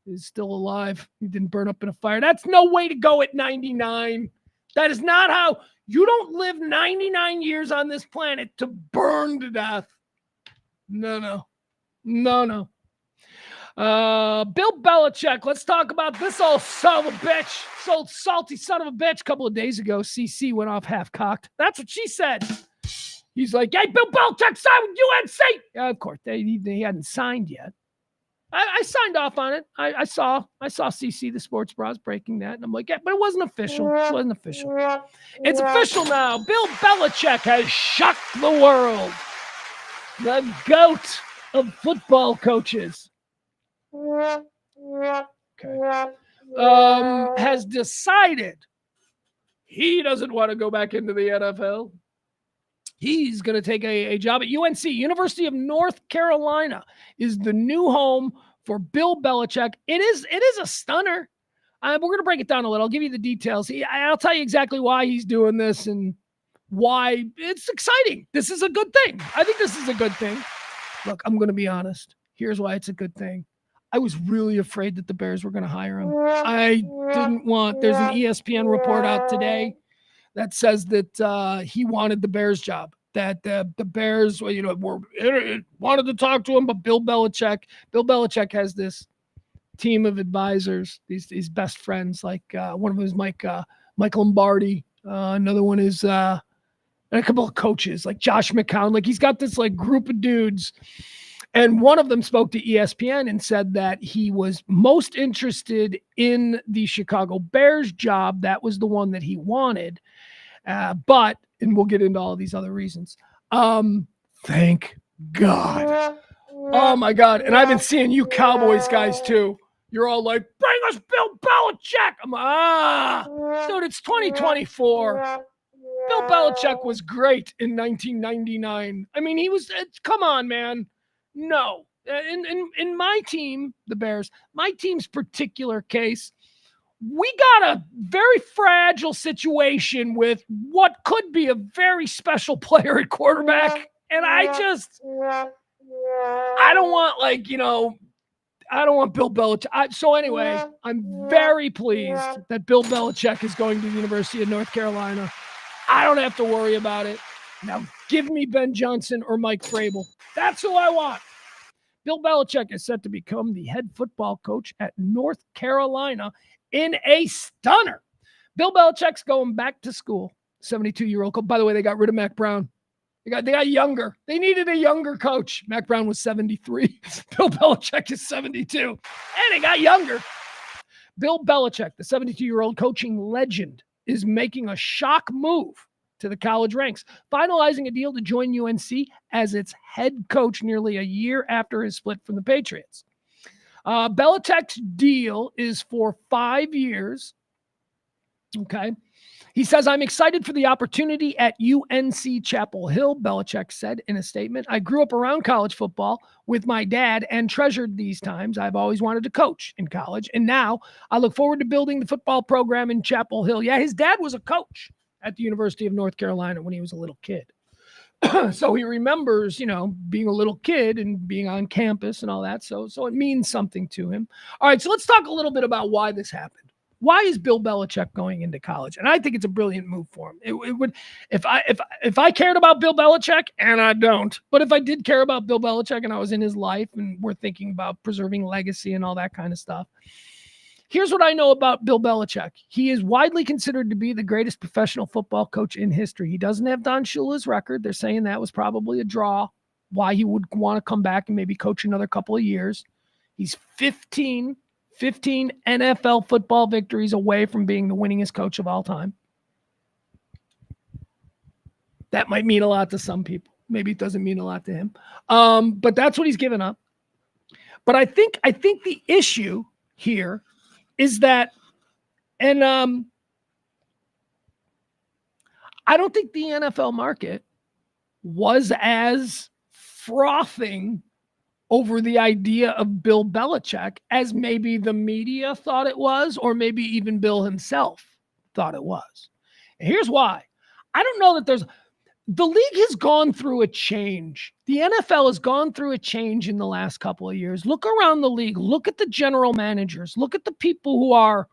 is still alive. He didn't burn up in a fire. That's no way to go at 99. That is not how. You don't live 99 years on this planet to burn to death. No. Bill Belichick. Let's talk about this old son of a bitch. This old salty son of a bitch. A couple of days ago, CC went off half-cocked. That's what she said. He's like, hey, Bill Belichick signed with UNC. Yeah, of course, they hadn't signed yet. I signed off on it. I saw CC, the sports bras, breaking that. And I'm like, yeah, but it wasn't official. It wasn't official. It's official now. Bill Belichick has shocked the world. The GOAT of football coaches. Okay. Has decided he doesn't want to go back into the NFL. He's going to take a job at UNC. University of North Carolina is the new home for Bill Belichick. It is a stunner. We're going to break it down a little. I'll give you the details. I'll tell you exactly why he's doing this and why it's exciting. This is a good thing. I think this is a good thing. Look, I'm going to be honest. Here's why it's a good thing. I was really afraid that the Bears were going to hire him. I didn't want – there's an ESPN report out today that says that he wanted the Bears job, that the Bears, wanted to talk to him, but Bill Belichick has this team of advisors, these best friends, like one of them is Mike Lombardi. Another one is and a couple of coaches like Josh McCown. Like he's got this like group of dudes. And one of them spoke to ESPN and said that he was most interested in the Chicago Bears job. That was the one that he wanted. And we'll get into all these other reasons. Thank God. Oh my God. And I've been seeing you Cowboys guys too. You're all like, bring us Bill Belichick. I'm dude, it's 2024. Bill Belichick was great in 1999. I mean, come on, man. No. In my team, the Bears, my team's particular case, we got a very fragile situation with what could be a very special player at quarterback. And I don't want I don't want Bill Belichick. So anyway, I'm very pleased that Bill Belichick is going to the University of North Carolina. I don't have to worry about it. Now give me Ben Johnson or Mike Vrabel. That's who I want. Bill Belichick is set to become the head football coach at North Carolina in a stunner. Bill Belichick's going back to school. 72-year-old coach. By the way, they got rid of Mac Brown. They got younger. They needed a younger coach. Mac Brown was 73. Bill Belichick is 72. And they got younger. Bill Belichick, the 72-year-old coaching legend, is making a shock move to the college ranks, finalizing a deal to join UNC as its head coach nearly a year after his split from the Patriots. Belichick's deal is for 5 years. Okay. He says, I'm excited for the opportunity at UNC Chapel Hill, Belichick said in a statement. I grew up around college football with my dad and treasured these times. I've always wanted to coach in college. And now I look forward to building the football program in Chapel Hill. Yeah, his dad was a coach at the University of North Carolina when he was a little kid. So he remembers, being a little kid and being on campus and all that. So it means something to him. All right, so let's talk a little bit about why this happened. Why is Bill Belichick going into college? And I think it's a brilliant move for him. It would, if I cared about Bill Belichick, and I don't, but if I did care about Bill Belichick and I was in his life and we're thinking about preserving legacy and all that kind of stuff, here's what I know about Bill Belichick. He is widely considered to be the greatest professional football coach in history. He doesn't have Don Shula's record. They're saying that was probably a draw, why he would want to come back and maybe coach another couple of years. He's 15 NFL football victories away from being the winningest coach of all time. That might mean a lot to some people. Maybe it doesn't mean a lot to him. But that's what he's given up. But I think the issue here is that, and I don't think the NFL market was as frothing over the idea of Bill Belichick as maybe the media thought it was, or maybe even Bill himself thought it was. And here's why. I don't know that the league has gone through a change. The NFL has gone through a change in the last couple of years. Look around the league. Look at the general managers. Look at the people who are,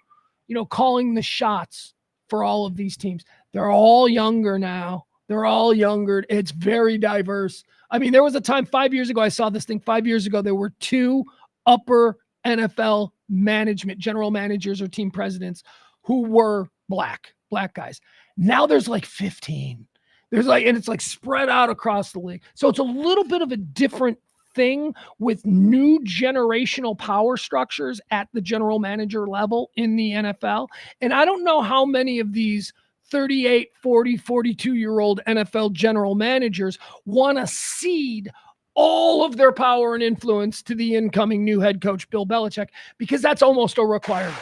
calling the shots for all of these teams. They're all younger now. They're all younger. It's very diverse. I mean, there was a time 5 years ago, I saw this thing 5 years ago. There were 2 upper NFL management, general managers or team presidents who were black guys. Now there's like 15. And it's like spread out across the league. So it's a little bit of a different thing with new generational power structures at the general manager level in the NFL. And I don't know how many of these 38, 40, 42-year-old NFL general managers want to cede all of their power and influence to the incoming new head coach, Bill Belichick, because that's almost a requirement.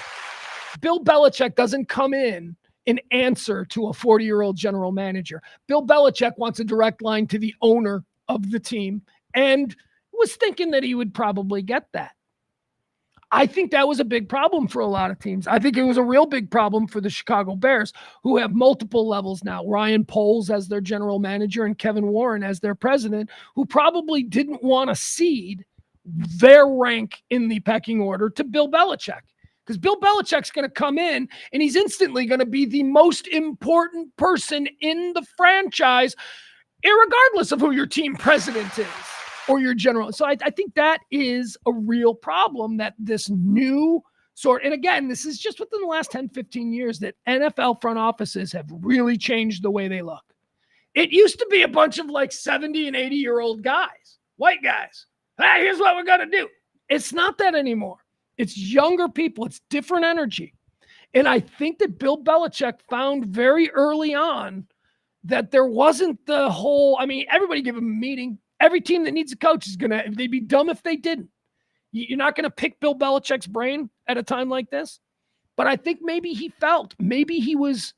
Bill Belichick doesn't come in and answer to a 40-year-old general manager. Bill Belichick wants a direct line to the owner of the team and was thinking that he would probably get that. I think that was a big problem for a lot of teams. I think it was a real big problem for the Chicago Bears, who have multiple levels now. Ryan Poles as their general manager and Kevin Warren as their president, who probably didn't want to cede their rank in the pecking order to Bill Belichick. Because Bill Belichick's going to come in and he's instantly going to be the most important person in the franchise, irregardless of who your team president is or your general. So I think that is a real problem, that this new sort, and again, this is just within the last 10, 15 years that NFL front offices have really changed the way they look. It used to be a bunch of like 70 and 80-year-old guys, white guys. Hey, here's what we're going to do. It's not that anymore. It's younger people. It's different energy. And I think that Bill Belichick found very early on that there wasn't the whole, everybody give him a meeting. Every team that needs a coach is they'd be dumb if they didn't. You're not going to pick Bill Belichick's brain at a time like this. But I think maybe he was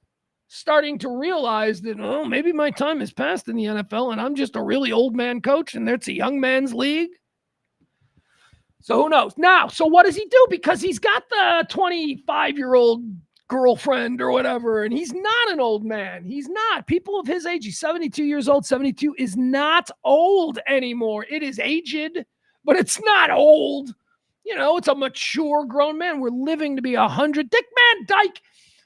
starting to realize that, maybe my time has passed in the NFL and I'm just a really old man coach and it's a young man's league. So who knows? Now, so what does he do? Because he's got the 25-year-old girlfriend or whatever, and he's not an old man. He's not. People of his age, he's 72 years old. 72 is not old anymore. It is aged, but it's not old. It's a mature grown man. We're living to be 100. Dick Van Dyke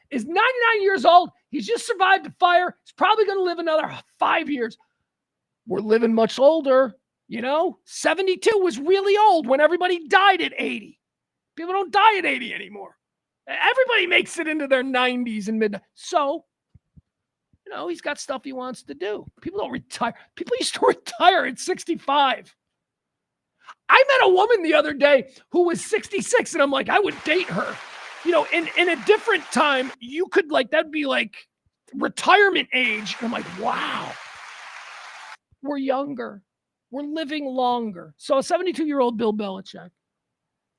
is 99 years old. He's just survived a fire. He's probably going to live another 5 years. We're living much older. 72 was really old when everybody died at 80. People don't die at 80 anymore. Everybody makes it into their 90s and mid. So, he's got stuff he wants to do. People don't retire. People used to retire at 65. I met a woman the other day who was 66, and I'm like, I would date her. In a different time, you could that'd be like retirement age. And I'm like, wow, we're younger. We're living longer. So a 72-year-old Bill Belichick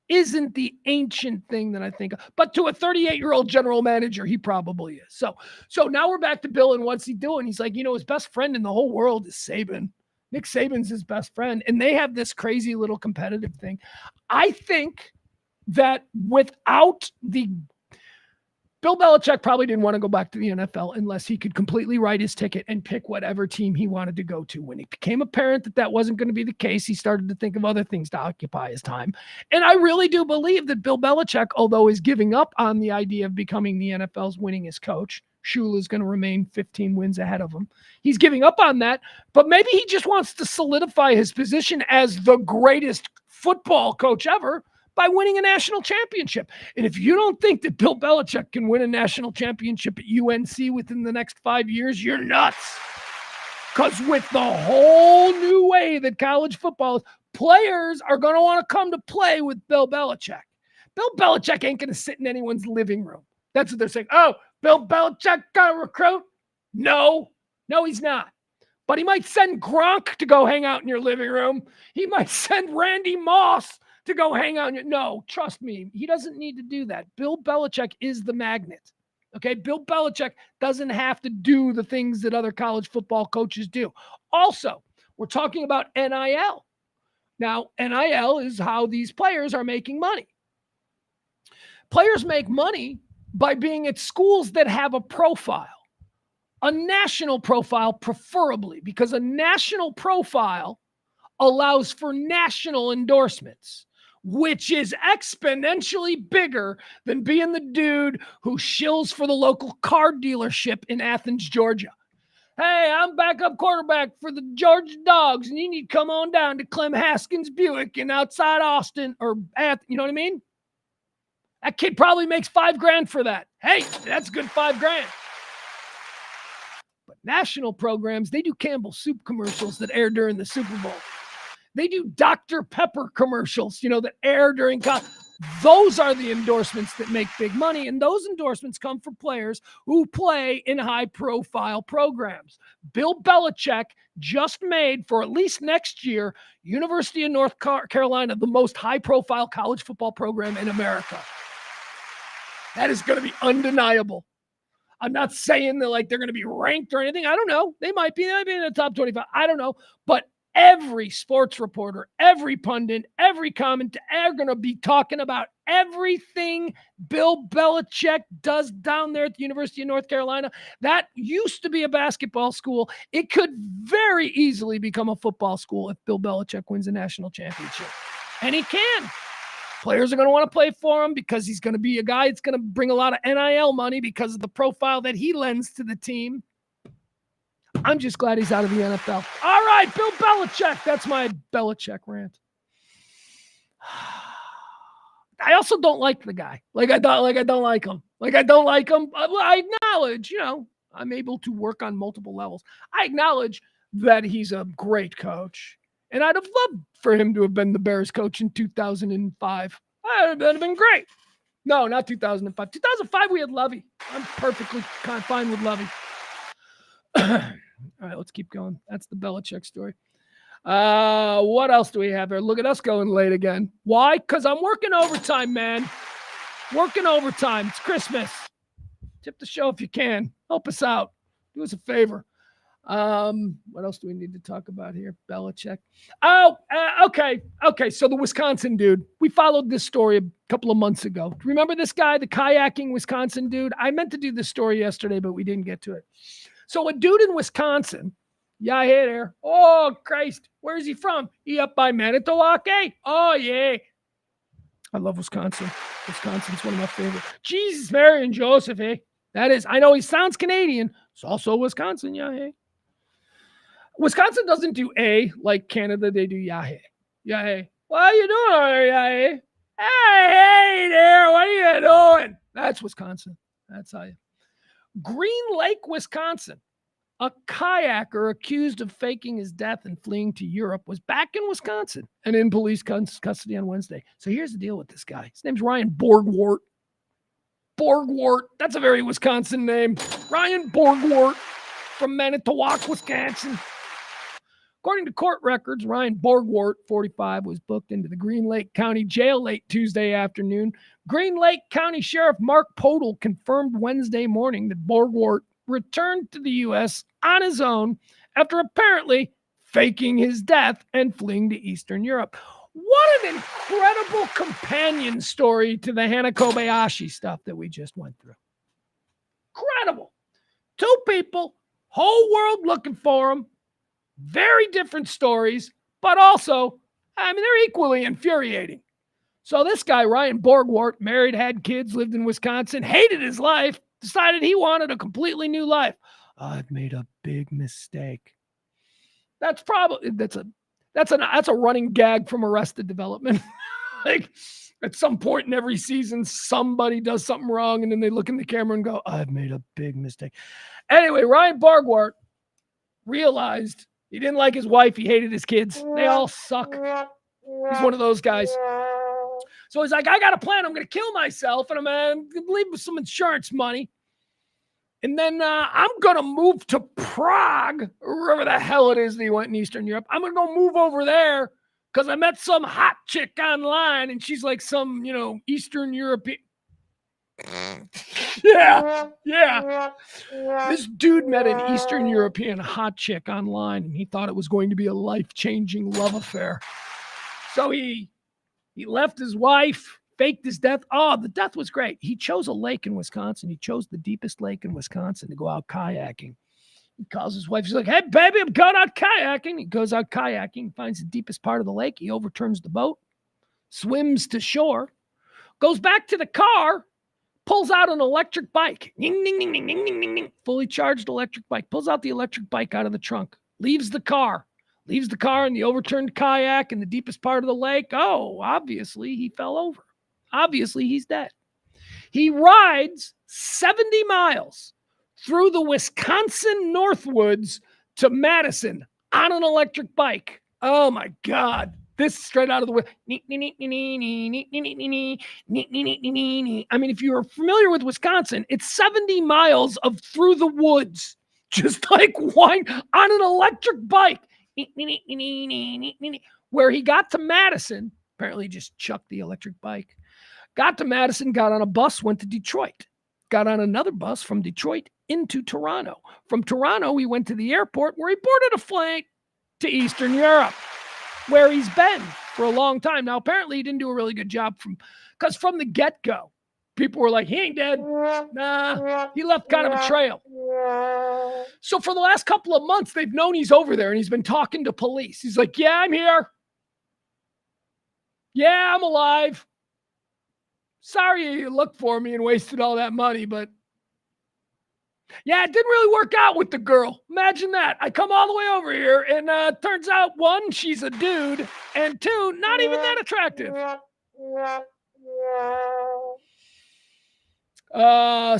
isn't the ancient thing that I think of. But to a 38-year-old general manager, he probably is. So now we're back to Bill, and what's he doing? He's like, his best friend in the whole world is Saban. Nick Saban's his best friend, and they have this crazy little competitive thing. I think that without Bill Belichick probably didn't want to go back to the NFL unless he could completely write his ticket and pick whatever team he wanted to go to. When it became apparent that wasn't going to be the case, he started to think of other things to occupy his time. And I really do believe that Bill Belichick, although is giving up on the idea of becoming the NFL's winningest coach, Shula is going to remain 15 wins ahead of him. He's giving up on that, but maybe he just wants to solidify his position as the greatest football coach ever by winning a national championship. And if you don't think that Bill Belichick can win a national championship at UNC within the next 5 years, you're nuts. Because with the whole new way that college football is, players are going to want to come to play with Bill Belichick. Bill Belichick ain't going to sit in anyone's living room. That's what they're saying. Oh, Bill Belichick got a recruit? No, he's not. But he might send Gronk to go hang out in your living room. He might send Randy Moss to go hang out. No, trust me, he doesn't need to do that. Bill Belichick is the magnet. Okay, Bill Belichick doesn't have to do the things that other college football coaches do. Also, we're talking about NIL. Now, NIL is how these players are making money. Players make money by being at schools that have a profile, a national profile preferably, because a national profile allows for national endorsements, which is exponentially bigger than being the dude who shills for the local car dealership in Athens, Georgia. Hey, I'm backup quarterback for the Georgia Dogs, and you need to come on down to Clem Haskins Buick in outside Austin or you know what I mean? That kid probably makes $5,000 for that. Hey, that's good $5,000. But national programs, they do Campbell Soup commercials that air during the Super Bowl. They do Dr. Pepper commercials, that air during those are the endorsements that make big money, and those endorsements come from players who play in high-profile programs. Bill Belichick just made, for at least next year, University of North Carolina the most high-profile college football program in America. That is going to be undeniable. I'm not saying that they're going to be ranked or anything. I don't know. They might be in the top 25. I don't know. But every sports reporter, every pundit, every commentator are going to be talking about everything Bill Belichick does down there at the University of North Carolina. That used to be a basketball school. It could very easily become a football school if Bill Belichick wins a national championship. And he can. Players are going to want to play for him because he's going to be a guy that's going to bring a lot of NIL money because of the profile that he lends to the team. I'm just glad he's out of the NFL. All right, Bill Belichick. That's my Belichick rant. I also don't like the guy. I don't like him. I don't like him. I acknowledge, I'm able to work on multiple levels. I acknowledge that he's a great coach. And I'd have loved for him to have been the Bears coach in 2005. That'd have been great. No, not 2005. 2005, we had Lovey. I'm perfectly fine with Lovey. All right, let's keep going. That's the Belichick story. What else do we have here? Look at us going late again. Why? Because I'm working overtime, man. Working overtime. It's Christmas. Tip the show if you can. Help us out. Do us a favor. What else do we need to talk about here? Belichick. Okay. So the Wisconsin dude, we followed this story a couple of months ago. Remember this guy, the kayaking Wisconsin dude? I meant to do this story yesterday, but we didn't get to it. So a dude in Wisconsin, yeah, hey there. Oh, Christ. Where's he from? He up by Manitowoc, eh? Oh, yeah. I love Wisconsin. Wisconsin's one of my favorites. Jesus, Mary, and Joseph, eh? That is, I know he sounds Canadian. It's also Wisconsin, yeah, hey. Wisconsin doesn't do A like Canada. They do Yahé. Yahé. What are you doing over there, Yahé? Hey there. What are you doing? That's Wisconsin. That's how you. Green Lake, Wisconsin. A kayaker accused of faking his death and fleeing to Europe was back in Wisconsin and in police custody on Wednesday. So here's the deal with this guy. His name's Ryan Borgwart. Borgwart. That's a very Wisconsin name. Ryan Borgwart from Manitowoc, Wisconsin. According to court records, Ryan Borgwart, 45, was booked into the Green Lake County Jail late Tuesday afternoon. Green Lake County Sheriff Mark Podol confirmed Wednesday morning that Borgwart returned to the U.S. on his own after apparently faking his death and fleeing to Eastern Europe. What an incredible companion story to the Hana Kobayashi stuff that we just went through. Incredible. Two people, whole world looking for him. Very different stories, but also, they're equally infuriating. So this guy, Ryan Borgwart, married, had kids, lived in Wisconsin, hated his life, decided he wanted a completely new life. I've made a big mistake. That's a running gag from Arrested Development. At some point in every season, somebody does something wrong, and then they look in the camera and go, I've made a big mistake. Anyway, Ryan Borgwart realized he didn't like his wife. He hated his kids. They all suck. He's one of those guys. So he's like, I got a plan. I'm going to kill myself, and I'm going to leave with some insurance money. And then I'm going to move to Prague, or wherever the hell it is that he went in Eastern Europe. I'm going to go move over there because I met some hot chick online, and she's like some, Eastern European. Yeah. This dude met an Eastern European hot chick online, and he thought it was going to be a life-changing love affair. So he left his wife, faked his death. Oh, the death was great. He chose a lake in Wisconsin. He chose the deepest lake in Wisconsin to go out kayaking. He calls his wife. She's like, hey, baby, I'm going out kayaking. He goes out kayaking, finds the deepest part of the lake. He overturns the boat, swims to shore, goes back to the car, pulls out an electric bike. Ding, ding, ding, ding, ding, ding, ding, ding. Fully charged electric bike. Pulls out the electric bike out of the trunk. Leaves the car in the overturned kayak in the deepest part of the lake. Oh, obviously he fell over. Obviously he's dead. He rides 70 miles through the Wisconsin Northwoods to Madison on an electric bike. Oh my God. This is straight out of the way. I mean, if you're familiar with Wisconsin, it's 70 miles of through the woods, just like wine on an electric bike. Where he got to Madison, apparently just chucked the electric bike. Got to Madison, got on a bus, went to Detroit. Got on another bus from Detroit into Toronto. From Toronto, he went to the airport where he boarded a flight to Eastern Europe, where he's been for a long time. Now, apparently he didn't do a really good job because from the get-go, people were like, he ain't dead. Nah, he left kind of a trail. So for the last couple of months, they've known he's over there and he's been talking to police. He's like, yeah, I'm here. Yeah, I'm alive. Sorry you looked for me and wasted all that money, but yeah, it didn't really work out with the girl. Imagine that. I come all the way over here and turns out, one, she's a dude, and two, not even that attractive.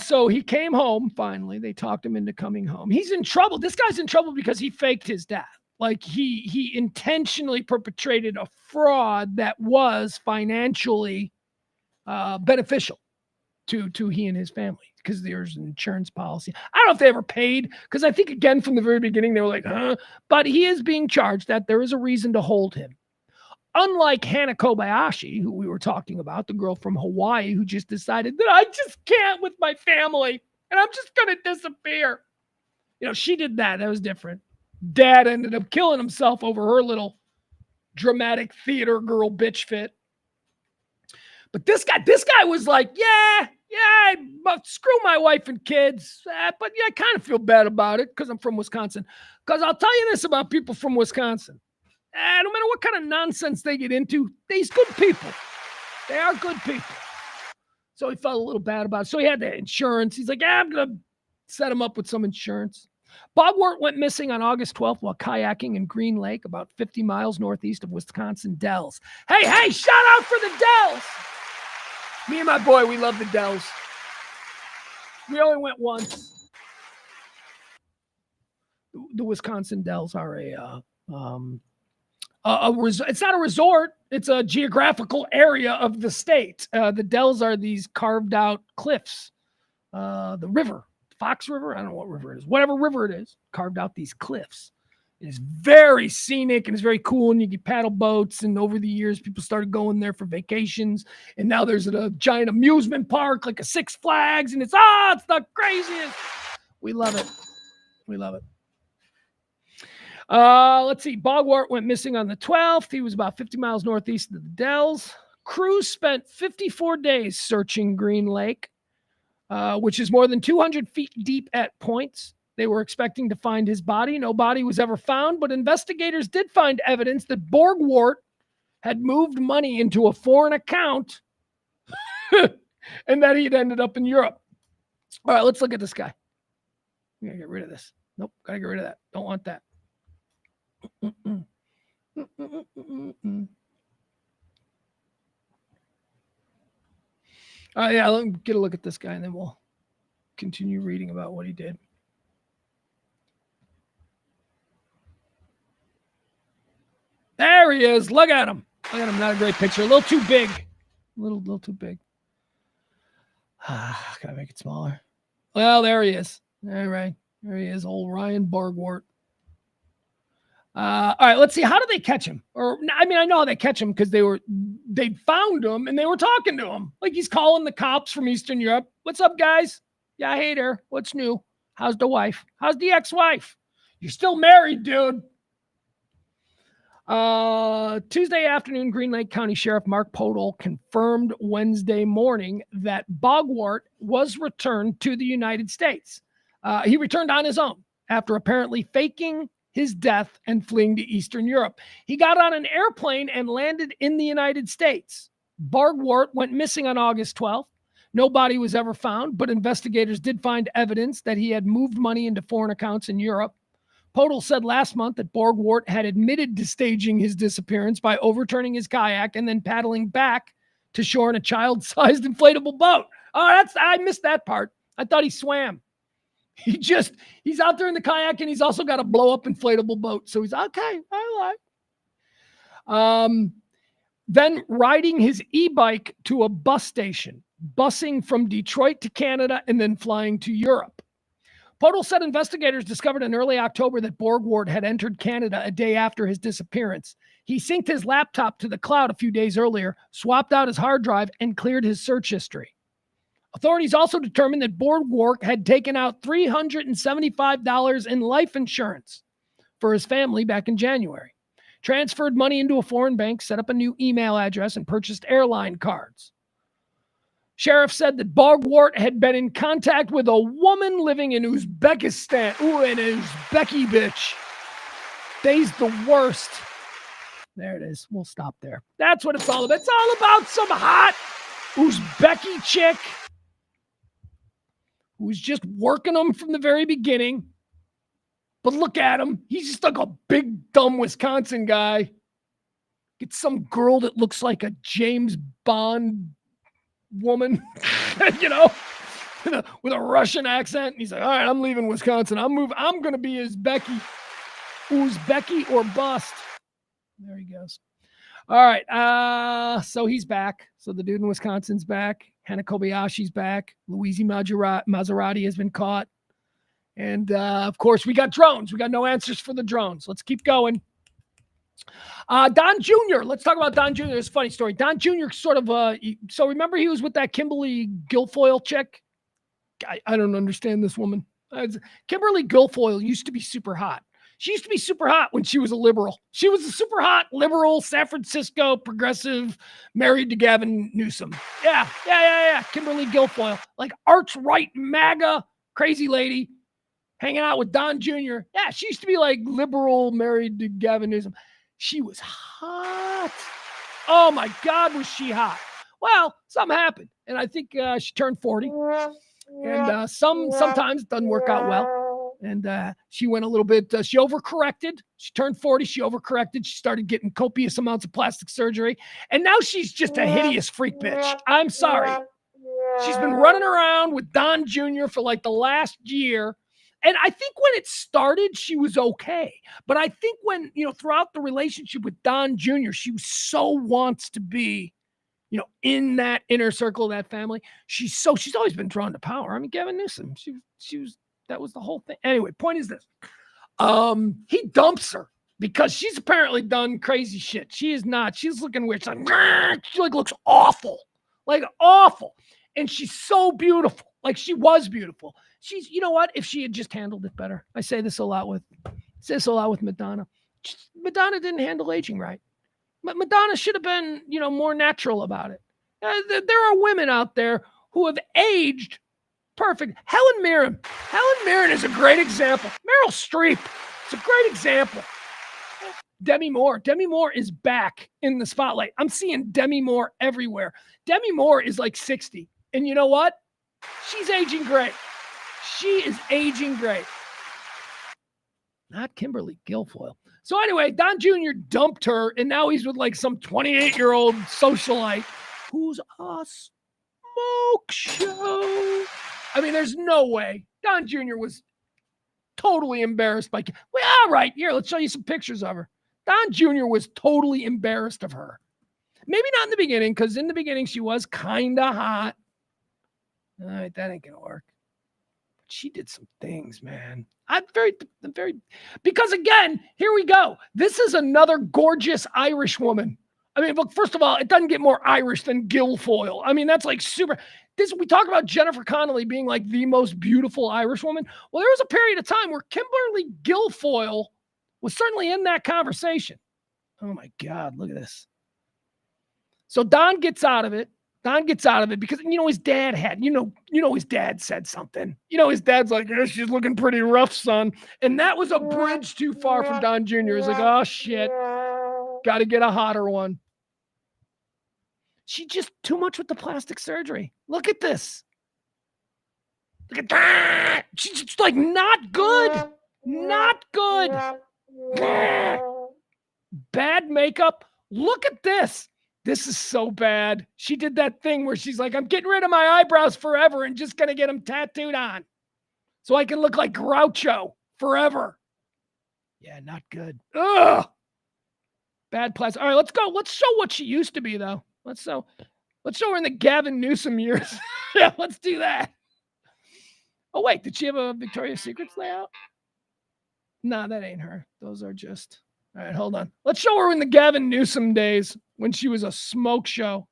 So he came home finally. They talked him into coming home. He's in trouble. This guy's in trouble because he faked his death. Like he intentionally perpetrated a fraud that was financially beneficial to he and his family because there's an insurance policy. I don't know if they ever paid because I think, again, from the very beginning, they were like, but he is being charged that there is a reason to hold him. Unlike Hana Kobayashi, who we were talking about, the girl from Hawaii who just decided that I just can't with my family and I'm just going to disappear. You know, she did that. That was different. Dad ended up killing himself over her little dramatic theater girl bitch fit. But this guy was like, yeah, but screw my wife and kids. But yeah, I kind of feel bad about it because I'm from Wisconsin. Because I'll tell you this about people from Wisconsin. No matter what kind of nonsense they get into, they's good people. They are good people. So he felt a little bad about it. So he had the insurance. He's like, yeah, I'm going to set him up with some insurance. Bogwart went missing on August 12th while kayaking in Green Lake, about 50 miles northeast of Wisconsin Dells. Hey, shout out for the Dells. Me and my boy, we love the Dells. We only went once. The Wisconsin Dells are it's not a resort. It's a geographical area of the state. The Dells are these carved out cliffs. The river, Fox River, I don't know what river it is. Whatever river it is, carved out these cliffs. It's very scenic and it's very cool. And you get paddle boats. And over the years, people started going there for vacations. And now there's a giant amusement park, like a Six Flags. And it's the craziest. We love it. We love it. Let's see. Bogwart went missing on the 12th. He was about 50 miles northeast of the Dells. Crews spent 54 days searching Green Lake, which is more than 200 feet deep at points. They were expecting to find his body. No body was ever found, but investigators did find evidence that Bogwart had moved money into a foreign account and that he had ended up in Europe. All right, let's look at this guy. We gotta get rid of this. Nope, gotta get rid of that. Don't want that. Yeah, let me get a look at this guy and then we'll continue reading about what he did. There he is. Look at him. Look at him. Not a great picture. A little too big. A little too big. Gotta make it smaller. Well, there he is. All right. There he is. Old Ryan Bogwart. All right, let's see. How did they catch him? Or, I mean, I know how they catch him because they found him and they were talking to him. Like he's calling the cops from Eastern Europe. What's up, guys? Yeah, hey there. What's new? How's the wife? How's the ex-wife? You're still married, dude. Tuesday afternoon, Green Lake County Sheriff Mark Podol confirmed Wednesday morning that Bogwart was returned to the United States. He returned on his own after apparently faking his death and fleeing to Eastern Europe. He got on an airplane and landed in the United States. Bogwart went missing on August 12th. No body was ever found, but investigators did find evidence that he had moved money into foreign accounts in Europe. Podol said last month that Borgward had admitted to staging his disappearance by overturning his kayak and then paddling back to shore in a child-sized inflatable boat. Oh, I missed that part. I thought he swam. He's out there in the kayak, and he's also got a blow-up inflatable boat. So he's okay. I like. Then riding his e-bike to a bus station, busing from Detroit to Canada, and then flying to Europe. Podol said investigators discovered in early October that Borgward had entered Canada a day after his disappearance. He synced his laptop to the cloud a few days earlier, swapped out his hard drive, and cleared his search history. Authorities also determined that Borgward had taken out $375 in life insurance for his family back in January, transferred money into a foreign bank, set up a new email address, and purchased airline cards. Sheriff said that Borgward had been in contact with a woman living in Uzbekistan. Ooh, an Uzbeki bitch. They's the worst. There it is. We'll stop there. That's what it's all about. It's all about some hot Uzbeki chick who's just working them from the very beginning. But look at him. He's just like a big, dumb Wisconsin guy. Get some girl that looks like a James Bond woman, with a Russian accent. And he's like, all right, I'm leaving Wisconsin. I'm going to be Uzbeki or bust. There he goes. All right. So he's back. So the dude in Wisconsin's back. Hannah Kobayashi's back. Luigi Maserati has been caught. And of course, we got drones. We got no answers for the drones. Let's keep going. Don Jr. Let's talk about Don Jr. It's a funny story. Don Jr. sort of, so remember he was with that Kimberly Guilfoyle chick? I don't understand this woman. Kimberly Guilfoyle used to be super hot. She used to be super hot when she was a liberal. She was a super hot liberal, San Francisco, progressive, married to Gavin Newsom. Yeah. Kimberly Guilfoyle. Like arch-right MAGA, crazy lady, hanging out with Don Jr. Yeah, she used to be like liberal, married to Gavin Newsom. She was hot. Oh my God, was she hot? Well, something happened, and I think she turned 40, and sometimes it doesn't work out well. And she went a little bit. She overcorrected. She turned 40. She overcorrected. She started getting copious amounts of plastic surgery, and now she's just a hideous freak bitch. I'm sorry. She's been running around with Don Jr. for like the last year. And I think when it started, she was okay. But I think when, throughout the relationship with Don Jr., she so wants to be, in that inner circle of that family. She's always been drawn to power. I mean, Gavin Newsom, that was the whole thing. Anyway, point is this. He dumps her because she's apparently done crazy shit. She is not. She's looking weird. She's like, she looks awful. Like awful. And she's so beautiful. Like she was beautiful. She's, you know what? If she had just handled it better. I say this a lot with Madonna. Madonna didn't handle aging right. But Madonna should have been, more natural about it. There are women out there who have aged perfect. Helen Mirren. Helen Mirren is a great example. Meryl Streep. It's a great example. Demi Moore. Demi Moore is back in the spotlight. I'm seeing Demi Moore everywhere. Demi Moore is like 60. And you know what? She's aging great. She is aging great. Not Kimberly Guilfoyle. So anyway, Don Jr. dumped her, and now he's with like some 28-year-old socialite who's a smoke show. I mean, there's no way. Don Jr. was totally embarrassed by... Well, all right, here, let's show you some pictures of her. Don Jr. was totally embarrassed of her. Maybe not in the beginning, because in the beginning she was kind of hot. All right, that ain't going to work. But she did some things, man. I'm very, because again, here we go. This is another gorgeous Irish woman. I mean, look, first of all, it doesn't get more Irish than Guilfoyle. I mean, that's like super. We talk about Jennifer Connelly being like the most beautiful Irish woman. Well, there was a period of time where Kimberly Guilfoyle was certainly in that conversation. Oh my God, look at this. So Don gets out of it. Because, his dad had, his dad said something. His dad's like, she's looking pretty rough, son. And that was a bridge too far for Don Jr. He's like, oh, shit. Got to get a hotter one. She just too much with the plastic surgery. Look at this. Look at that. She's just like not good. Not good. Bad makeup. Look at this. This is so bad. She did that thing where she's like, I'm getting rid of my eyebrows forever and just going to get them tattooed on so I can look like Groucho forever. Yeah, not good. Ugh. Bad plastic. All right, let's go. Let's show what she used to be, though. Let's show her in the Gavin Newsom years. Yeah, let's do that. Oh, wait. Did she have a Victoria's Secrets layout? Nah, that ain't her. Those are just... All right, hold on. Let's show her in the Gavin Newsom days when she was a smoke show.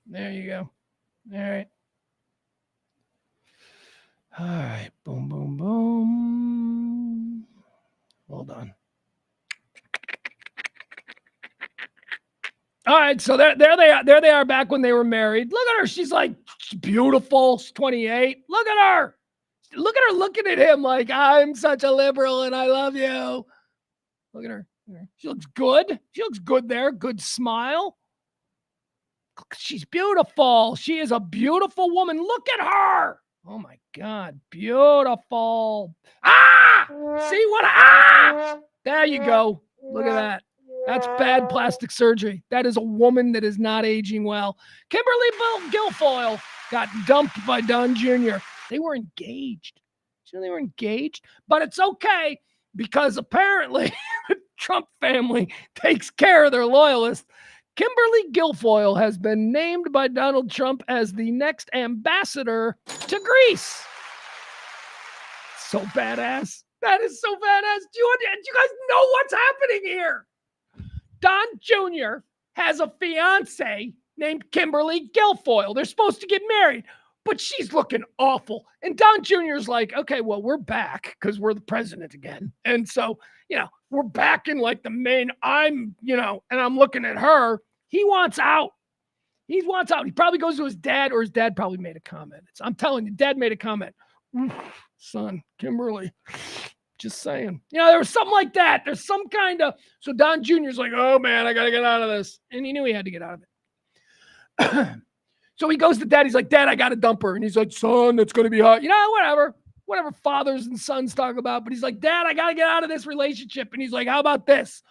There you go. All right. All right. Boom, boom, boom. Hold on. All right, so there they are back when they were married. Look at her. She's like beautiful. She's 28. Look at her. Look at her looking at him like, I'm such a liberal and I love you. Look at her. She looks good. She looks good there. Good smile. She's beautiful. She is a beautiful woman. Look at her. Oh, my God. Beautiful. Ah! See what? Ah! There you go. Look at that. That's bad plastic surgery. That is a woman that is not aging well. Kimberly Guilfoyle got dumped by Don Jr. They were engaged. You know, they were engaged, but it's okay because apparently the Trump family takes care of their loyalists. Kimberly Guilfoyle has been named by Donald Trump as the next ambassador to Greece. So badass. That is so badass. Do you guys know what's happening here? Don Jr. has a fiance named Kimberly Guilfoyle. They're supposed to get married, but she's looking awful. And Don Jr.'s like, okay, well, we're back because we're the president again. And so, we're back in like the main, and I'm looking at her. He wants out. He wants out. He probably goes to his dad, or his dad probably made a comment. I'm telling you, dad made a comment. Son, Kimberly. Just saying. There was something like that. There's some kind of... So Don Jr.'s like, oh, man, I got to get out of this. And he knew he had to get out of it. So he goes to dad. He's like, Dad, I got to dump her. And he's like, son, it's going to be hard. Whatever fathers and sons talk about. But he's like, Dad, I got to get out of this relationship. And he's like, how about this?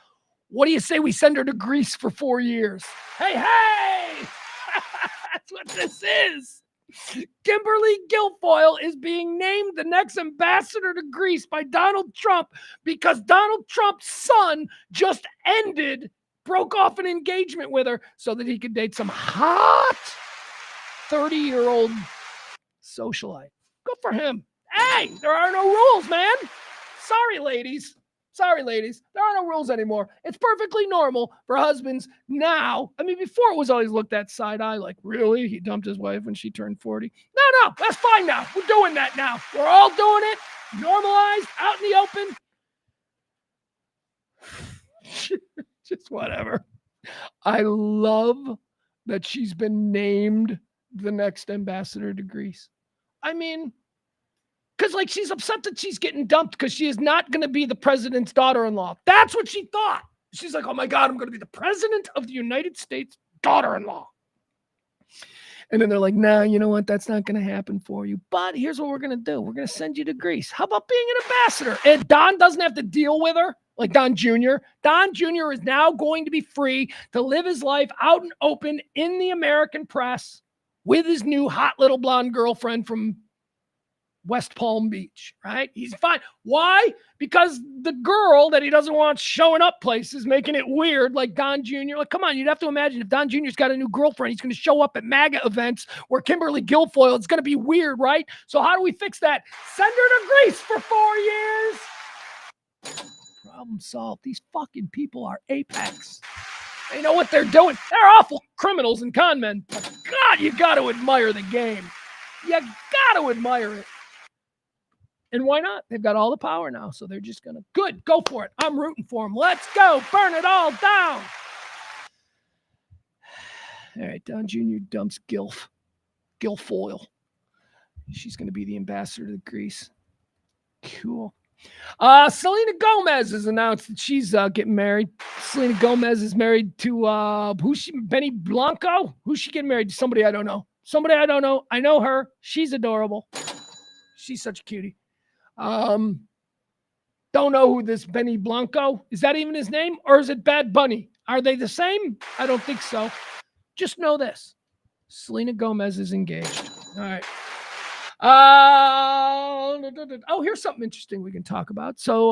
What do you say we send her to Greece for 4 years? Hey! That's what this is. Kimberly Guilfoyle is being named the next ambassador to Greece by Donald Trump because Donald Trump's son just broke off an engagement with her so that he could date some hot 30-year-old socialite. Good for him. Hey, there are no rules, man. Sorry, ladies. There are no rules anymore. It's perfectly normal for husbands now. I mean, before it was always looked at side eye, like, really? He dumped his wife when she turned 40? No, that's fine now. We're doing that now. We're all doing it. Normalized, out in the open. Just whatever. I love that she's been named the next ambassador to Greece. I mean, because she's upset that she's getting dumped because she is not going to be the president's daughter-in-law. That's what she thought. She's like, oh my God, I'm going to be the president of the United States daughter-in-law. And then they're like, nah, you know what? That's not going to happen for you. But here's what we're going to do. We're going to send you to Greece. How about being an ambassador? And Don doesn't have to deal with her like Don Jr. Don Jr. is now going to be free to live his life out and open in the American press with his new hot little blonde girlfriend from West Palm Beach, right? He's fine. Why? Because the girl that he doesn't want showing up places, making it weird, like Don Jr. Like, come on, you'd have to imagine if Don Jr.'s got a new girlfriend, he's going to show up at MAGA events where Kimberly Guilfoyle, it's going to be weird, right? So how do we fix that? Send her to Greece for 4 years. Problem solved. These fucking people are apex. They know what they're doing. They're awful criminals and con men. But God, you got to admire the game. You got to admire it. And why not? They've got all the power now, so they're just going to... Good, go for it. I'm rooting for them. Let's go. Burn it all down. All right, Don Jr. dumps Guilfoyle. She's going to be the ambassador to Greece. Cool. Selena Gomez has announced that she's getting married. Selena Gomez is married to Benny Blanco. Who's she getting married to? Somebody I don't know. I know her. She's adorable. She's such a cutie. Don't know who this Benny Blanco is. That even his name, or is it Bad Bunny? Are they the same? I don't think so. Just know this: Selena Gomez is engaged. All right. Oh, here's something interesting we can talk about. So,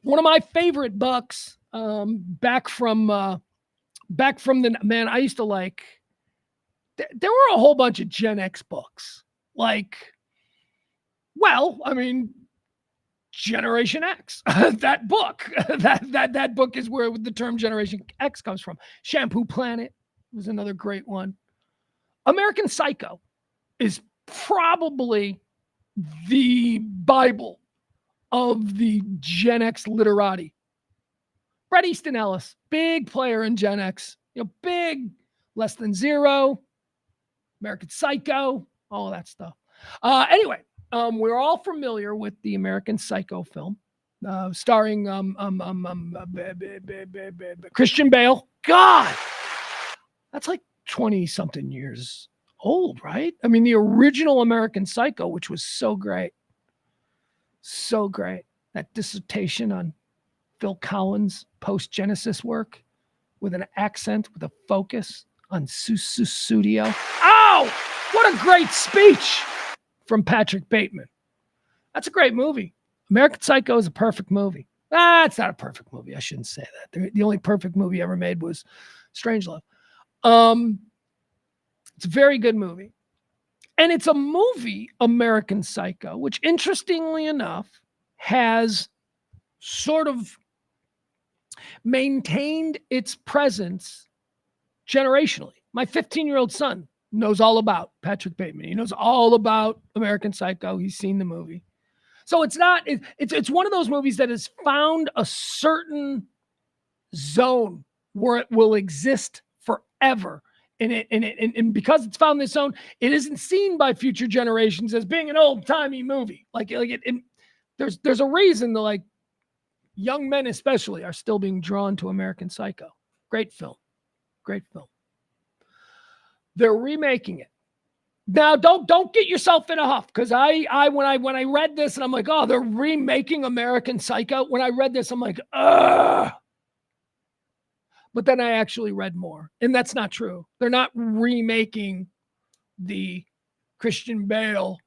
one of my favorite books, back from the man, I used to like. There were a whole bunch of Gen X books, Generation X. That book, that book is where the term Generation X comes from. Shampoo Planet was another great one. American Psycho is probably the Bible of the Gen X literati. Bret Easton Ellis, big player in Gen X, big, Less Than Zero, American Psycho, all of that stuff. Anyway, we're all familiar with the American Psycho film, starring Christian Bale. God, that's like 20-something years old, right? I mean, the original American Psycho, which was so great. So great. That dissertation on Phil Collins' post-Genesis work with an accent, with a focus on Sussudio. Oh, what a great speech from Patrick Bateman. That's a great movie. American Psycho is a perfect movie. It's not a perfect movie. I shouldn't say that. The only perfect movie ever made was Strangelove. It's a very good movie. And it's a movie, American Psycho, which interestingly enough has sort of maintained its presence generationally. My 15-year-old son knows all about Patrick Bateman. He knows all about American Psycho. He's seen the movie. So it's one of those movies that has found a certain zone where it will exist forever. And because it's found this zone, it isn't seen by future generations as being an old-timey movie. There's a reason that young men especially are still being drawn to American Psycho. Great film. Great film. They're remaking it. Now, don't get yourself in a huff, because when I read this and I'm like, oh, they're remaking American Psycho. When I read this, I'm like, ugh. But then I actually read more, and that's not true. They're not remaking the Christian Bale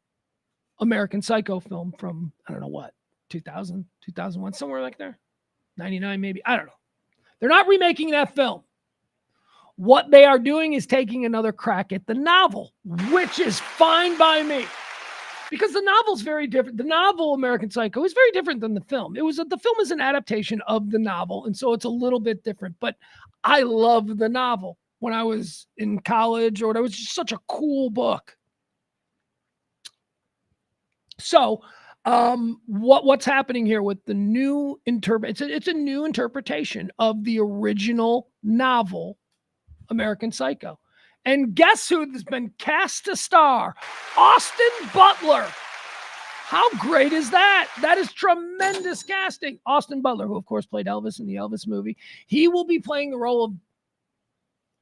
American Psycho film from, I don't know what, 2000, 2001, somewhere like there, 99 maybe. I don't know. They're not remaking that film. What they are doing is taking another crack at the novel, which is fine by me, because the novel's very different. The novel American Psycho is very different than the film. The film is an adaptation of the novel, and so it's a little bit different. But I loved the novel when I was in college, or it was just such a cool book. So, what's happening here with the new it's a new interpretation of the original novel, American Psycho. And guess who has been cast to star? Austin Butler. How great is that? That is tremendous casting. Austin Butler, who of course played Elvis in the Elvis movie. He will be playing the role of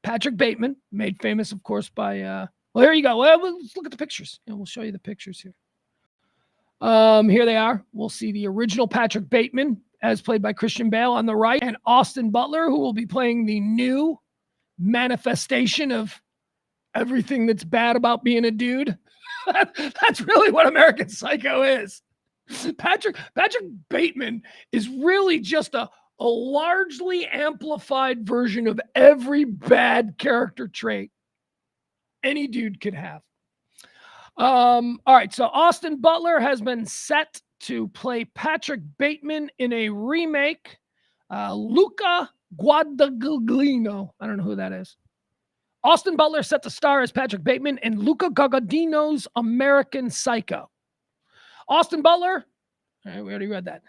Patrick Bateman, made famous, of course, by, here you go. Well, let's look at the pictures. We'll show you the pictures here. Here they are. We'll see the original Patrick Bateman, as played by Christian Bale, on the right, and Austin Butler, who will be playing the new manifestation of everything that's bad about being a dude. That's really what American Psycho is. Patrick Bateman is really just a largely amplified version of every bad character trait any dude could have. All right, so Austin Butler has been set to play Patrick Bateman in a remake. Luca Guadagnino. I don't know who that is. Austin Butler set to star as Patrick Bateman in Luca Guadagnino's American Psycho. Austin Butler, all right, we already read that.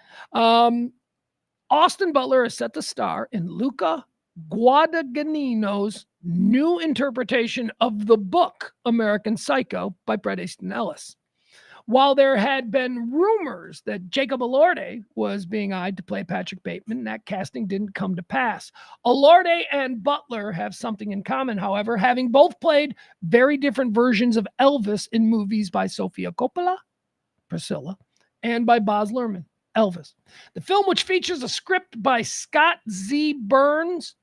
Austin Butler is set to star in Luca Guadagnino's new interpretation of the book American Psycho by Bret Easton Ellis. while there had been rumors that Jacob Elordi was being eyed to play Patrick Bateman, that casting didn't come to pass. Elordi and Butler have something in common, however, having both played very different versions of Elvis in movies by Sofia Coppola, Priscilla, and by Baz Luhrmann, Elvis. The film, which features a script by Scott Z. Burns,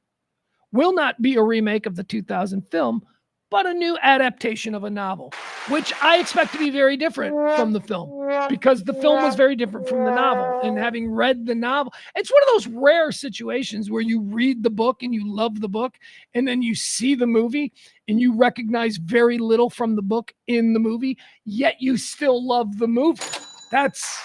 will not be a remake of the 2000 film, but a new adaptation of a novel, which I expect to be very different from the film, because the film was very different from the novel. And having read the novel, it's one of those rare situations where you read the book and you love the book, and then you see the movie and you recognize very little from the book in the movie, yet you still love the movie. That's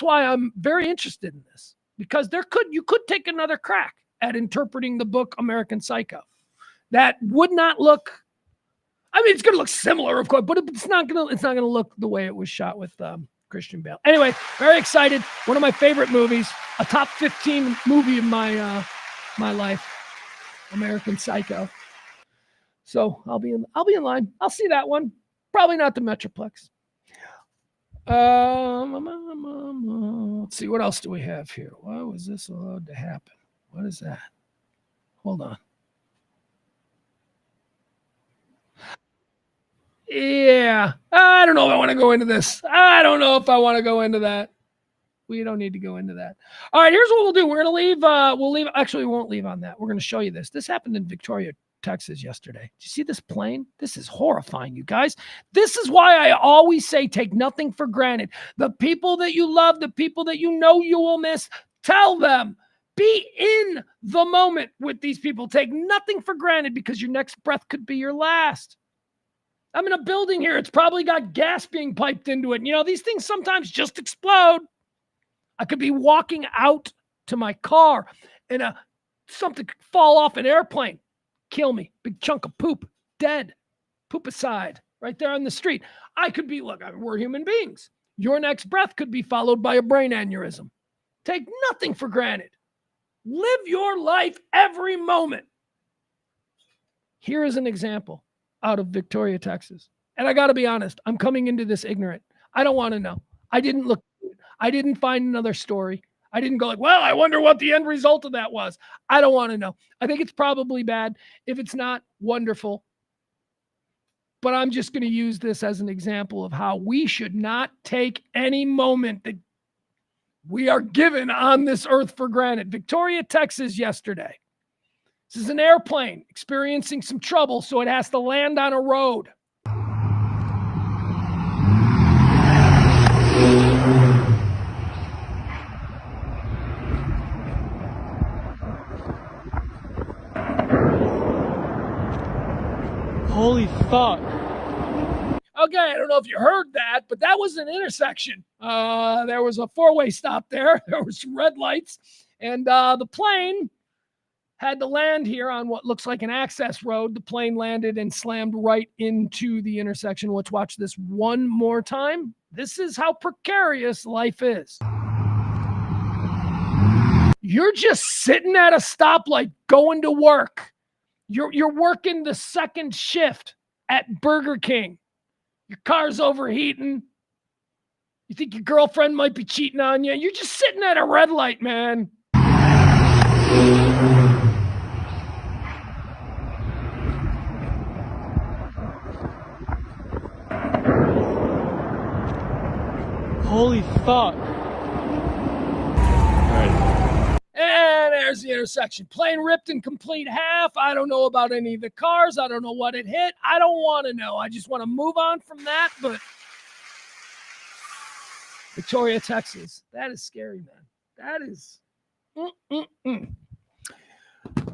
why I'm very interested in this, because you could take another crack at interpreting the book American Psycho. That would not look, I mean, it's going to look similar, of course, but it's not going to look the way it was shot with Christian Bale. Anyway, very excited. One of my favorite movies, a top 15 movie of my life, American Psycho. So I'll be in line. I'll see that one. Probably not the Metroplex. Let's see, what else do we have here? Why was this allowed to happen? What is that? Hold on. Yeah, I don't know if I want to go into this. I don't know if I want to go into that. We don't need to go into that. All right, here's what we'll do. We're going to leave. Actually, we won't leave on that. We're going to show you this. This happened in Victoria, Texas yesterday. Did you see this plane? This is horrifying, you guys. This is why I always say take nothing for granted. The people that you love, the people that you know you will miss, tell them. Be in the moment with these people. Take nothing for granted, because your next breath could be your last. I'm in a building here. It's probably got gas being piped into it. And, you know, these things sometimes just explode. I could be walking out to my car and something could fall off an airplane. Kill me. Big chunk of poop. Dead. Poop aside. Right there on the street. I could be, look, we're human beings. Your next breath could be followed by a brain aneurysm. Take nothing for granted. Live your life every moment. Here is an example out of Victoria, Texas. And I got to be honest, I'm coming into this ignorant. I don't want to know. I didn't look. I didn't find another story. I didn't go like, well, I wonder what the end result of that was. I don't want to know. I think it's probably bad. If it's not, wonderful. But I'm just going to use this as an example of how we should not take any moment that we are given on this earth for granted. Victoria, Texas yesterday. This is an airplane experiencing some trouble, so it has to land on a road. Holy fuck. Okay, I don't know if you heard that, but that was an intersection. There was a four-way stop there. There were some red lights, and the plane had to land here on what looks like an access road. The plane landed and slammed right into the intersection. Let's watch this one more time. This is how precarious life is. You're just sitting at a stoplight going to work. You're working the second shift at Burger King. Your car's overheating. You think your girlfriend might be cheating on you. You're just sitting at a red light, man. Holy fuck. And there's the intersection. Plane ripped in complete half. I don't know about any of the cars. I don't know what it hit. I don't want to know. I just want to move on from that. But Victoria, Texas. That is scary, man. That is.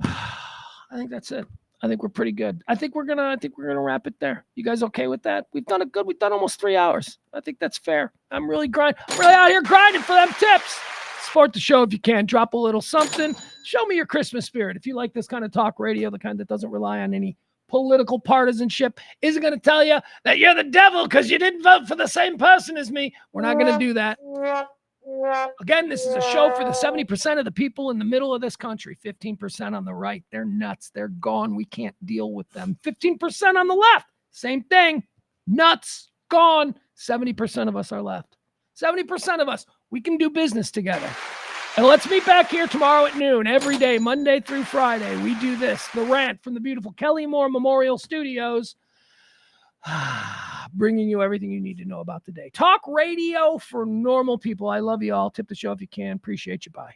I think that's it. I think we're pretty good. I think we're gonna wrap it there. You guys okay with that? We've done almost 3 hours. I think that's fair. I'm really out here grinding for them tips. Support the show if you can. Drop a little something. Show me your Christmas spirit. If you like this kind of talk radio, the kind that doesn't rely on any political partisanship, isn't going to tell you that you're the devil because you didn't vote for the same person as me. We're not going to do that. Again, this is a show for the 70% of the people in the middle of this country. 15% on the right. They're nuts. They're gone. We can't deal with them. 15% on the left. Same thing. Nuts. gone. 70% of us are left. 70% of us. We can do business together. And let's meet back here tomorrow at noon, every day, Monday through Friday. We do this, The Rant from the beautiful Kelly Moore Memorial Studios, bringing you everything you need to know about the day. Talk radio for normal people. I love you all. Tip the show if you can. Appreciate you. Bye.